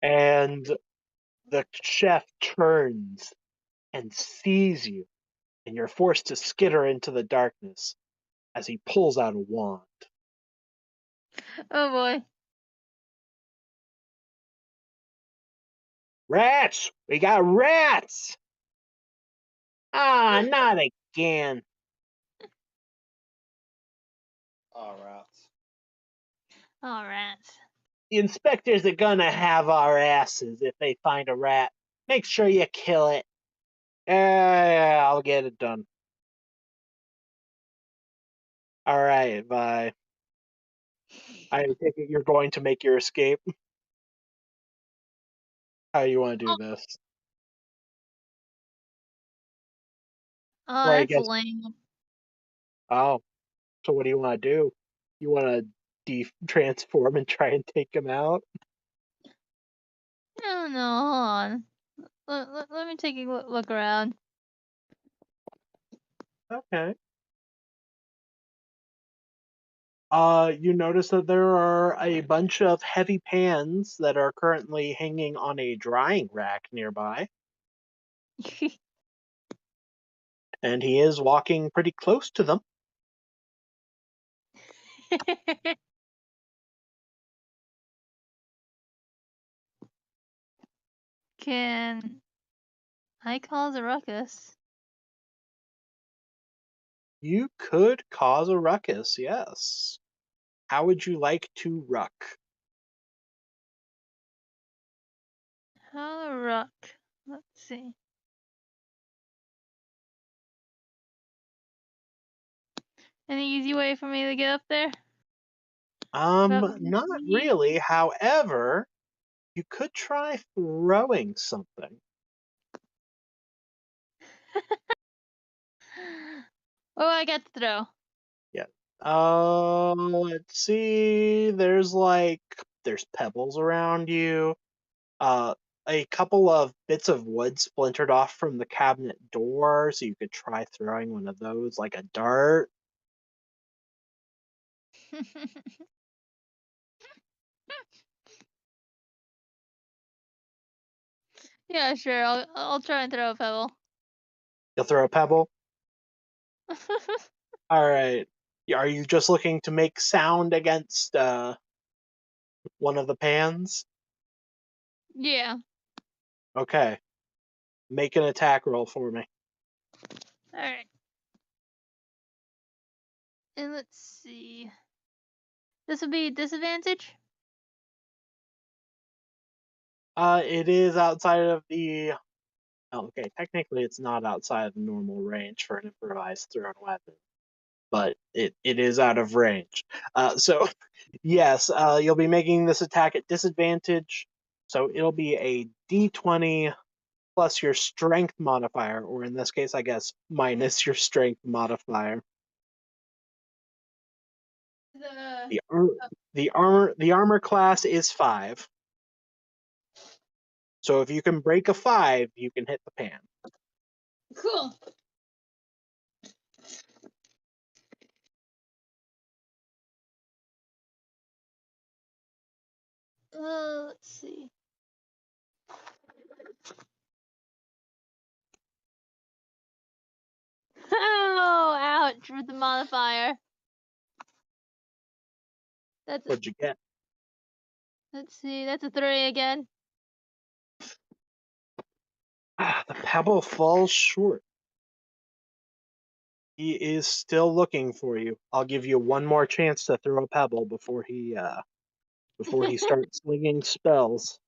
And the chef turns and sees you, and you're forced to skitter into the darkness as he pulls out a wand. Oh boy. Rats! We got rats! Ah, not again. Alright. Alright. The inspectors are gonna have our asses if they find a rat. Make sure you kill it. Yeah, I'll get it done. Alright, bye. I take it you're going to make your escape. How you want to do this? Oh, Or I that's guess, lame. oh, so what do you want to do? You want to transform and try and take him out? Oh no, hold on. Let me take a look around. Okay. You notice that there are a bunch of heavy pans that are currently hanging on a drying rack nearby, and he is walking pretty close to them. Can I cause a ruckus? You could cause a ruckus, yes. How would you like to ruck? How to ruck? Let's see. Any easy way for me to get up there? Not really. However, you could try throwing something. Oh, I got to throw. Yeah. Let's see. There's pebbles around you. A couple of bits of wood splintered off from the cabinet door, so you could try throwing one of those like a dart. Yeah, sure. I'll try and throw a pebble. You'll throw a pebble. All right. Are you just looking to make sound against one of the pans? Yeah. Okay. Make an attack roll for me. Alright. And let's see. This would be disadvantage? It is outside of the. Oh, okay, technically it's not outside of the normal range for an improvised thrown weapon, but it is out of range. So, yes, you'll be making this attack at disadvantage. So it'll be a d20 plus your strength modifier, or in this case, I guess, minus your strength modifier. The The armor class is 5. So if you can break a 5, you can hit the pan. cool. Let's see. Oh, ouch with the modifier. That's What'd you get? let's see, that's a 3 again. The pebble falls short. He is still looking for you. I'll give you one more chance to throw a pebble before he starts slinging spells.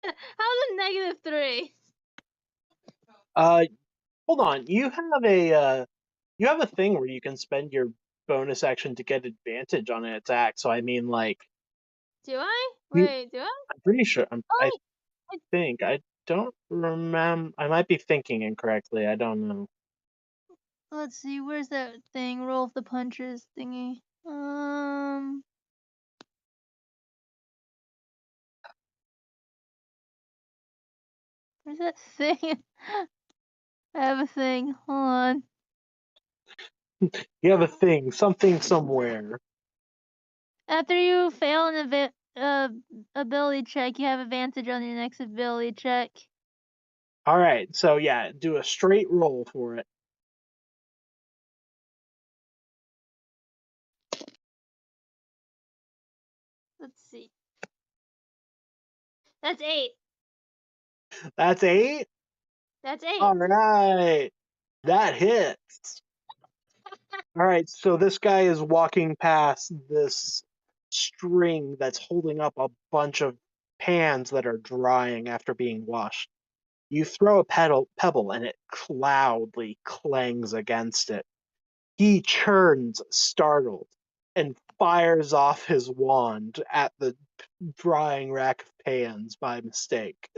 How's a -3? Hold on. You have a thing where you can spend your bonus action to get advantage on an attack. So I mean, like, Do I? you, Wait, do I? I'm pretty sure. I Oh, wait. think I don't remember. I might be thinking incorrectly. I don't know. Let's see, where's that thing? Roll of the punches thingy. Where's that thing? I have a thing. Hold on. You have a thing, something somewhere. After you fail an ability check, you have advantage on your next ability check. All right. So yeah, do a straight roll for it. Let's see. That's 8. That's 8. That's 8. All right. That hits. All right, so this guy is walking past this string that's holding up a bunch of pans that are drying after being washed. You throw a pebble and it loudly clangs against it. He churns, startled, and fires off his wand at the drying rack of pans by mistake,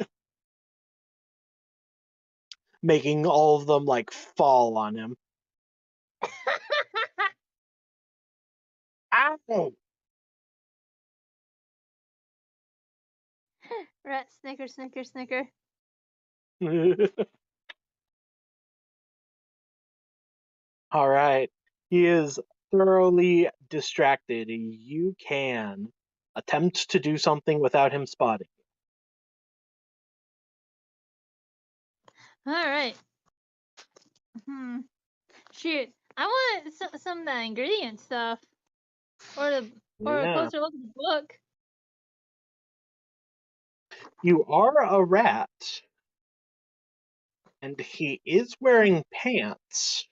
making all of them like fall on him. Ow! Rat snicker, snicker, snicker. All right. He is thoroughly distracted. You can attempt to do something without him spotting. All right. Shoot. I want some of that ingredient stuff, or a Yeah. closer look at the book. You are a rat, and he is wearing pants.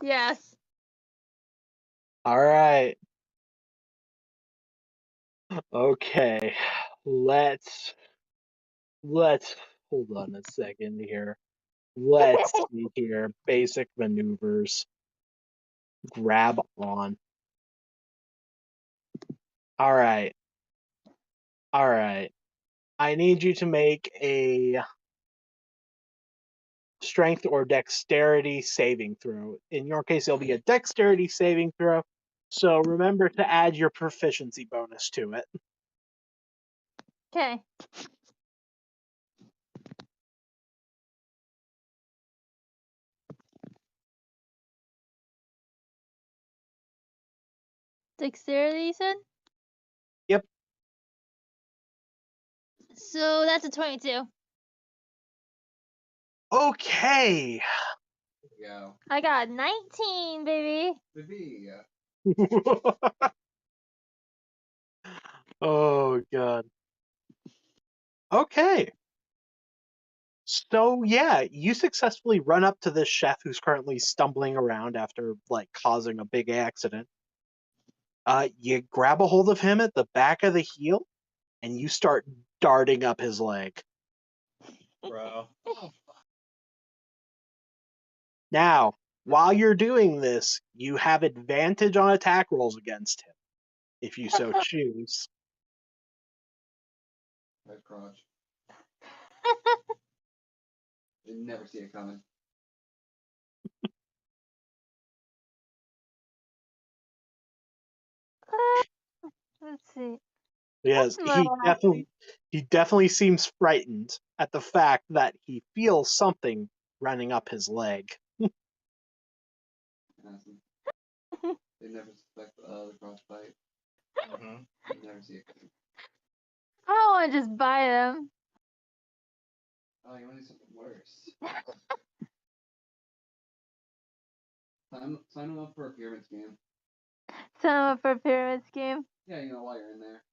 Yes. All right. Okay. Let's hold on a second here. Let's see here. Basic maneuvers. Grab on. All right. All right. I need you to make a strength or dexterity saving throw. In your case, it'll be a dexterity saving throw. So remember to add your proficiency bonus to it. Okay. Dexterity, you said? Yep. So that's a 22. Okay. go. I got 19, baby. Baby. Oh god. Okay. So yeah, you successfully run up to this chef who's currently stumbling around after like causing a big accident. You grab a hold of him at the back of the heel, and you start darting up his leg. Bro. Now, while you're doing this, you have advantage on attack rolls against him, if you so choose. Red crotch. Didn't never see it coming. Let's see. Yes, That's more he definitely seems frightened at the fact that he feels something running up his leg. Awesome. They never suspect the cross bite. Mhm. They never see it coming. I don't want to just buy them. Oh, you want to do something worse? Sign them up for a pyramid scheme. Sign them up for a pyramid scheme. Yeah, you know, while you're in there.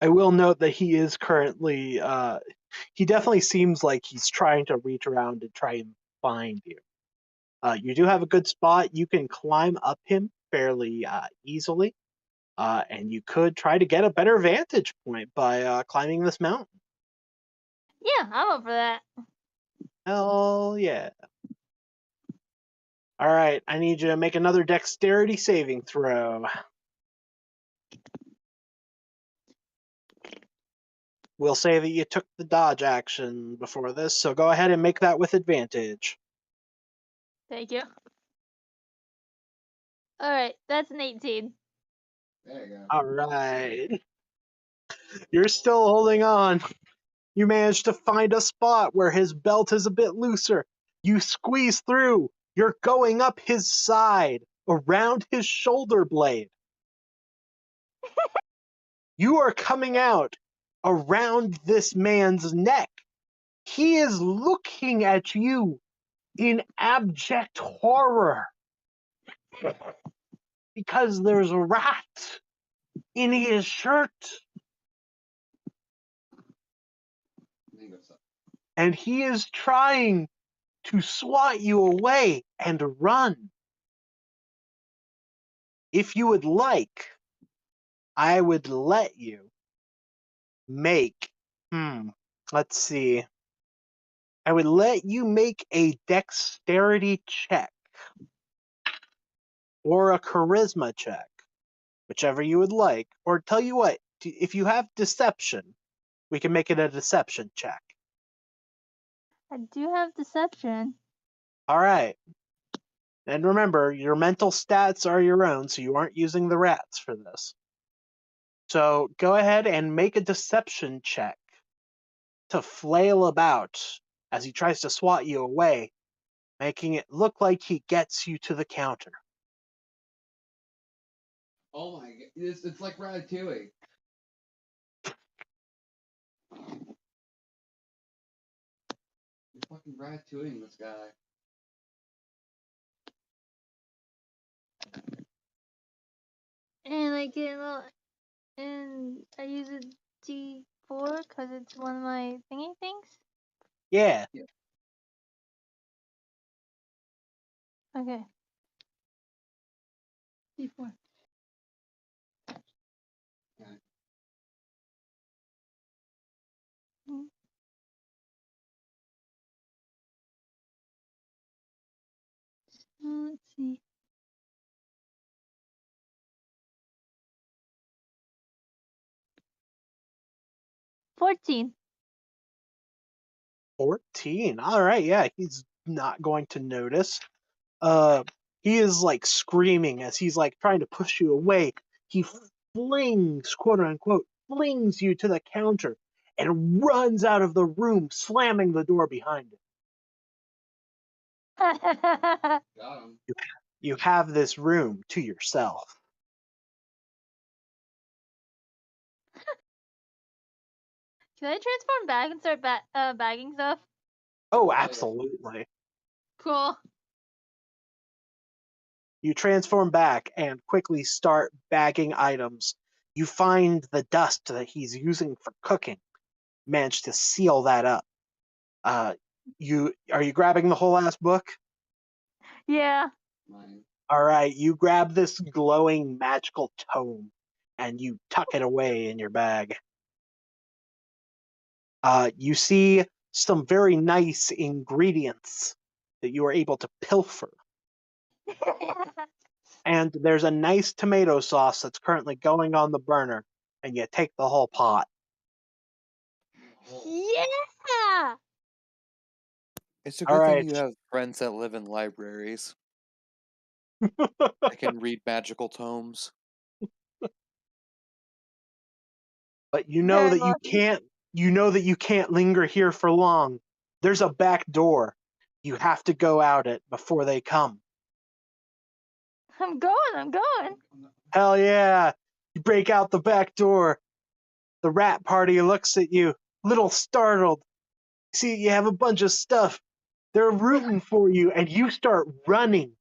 I will note that he is currently he definitely seems like he's trying to reach around and try and find you. You do have a good spot. You can climb up him fairly easily, and you could try to get a better vantage point by climbing this mountain. Yeah, I'm up for that. Hell yeah. All right, I need you to make another dexterity saving throw. We'll say that you took the dodge action before this, so go ahead and make that with advantage. Thank you. Alright, that's an 18. There you go. All right. You're still holding on. You manage to find a spot where his belt is a bit looser. You squeeze through. You're going up his side, around his shoulder blade. You are coming out around this man's neck. He is looking at you in abject horror because there's a rat in his shirt. And he is trying to swat you away and run. If you would like, I would let you make, let's see. I would let you make a dexterity check or a charisma check, whichever you would like. Or tell you what, if you have deception, we can make it a deception check. I do have deception. All right. And remember, your mental stats are your own, so you aren't using the rats for this. So go ahead and make a deception check to flail about as he tries to swat you away, making it look like he gets you to the counter. Oh my god, it's like Ratatouille. You're fucking Ratatouilleing this guy. And I get a little, and I use a D4 because it's one of my thingy things. Yeah. Okay. D4. Okay. Let's see. 14. 14. All right, yeah, he's not going to notice. He is like screaming as he's like trying to push you away. He flings, quote unquote, flings you to the counter and runs out of the room, slamming the door behind him. Got him. You have this room to yourself. Can I transform back and start bagging stuff? Oh, yeah. absolutely. Cool. You transform back and quickly start bagging items. You find the dust that he's using for cooking. Manage to seal that up. You are you grabbing the whole ass book? Yeah. All right, you grab this glowing magical tome and you tuck it away in your bag. You see some very nice ingredients that you are able to pilfer. And there's a nice tomato sauce that's currently going on the burner, and you take the whole pot. Yeah. It's a All good thing right. you have friends that live in libraries. I can read magical tomes. But you know Very that lucky. you know that you can't linger here for long. There's a back door. You have to go out it before they come. I'm going. Hell yeah. You break out the back door. The rat party looks at you, little startled. See, you have a bunch of stuff. They're rooting for you, and you start running.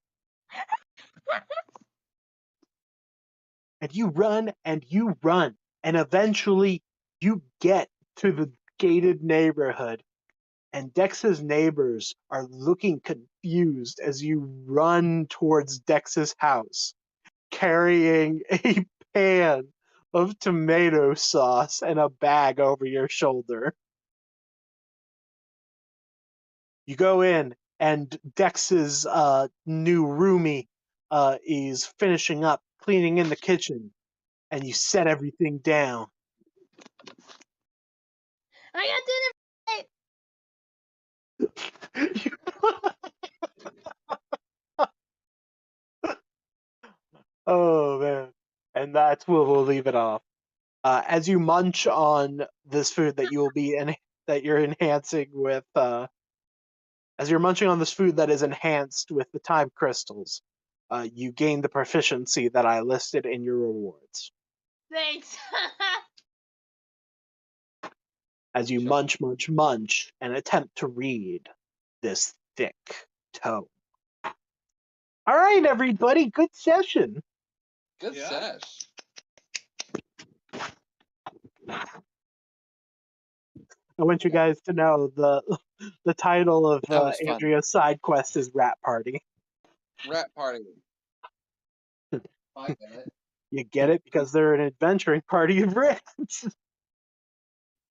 And you run and you run. And eventually you get to the gated neighborhood. And Dex's neighbors are looking confused as you run towards Dex's house, carrying a pan of tomato sauce and a bag over your shoulder. You go in, and Dex's new roomie is finishing up cleaning in the kitchen, and you set everything down. I got dinner. Oh man, and that's where we'll leave it off. As you munch on this food that you will be that you're enhancing with, as you're munching on this food that is enhanced with the time crystals, you gain the proficiency that I listed in your rewards. Thanks. As you munch, and attempt to read this thick tome. All right, everybody, good session. Good Yeah. sesh. I want you guys to know the title of That was fun. Andrea's side quest is Rat Party. Rat party. I get it. You get it because they're an adventuring party of rats.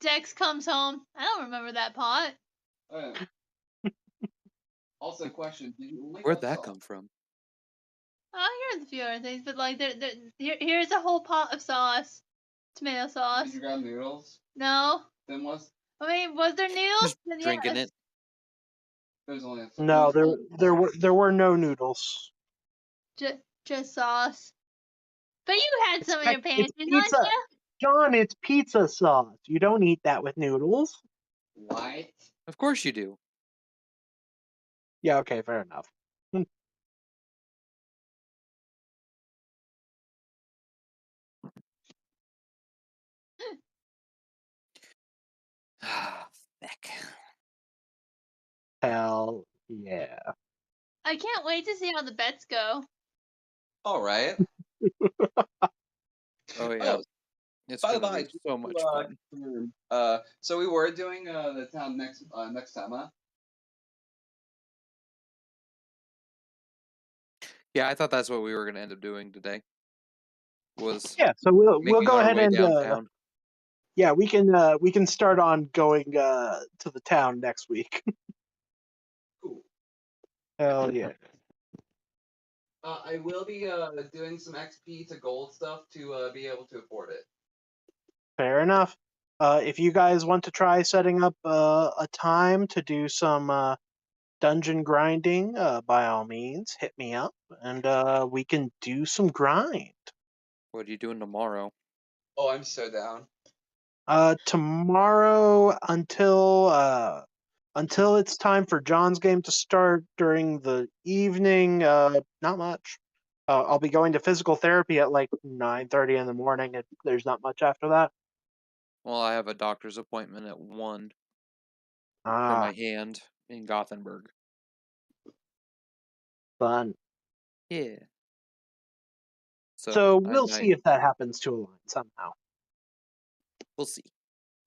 Dex comes home. I don't remember that pot. Oh, yeah. Also, question: did you only Where'd got that salt? come from? I heard a few other things, but like, here's a whole pot of sauce, tomato sauce. Did you grab noodles? No. Then what's I mean, was there noodles? Just Then drinking yes. it. there's only No, there were no noodles. Just sauce. But you had some in your It's pantry, didn't pizza. you? John, it's pizza sauce. You don't eat that with noodles. What? Of course you do. Yeah, okay, fair enough. Heck. Hell yeah. I can't wait to see how the bets go. All right. Oh yeah. Oh, It's by the gonna by, be so much fun. so we were doing the town next time, huh? Yeah, I thought that's what we were gonna end up doing today. Was Yeah, so we'll making go our ahead way and downtown. yeah, we can start on going to the town next week. Cool. Hell yeah. I will be doing some XP to gold stuff to be able to afford it. Fair enough. If you guys want to try setting up a time to do some dungeon grinding, by all means, hit me up and we can do some grind. What are you doing tomorrow? Oh, I'm so down. Tomorrow until it's time for John's game to start during the evening, not much. I'll be going to physical therapy at like 9:30 in the morning. And there's not much after that. Well, I have a doctor's appointment at 1 for Ah, my hand in Gothenburg. Fun. Yeah. So I we'll see if that happens to align somehow. we'll see.